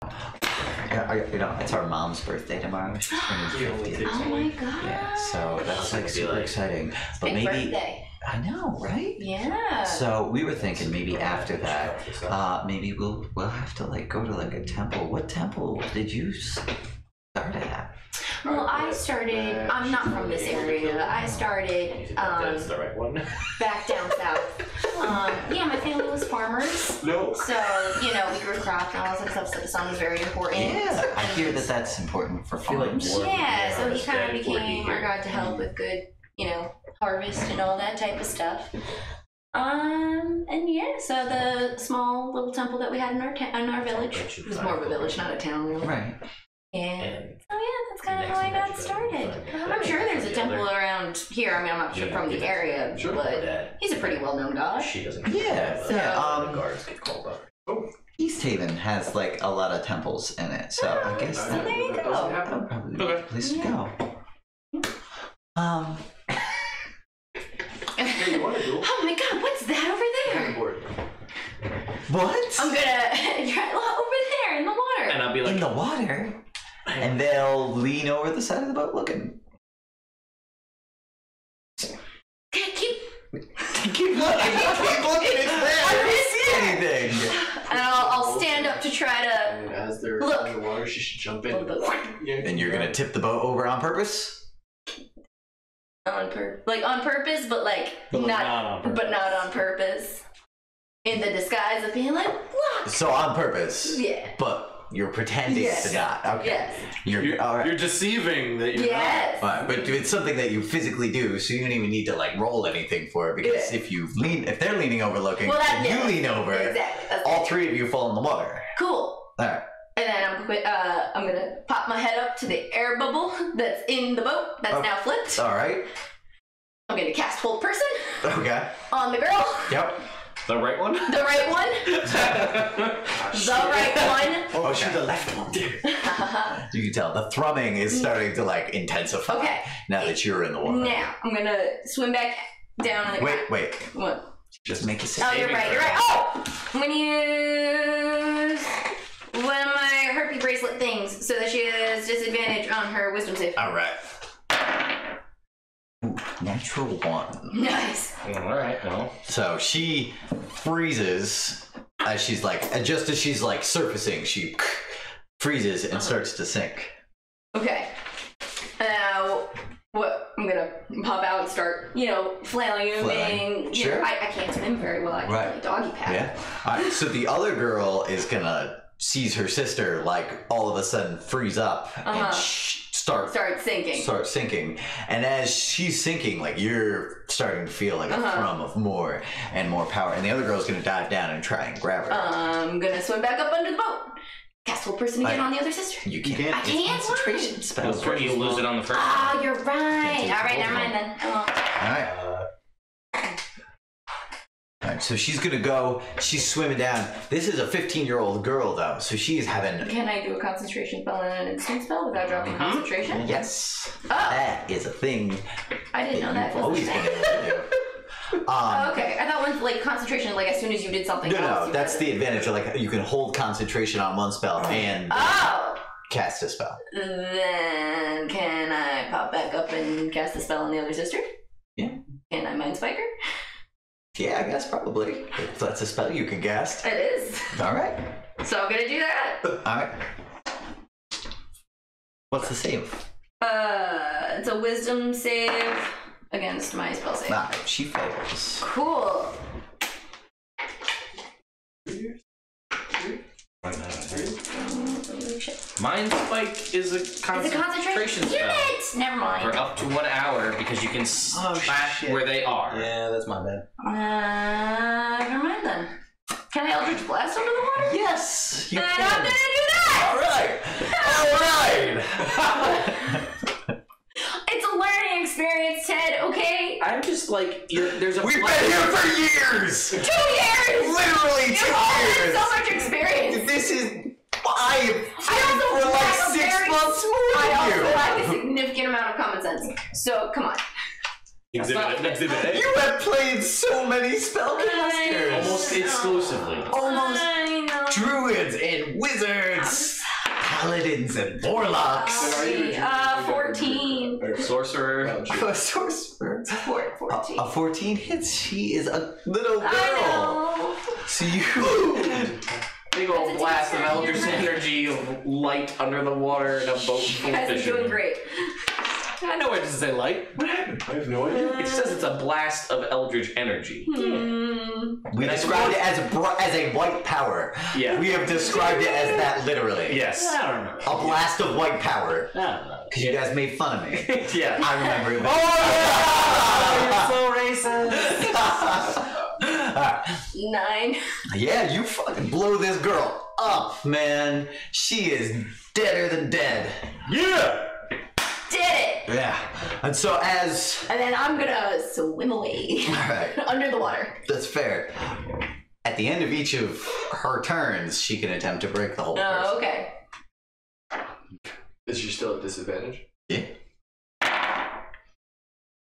it's our mom's birthday tomorrow. She's turning 50. Oh my god. Yeah, so that's like super exciting. But Big maybe birthday. I know, right? Yeah. So we were thinking maybe after that, maybe we'll have to like go to like a temple. What temple did you start at? Well, I started. I'm not from this area. I started That's the right one. back down south. Yeah, my family was farmers. No. So, you know, we grew crops and all that stuff, so the sun was very important. Yeah, I hear that that's important for farms. Yeah, so he kind of became our god to help with good, you know, harvest and all that type of stuff. And yeah, so the small little temple that we had in our village, it was more of a village, not a town really. Right. Yeah. Oh yeah, that's kind of how I got started. I'm sure there's a temple around here. I mean, I'm not sure from the area, but he's a pretty well-known god. She doesn't. Yeah, So- yeah. The guards get called up. East Haven has like a lot of temples in it, so I guess So there you go. that would probably be the place to go. Oh my god, what's that over there? What? I'm gonna try over there in the water. And I'll be like, In the water? And they'll lean over the side of the boat looking. Keep Keep looking, it's there. I don't see anything. and I'll stand up to try to And as they're Look. in the water, she should jump in. And you're gonna tip the boat over on purpose? on purpose, but like not on purpose. In the disguise of being like, look. So on purpose. Yeah. But you're pretending Yes. to not. Okay. Yes. You're, all right. you're deceiving that you're Yes. Fine, but it's something that you physically do, so you don't even need to like roll anything for it. Because Yeah. if they're leaning over looking, Well, and yeah. you lean over, Exactly. That's all it. three of you fall in the water. Cool. All right. And then I'm gonna pop my head up to the air bubble that's in the boat that's now flipped. All right. I'm gonna cast hold person Okay. on the girl. Yep. the right one? The right one. The right one. Oh, she's the left one. You can tell the thrumming is starting to like intensify. Okay. Now that you're in the water. Now I'm gonna swim back down in the Wait. What? Just make a save. Oh, you're right. You're right. Oh, I'm gonna use one of my herpy bracelet things so that she has disadvantage on her wisdom save. All right. Ooh, natural 1. Nice. Alright, well. So she freezes as she's like, and just as she's like surfacing, she freezes and starts to sink. Okay. Now, what? I'm gonna pop out and start, flailing. Flailing. Sure. I can't swim very well. I can Right. only doggy paddle. Yeah. All right. So the other girl is gonna sees her sister like all of a sudden freeze up and start sinking. And as she's sinking, like you're starting to feel like a thrum of more and more power. And the other girl's gonna dive down and try and grab her. I'm gonna swim back up under the boat. Cast hold person again on the other sister. You can't. I can't. Concentration spell. You lose it on the first one. Ah, you're right. take All right, the never whole mind then. I won't. All right. All right, so she's gonna go. She's swimming down. This is a 15-year-old girl, though, so she's having. Can I do a concentration spell and an instant spell without dropping concentration? Yes, Oh. that is a thing. I didn't know that. You've always been able to do. Okay, I thought once concentration, as soon as you did something else. No, you that's could- the advantage. Like you can hold concentration on one spell and Oh! cast a spell. Then can I pop back up and cast a spell on the other sister? Yeah. Can I mind spike her? Yeah, I guess probably. If that's a spell you can cast. It is. All right. So I'm gonna do that. All right. What's the save? It's a wisdom save against my spell save. Nah, she fails. Cool. Mind Spike is a concentration spell. Damn it! Never mind. For up to 1 hour because you can splash where they are. Yeah, that's my bad. Never mind then. Can I Eldritch Blast under the water? Yes, you Then can. I'm gonna do that! All right. It's a learning experience, Ted, okay? I'm just like, there's a. We've been here for years. 2 years! Literally 2 You've all had years. so much experience. This is. I have also for like lack a 6 very- months more I than also you. lack a significant amount of common sense. So, come on. Exhibit A. You have played so many spellcasters. Almost exclusively. Almost I know. druids and wizards, paladins and warlocks. 14. Sorcerer. A sorcerer. 14. A 14 hits. She is a little girl. I know. So you. Big That's old a blast of decent Eldritch energy of light under the water in a boat full You of guys are doing fishermen. great. I know it doesn't say light. What happened? I have no idea. It says it's a blast of Eldritch energy. We described it as a white power. Yeah. We have described it as that literally. Yes. I don't remember. A blast of white power. I don't know. Because you guys made fun of me. Yeah. I remember it. You're so racist. Alright. 9. Yeah, you fucking blow this girl up, man. She is deader than dead. Yeah! Did it! Yeah. And so as... And then I'm gonna swim away. Alright, Under the water. that's fair. At the end of each of her turns, she can attempt to break the whole person. Oh, okay. Is she still at disadvantage? Yeah.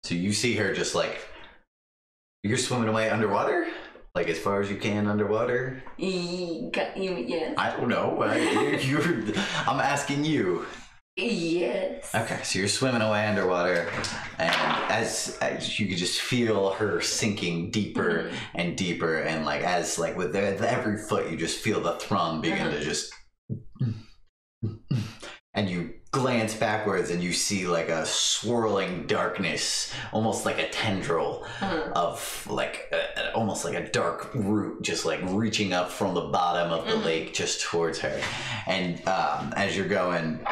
So you see her just like... You're swimming away underwater? Like as far as you can underwater? Yes. I don't know. I'm asking you. Yes. Okay, so you're swimming away underwater, and as you could just feel her sinking deeper and deeper, and like as like with every foot, you just feel the thrum begin to just, and you glance backwards and you see like a swirling darkness, almost like a tendril of like almost like a dark root, just like reaching up from the bottom of the lake just towards her, and as you're going.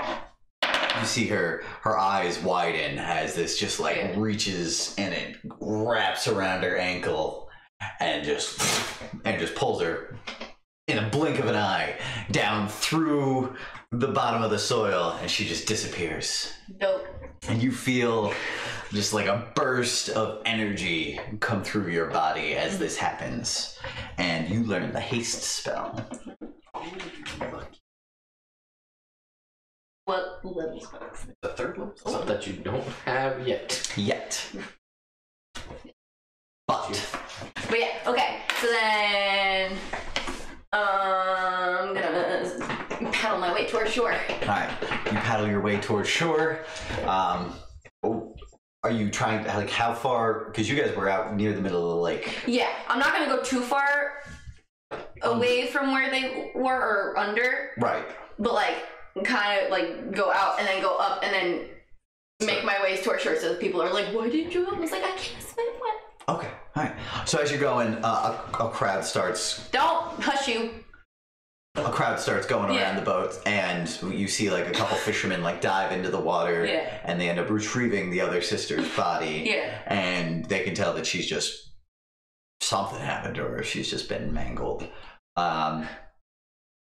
You see her eyes widen as this just like reaches and it wraps around her ankle and just pulls her in a blink of an eye down through the bottom of the soil, and she just disappears. Dope. And you feel just like a burst of energy come through your body as this happens, and you learn the haste spell. What level spells? The third level spell that you don't have yet. But But yeah, okay. So then I'm gonna paddle my way towards shore. Alright, you paddle your way towards shore. Are you trying to, like, how far? Because you guys were out near the middle of the lake. Yeah, I'm not gonna go too far away from where they were or under, Right. but like kind of like go out and then go up and then make my way towards shore. So people are like, "Why didn't you?" I was like, "I can't swim." What? Okay, alright. So as you're going, a crowd starts Don't hush you. going around the boat, and you see like a couple fishermen like dive into the water, and they end up retrieving the other sister's body, and they can tell that she's just something happened to her. She's just been mangled.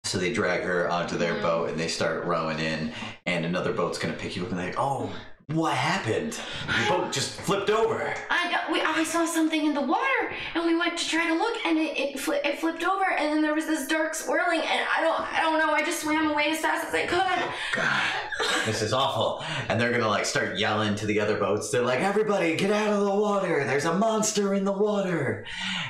So they drag her onto their boat and they start rowing in, and another boat's gonna pick you up, and they're like, "Oh, what happened? The boat just flipped over." I saw something in the water, and we went to try to look, and it flipped over, and then there was this dark swirling, and I don't know. I just swam away as fast as I could. God, this is awful. And they're gonna like start yelling to the other boats. They're like, "Everybody, get out of the water! There's a monster in the water!"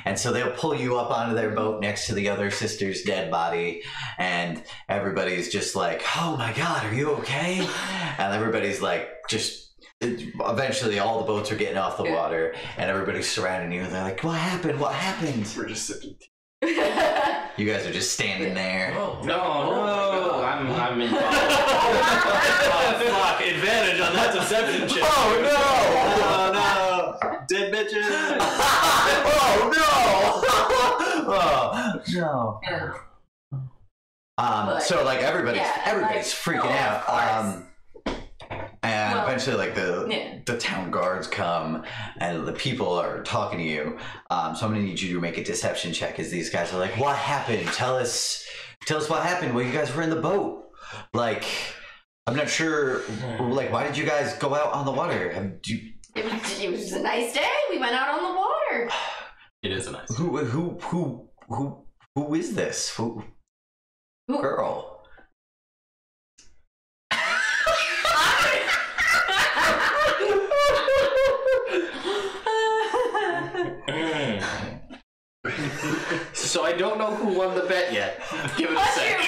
And so they'll pull you up onto their boat next to the other sister's dead body, and everybody's just like, "Oh my God, are you okay?" And everybody's like, eventually all the boats are getting off the water, and everybody's surrounding you, and they're like, "What happened? What happened?" We're just sipping tea. You guys are just standing there. Oh, no. I'm in. Fuck, advantage on that deception check. Oh no! Dead bitches! Oh no! Oh no! So like everybody's like, freaking out. And eventually, like the town guards come, and the people are talking to you. So I'm gonna need you to make a deception check, as these guys are like, "What happened? Tell us what happened. Well, you guys were in the boat. Like, I'm not sure. Like, why did you guys go out on the water? It was a nice day. We went out on the water. It is a nice. Who is this? Who? Girl." So I don't know who won the bet yet. Give it a sec.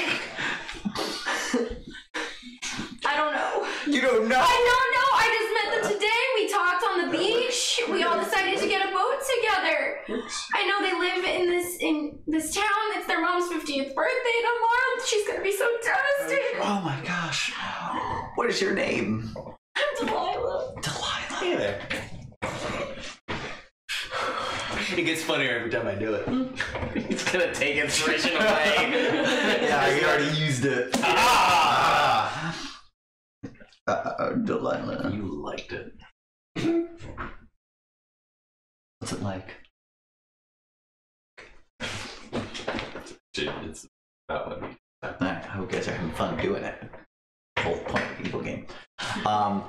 I don't know. You don't know? I don't know. I just met them today. We talked on the beach. We all decided to get a boat together. I know they live in this town. It's their mom's 50th birthday tomorrow. She's gonna be so devastated. Oh my gosh. What is your name? I'm Delilah. Delilah. Hey there. It gets funnier every time I do it. He's gonna take inspiration away. Yeah, he already used it. Delilah. You liked it. What's it like? It's about what we. I hope you guys are having fun doing it. Whole point of the evil game. Oh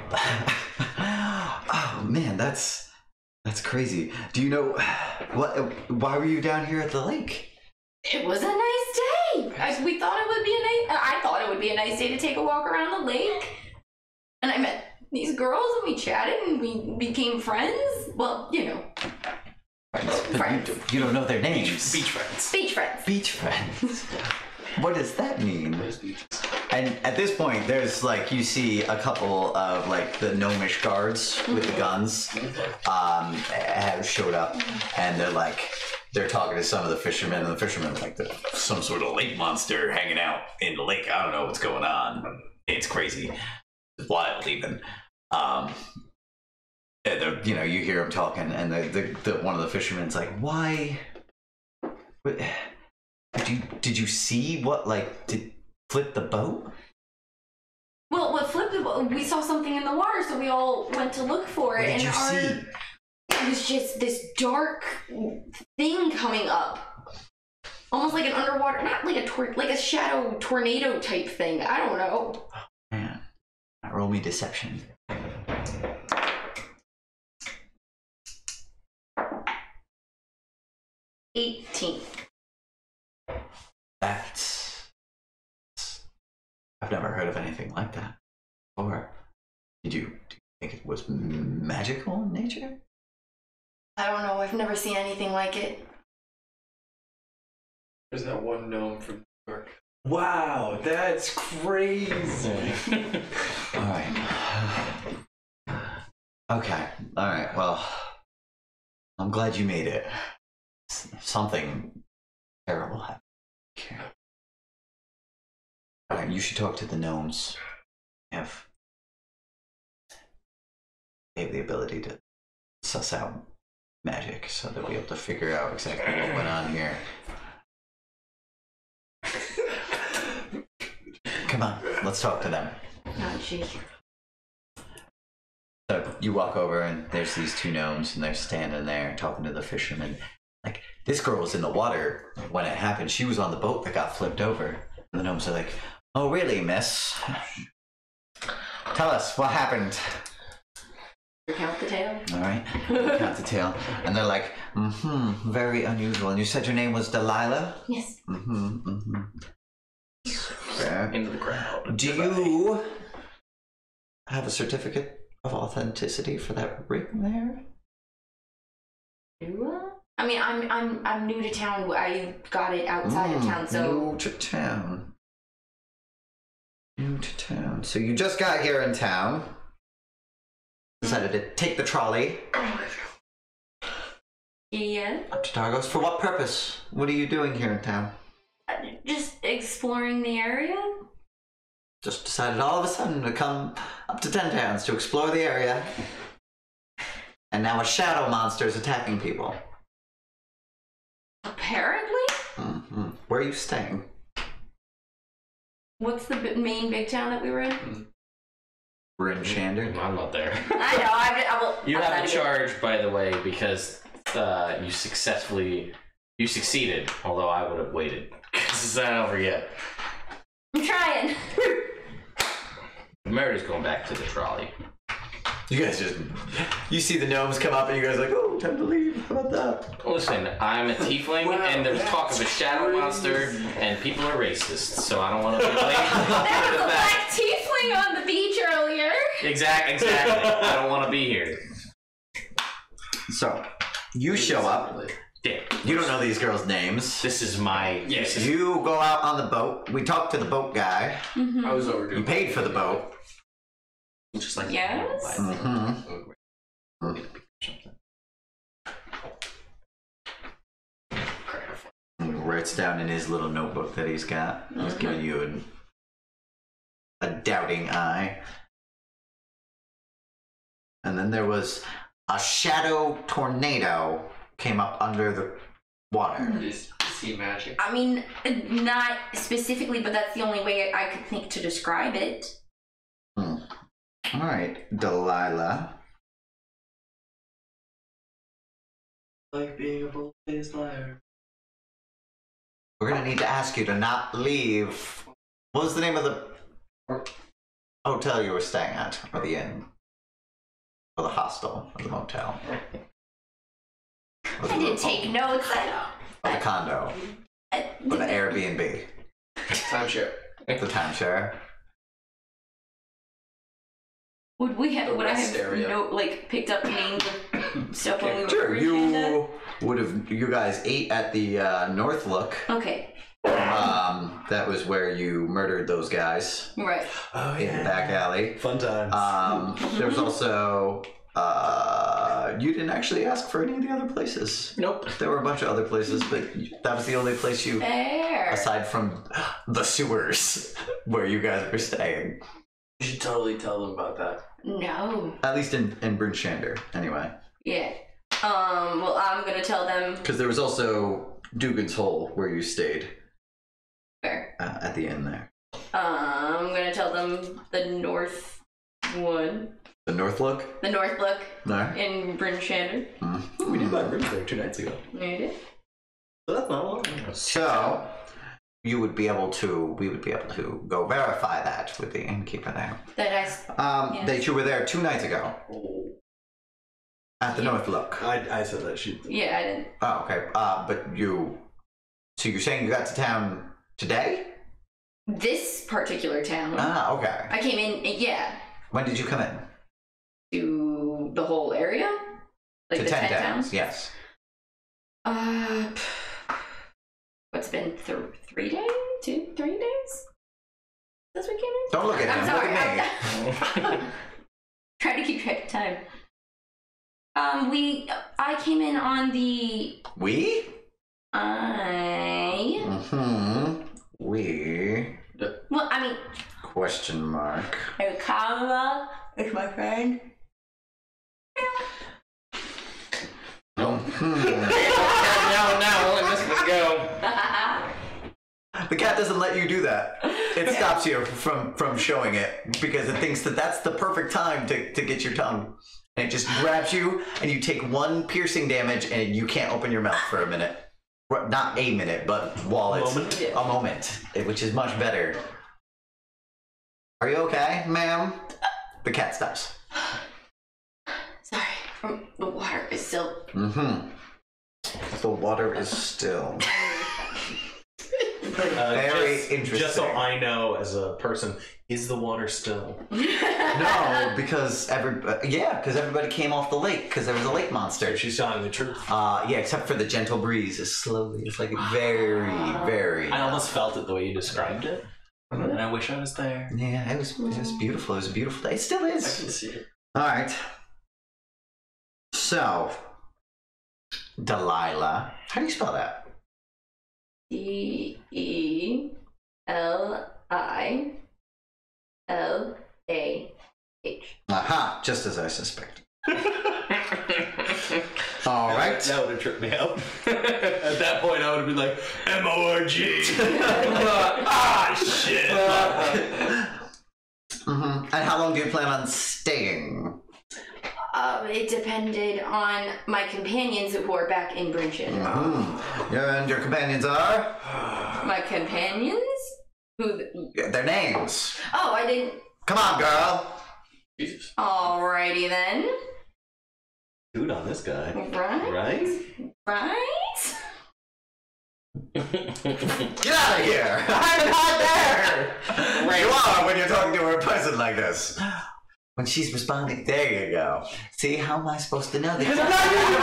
man, that's crazy. Do you know why were you down here at the lake? It was a nice day. We thought it would be I thought it would be a nice day to take a walk around the lake. And I met these girls and we chatted and we became friends. Well, you know. Friends. You don't know their names. Beach friends. Beach friends. Beach friends. What does that mean? And at this point, there's like, you see a couple of like the gnomish guards with the guns have showed up, and they're talking to some of the fishermen, and the fishermen are like, there's some sort of lake monster hanging out in the lake. I don't know what's going on. It's crazy. It's wild even. You know, you hear them talking, and the one of the fishermen's like, why? Did you see what did flip the boat? Well, what flipped the boat? We saw something in the water, so we all went to look for it. What did you see? It was just this dark thing coming up, almost like an underwater, not like like a shadow tornado type thing. I don't know. Man, roll me deception. 18. I've never heard of anything like that before. Do you think it was magical in nature? I don't know. I've never seen anything like it. There's that one gnome from New York. Wow, that's crazy. Alright. Okay. Alright, well, I'm glad you made it. Something terrible happened here. Alright, you should talk to the gnomes. They have the ability to suss out magic, so they'll be able to figure out exactly what went on here. Come on, let's talk to them. Oh, gee. So you walk over, and there's these two gnomes, and they're standing there talking to the fisherman. Like, this girl was in the water when it happened. She was on the boat that got flipped over. And the gnomes are like, oh, really, miss? Tell us, what happened? Recount the tale. All right, recount the tale. And they're like, very unusual. And you said your name was Delilah? Yes. Okay. Into the crowd. Do you have a certificate of authenticity for that ring there? I mean, I'm new to town. I got it outside of town, so New to town. New to town. So you just got here in town. Decided to take the trolley yeah. up to Tardos. For what purpose? What are you doing here in town? Just exploring the area. Just decided all of a sudden to come up to 10 towns to explore the area. And now a shadow monster is attacking people. Apparently. Where are you staying? What's the main big town that we were in? We're in Shander. I'm not there. I know. I will. You have a charge, by the way, because you succeeded. Although I would have waited because it's not over yet. I'm trying. Meredith's going back to the trolley. You guys you see the gnomes come up and you guys are like, oh, time to leave. How about that? Listen, I'm a tiefling, and there's talk of a shadow monster, and people are racist, so I don't want to be late. There was a black tiefling on the beach earlier. Exactly. I don't want to be here. So, you show up. Damn. You don't know these girls' names. This is my... Yes. You go out on the boat. We talked to the boat guy. Mm-hmm. I was overdue. You paid for the boat. Just like... Yes? He writes down in his little notebook that he's got. He's giving you a doubting eye. And then there was a shadow tornado came up under the water. Is he magic? I mean, not specifically, but that's the only way I could think to describe it. All right, Delilah. Like being a bull-faced liar. We're gonna need to ask you to not leave. What was the name of the hotel you were staying at, or the inn, or the hostel, or the motel? I didn't take notes. Or the condo, or the Airbnb, Timeshare. the timeshare. Would I have rest area. picked up names of stuff when we were Sure, in you Canada? would have. You guys ate at the North Look. Okay, That was where you murdered those guys right. Oh, in the back alley. Fun times. There was also. You didn't actually ask for any of the other places. Nope. There were a bunch of other places, but that was the only place you, Fair. aside from the sewers, where you guys were staying. You should totally tell them about that. No. At least in Bryn Shander, anyway. Yeah. Well, I'm gonna tell them. Because there was also Dugan's Hole, where you stayed. Fair. At the end there. I'm gonna tell them the north one. The North Look? The North Look No. in Bryn Shander. We did buy rooms there 2 nights ago. You did? So that's not a lot. So, we would be able to go verify that with the innkeeper there. Yes. That you were there 2 nights ago. At the North Look. I said that. She. Yeah, I didn't. Oh, okay. So you're saying you got to town today? This particular town. Ah, okay. I came in, yeah, When did you come in? to the whole area? Like to the 10 towns. towns? Yes. What's been 3 days? 3 days? Since we came in? Don't look at him. I'm Look sorry. at me. Trying to keep track of time. I came in on the... We? We? Well, I mean... Question mark. Kama is my friend. No, let this one go. The cat doesn't let you do that. It stops you from showing it because it thinks that that's the perfect time to get your tongue. And it just grabs you and you take 1 piercing damage and you can't open your mouth for a minute. Not a minute, but while it's a moment, which is much better. Are you okay, ma'am? The cat stops. Sorry, the water is still... The water is still... Very interesting. Just so I know, as a person, is the water still? No, because everybody came off the lake because there was a lake monster. She's telling the truth. Yeah, except for the gentle breeze. It's like very, very. I almost felt it the way you described it, and I wish I was there. Yeah, it was beautiful. It was a beautiful day. It still is. I can see it. All right. So, Delilah. How do you spell that? DELILAH. Aha! Just as I suspected. All right. That would have tripped me out. At that point, I would have been like, M-O-R-G. Shit. And how long do you plan on staying? It depended on my companions who were back in Brinchin. And your companions are? My companions? Who? Their names. Oh, I didn't. Come on, girl. Jesus. Alrighty then. Dude on this guy. Right? Get out of here! I'm not there! You are when you're talking to a person like this. When she's responding, there you go. See, how am I supposed to know that? Because I'm not using your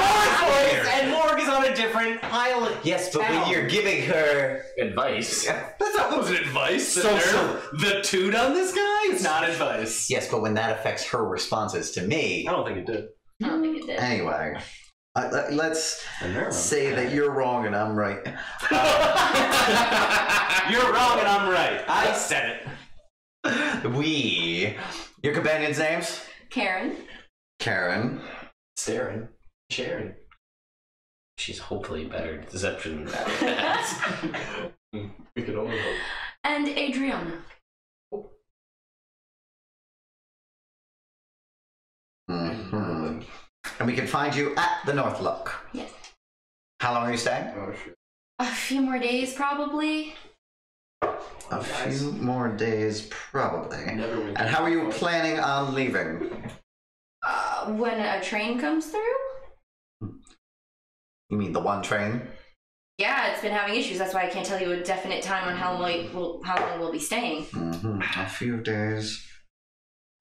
voice, and Morg is on a different island. Yes, but when you're giving her Advice. That wasn't advice. The toot on this guy? It's not advice. yes, but when that affects her responses to me. I don't think it did. I don't think it did. Anyway, let's say that you're wrong and I'm right. You're wrong and I'm right. I said it. Your companions' names? Karen. Staring. Sharing. She's hopefully better at deception than that. We could only hope. And Adriana. And we can find you at the North Look. Yes. How long are you staying? Oh shit. A few more days, probably. A few more days, probably. Never went. And how are you planning on leaving? When a train comes through? You mean the one train? Yeah, it's been having issues. That's why I can't tell you a definite time on how long we'll be staying. A few days,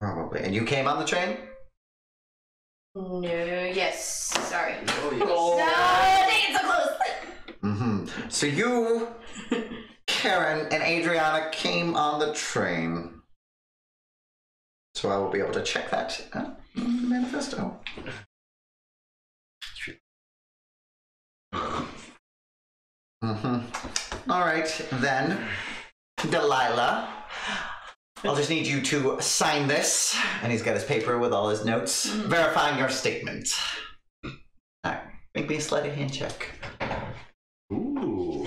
probably. And you came on the train? No, yes. Sorry. Oh, yes. No, dang it, so close. So you, Karen, and Adriana came on the train. So I will be able to check that in the manifesto. All right, then, Delilah. I'll just need you to sign this. And he's got his paper with all his notes, verifying your statement. All right, make me a sleight of hand check. Ooh.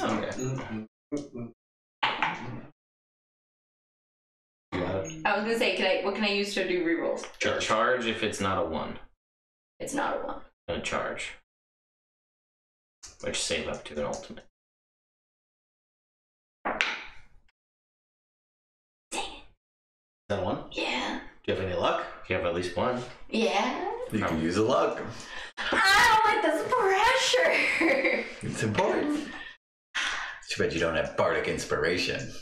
Okay. I was gonna say, what can I use to do rerolls? Charge if it's not a 1. It's not a 1. And a charge. Which save up to an ultimate. Dang it. Is that one? Yeah. Do you have any luck? If you have at least 1. Yeah. You can use a luck. I don't like this pressure. It's important. Too bad you don't have bardic inspiration.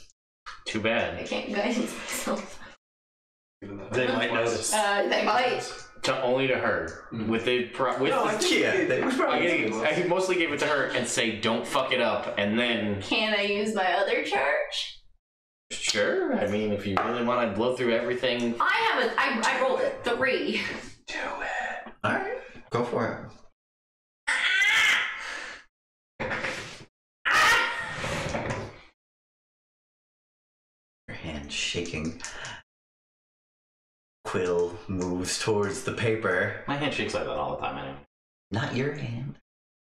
Too I bad. can't guidance myself. They might notice. They might. Only to her. With the I mostly gave it to her and say don't fuck it up, and then Can I use my other charge? sure. I mean, if you really want to blow through everything, I rolled it 3. Do it. All right, go for it. Your hand shaking. Quill moves towards the paper. My hand shakes like that all the time anyway. Not your hand.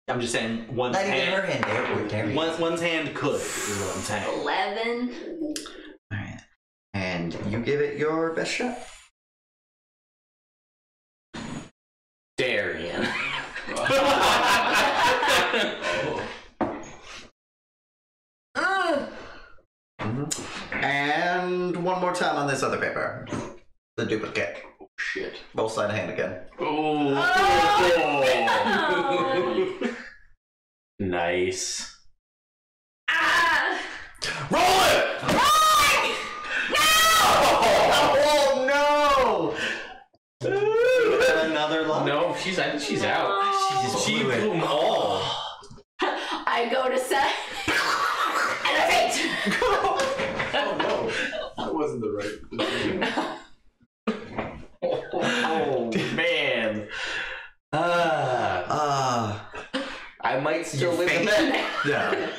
I'm just saying one's Not even hand. her hand. There. One's hand could, is what I'm saying. 11. All right. And you give it your best shot. Daerien. And one more time on this other paper. The duplicate. Oh shit. Roll sleight of hand again. Oh. No. Nice. Ah! Roll it! Oh no! Another luck. No, I think she's out. She blew it. blew them all. I go to set and I faint. Oh no. That wasn't the right decision. Oh man. I might still win the bet. Yeah.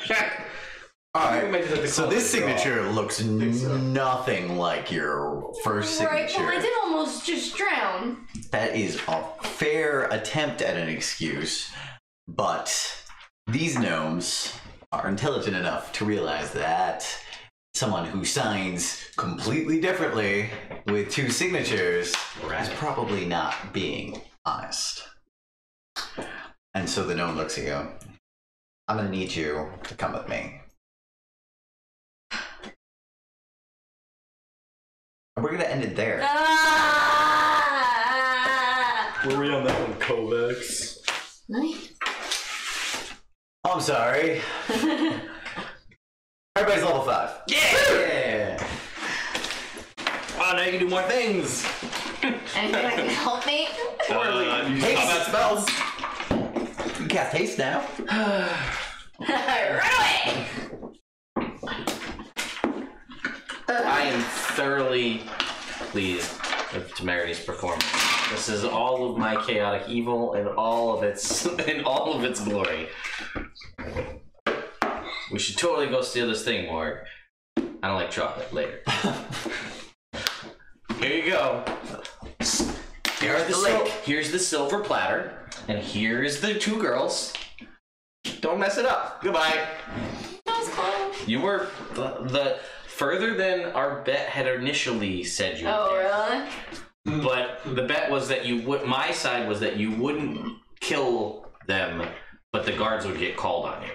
All I right. might just have to So this signature looks nothing like your first Right, signature. well, I did almost just drown. That is a fair attempt at an excuse, but these gnomes are intelligent enough to realize that someone who signs completely differently with two signatures is probably not being honest. And so the gnome looks at you. I'm gonna need you to come with me. And we're gonna end it there. Were we on that one, Kovacs? Nice. Oh, I'm sorry. Everybody's level 5. Yeah! Oh, now you can do more things. Anything that can help me? You Haste. combat spells. You can cast haste now. Run away! I am thoroughly pleased with Temerity's performance. This is all of my chaotic evil in all of its glory. We should totally go steal this thing, Morg. I don't like chocolate. Later. Here you go. Here's the silver platter, and here's the 2 girls. Don't mess it up. Goodbye. That was close. You were the further than our bet had initially said you were. Oh, really? But the bet was that you would. My side was that you wouldn't kill them, but the guards would get called on you.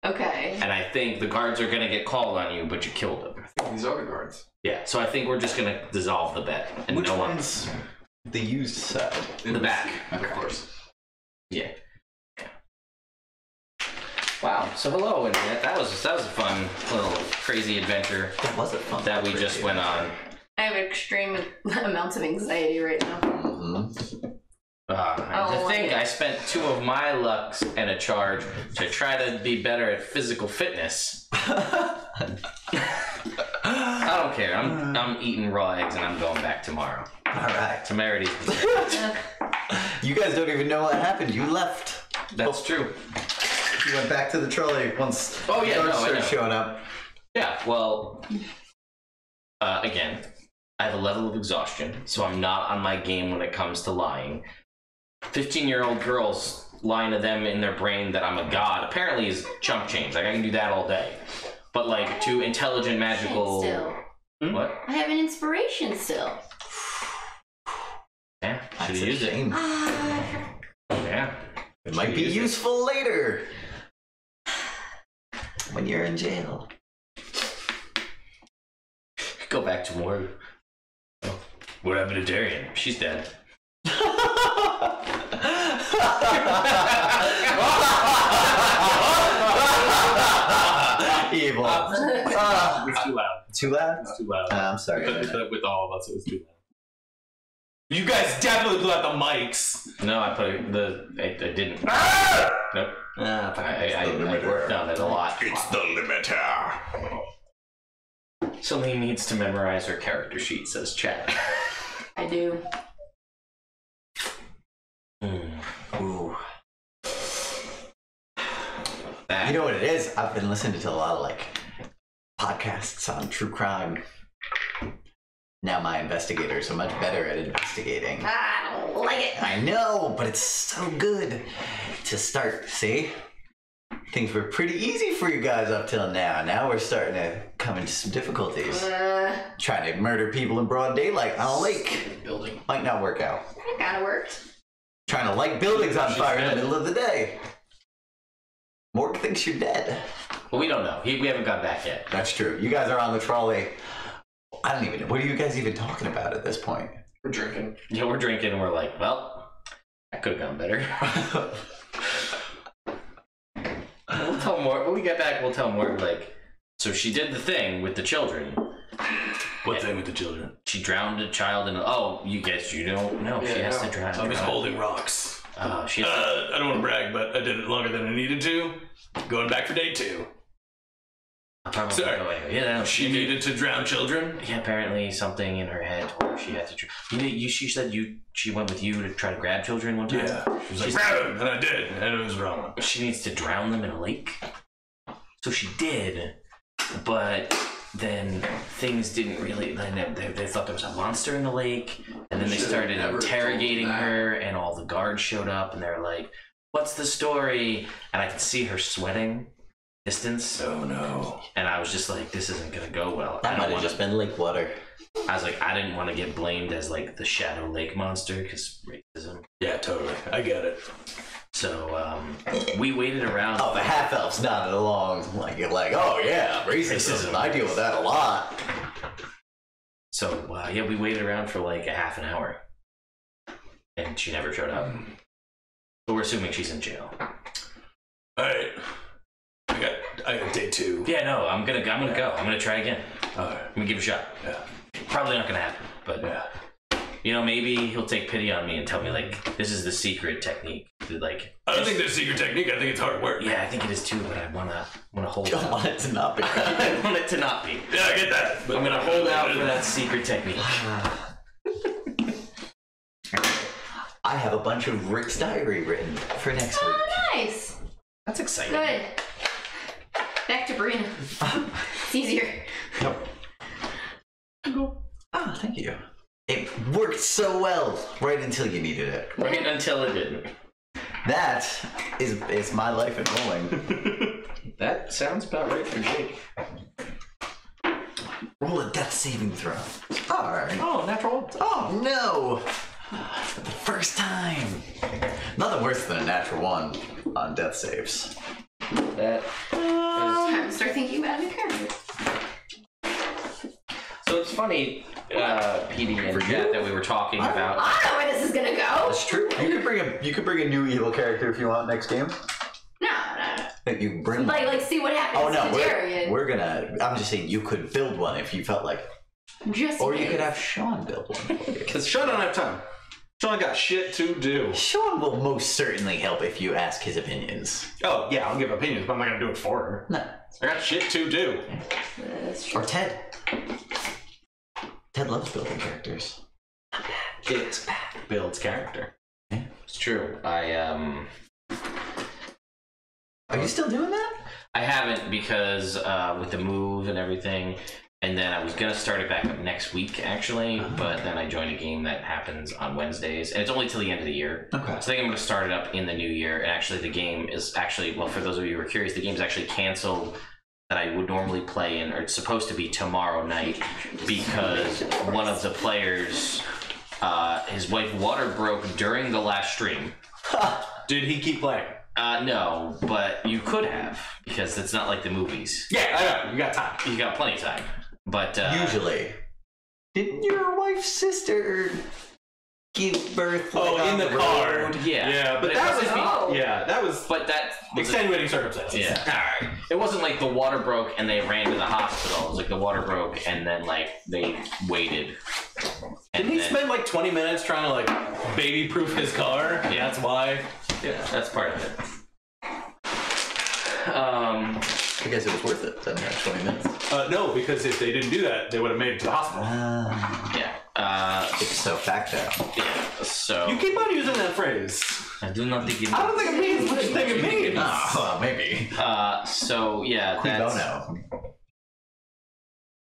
Okay. And I think the guards are gonna get called on you, but you killed them. These are the guards. Yeah. So I think we're just gonna dissolve the bet, and Which no one. one's the used side? In the back. Of course. Yeah. Wow. So hello, Internet. That was a fun little crazy adventure That was a fun that we just went on. I have extreme amounts of anxiety right now. Mm-hmm. To think I spent 2 of my lucks and a charge to try to be better at physical fitness. I don't care. I'm eating raw eggs and I'm going back tomorrow. All right. Temerity's. You guys don't even know what happened. You left. That's true. You went back to the trolley once Oh, yeah, guards no, I started know. showing up. Yeah, well, again, I have a level of exhaustion, so I'm not on my game when it comes to lying. 15-year-old girls lying to them in their brain that I'm a god apparently is chump change. Like, I can do that all day. But, like, to intelligent, magical... Still. What? I have an inspiration still. Yeah, That's should have a used it. shame. Yeah. It might be Should've used it. useful later. When you're in jail. Go back to more. Oh, what happened to Daerien? She's dead. Evil. It's too loud. Too loud? It's too loud. I'm sorry. With all of us, it was too loud. You guys definitely blew out the mics. No, I put it, I didn't. Nope. I worked on it a lot. It's the limiter. Celine needs to memorize her character sheet, says Chad. I do. Ooh. That. You know what it is? I've been listening to a lot of like podcasts on true crime. Now my investigators are much better at investigating. I don't like it. I know, but it's so good to start. See? Things were pretty easy for you guys up till now. Now we're starting to come into some difficulties. Trying to murder people in broad daylight on a lake. Building. Might not work out. It kind of worked. Trying to light buildings on fire in the middle of the day. Morg thinks you're dead. Well, we don't know. We haven't got back yet. That's true. You guys are on the trolley. I don't even know. What are you guys even talking about at this point? We're drinking. Yeah, we're drinking and we're like, well, that could have gone better. We'll tell more. When we get back, we'll tell more. Like, so she did the thing with the children. What thing with the children? She drowned a child in. Oh, you guess you don't know. She has to drown. I was holding rocks. She has I don't want to brag, but I did it longer than I needed to. Going back for day 2. to. Sorry. Yeah, no, She needed to drown children? Yeah, apparently something in her head told her she had to. She said she went with you to try to grab children one time. Yeah. She was like, grab him! And I did, and it was wrong. She needs to drown them in a lake. So she did, but then things didn't really. They thought there was a monster in the lake, and then they started interrogating her, and all the guards showed up, and they're like, "What's the story?" And I could see her sweating. Distance. Oh no. And I was just like, this isn't gonna go well. That might have just been lake water. I was like, I didn't want to get blamed as like the Shadow Lake monster because racism. Yeah, totally. I get it. So we waited around. Oh, the half elves nodded along, like, oh yeah, racism. I deal with that a lot. So yeah, we waited around for like a half an hour, and she never showed up. But we're assuming she's in jail. All right. I got day 2. Yeah, no, I'm gonna go. I'm gonna try again. All right. I'm gonna give it a shot. Yeah. Probably not gonna happen, but Yeah. you know, maybe he'll take pity on me and tell me like this is the secret technique. Like, I don't think there's a secret technique. I think it's hard work. yeah, I think it is too, but I wanna hold Don't out. want it to not be. I want it to not be. Yeah, I get that. But I'm gonna hold out for that secret technique. I have a bunch of Rick's diary written for next week. Oh, nice. That's exciting. Good. Back to Brina. It's easier. Ah, thank you. It worked so well right until you needed it. Right until it didn't. That is my life in rolling. That sounds about right for Jake. Roll a death saving throw. All right. Oh, natural. Oh no! For the first time. Nothing worse than a natural 1 on death saves. That. Time to start thinking about new characters. So it's funny, PD and Jet, that we were talking about. I don't know where this is gonna go. That's true. You could bring a new evil character if you want next game. No. You can bring Like see what happens Oh no, to Daerien. we're gonna. I'm just saying you could build one if you felt like, Just or in you case. could have Sean build one for you. Because Sean don't have time. Sean got shit to do. Sean will most certainly help if you ask his opinions. Oh, yeah, I'll give opinions, but I'm not going to do it for her. No. I got shit to do. That's true. Or Ted. Ted loves building characters. It builds character. It's true. Are you still doing that? I haven't because with the move and everything, and then I was gonna start it back up next week actually, but then I joined a game that happens on Wednesdays, and it's only till the end of the year. Okay. So I think I'm gonna start it up in the new year, and actually the game is actually, well, for those of you who are curious, the game's actually canceled that I would normally play in, or it's supposed to be tomorrow night, because one of the players, his wife water broke during the last stream. Did he keep playing? No, but you could have, because it's not like the movies. Yeah, I know. You got time. You got plenty of time. But Usually. Didn't your wife's sister give birth? Oh, like, in on the car. road? Yeah. Yeah, but it that was wasn't- Oh. yeah, that was But that wasn't- extenuating circumstances. Yeah. Alright. It wasn't like the water broke and they ran to the hospital. It was like the water broke and then like they waited. And Didn't he then- spend like 20 minutes trying to like baby-proof his car? Yeah. That's why. Yeah, that's part of it. I guess it was worth it. 20 minutes. No, because if they didn't do that, they would have made it to the hospital. Yeah. So facto. Yeah. So You keep on using that phrase. I do not think it. I don't think it means what you think it means. Oh, well, maybe. So yeah, Cui that's bono.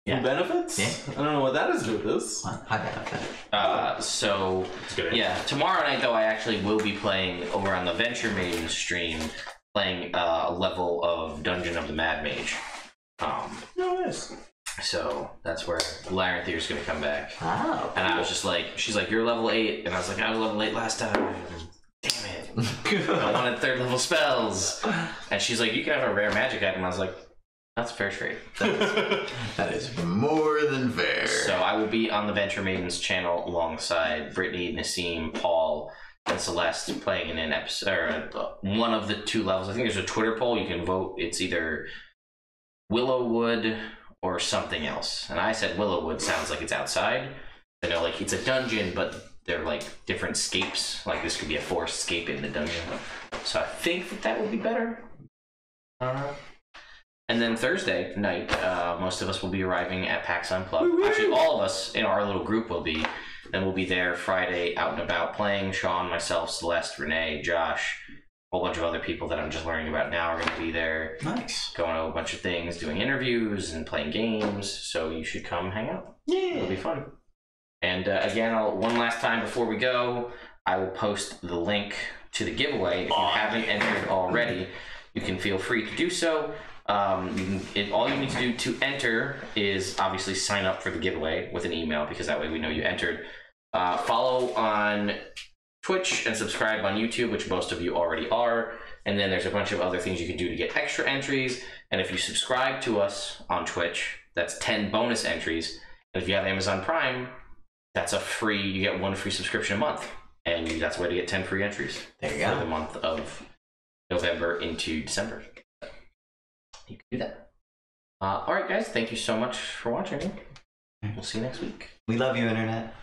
Yeah. Who benefits? Yeah. I don't know what that has to do with this. I benefit. so It's good. yeah. Tomorrow night though, I actually will be playing over on the Venture Maiden stream, playing a level of Dungeon of the Mad Mage. Nice. So that's where Larenthir is going to come back. Oh. And I was just like, she's like, you're level 8. And I was like, I was level 8 last time. Damn it. I wanted 3rd level spells. And she's like, you can have a rare magic item. I was like, that's fair trade. That is more than fair. So I will be on the Venture Maidens channel alongside Brittany, Nassim, Paul, and Celeste playing in an episode, or one of the 2 levels. I think there's a Twitter poll. You can vote. It's either Willowwood or something else. And I said Willowwood sounds like it's outside. I know, like, it's a dungeon, but they're like different scapes. Like, this could be a forced escape in the dungeon. So I think that would be better. And then Thursday night, most of us will be arriving at PAX Unplugged. Actually, all of us in our little group will be. And we'll be there Friday, out and about, playing. Sean, myself, Celeste, Renee, Josh, whole bunch of other people that I'm just learning about now are going to be there. Nice. Going to a bunch of things, doing interviews and playing games. So you should come hang out. Yeah. It'll be fun. And again, one last time before we go, I will post the link to the giveaway. If you haven't entered already, you can feel free to do so. All you need to do to enter is obviously sign up for the giveaway with an email, because that way we know you entered. Follow on Twitch and subscribe on YouTube, which most of you already are. And then there's a bunch of other things you can do to get extra entries. And if you subscribe to us on Twitch, that's 10 bonus entries. And if you have Amazon Prime, that's you get 1 free subscription a month. And that's a way to get 10 free entries. There you go. For the month of November into December. You can do that. All right, guys. Thank you so much for watching. We'll see you next week. We love you, Internet.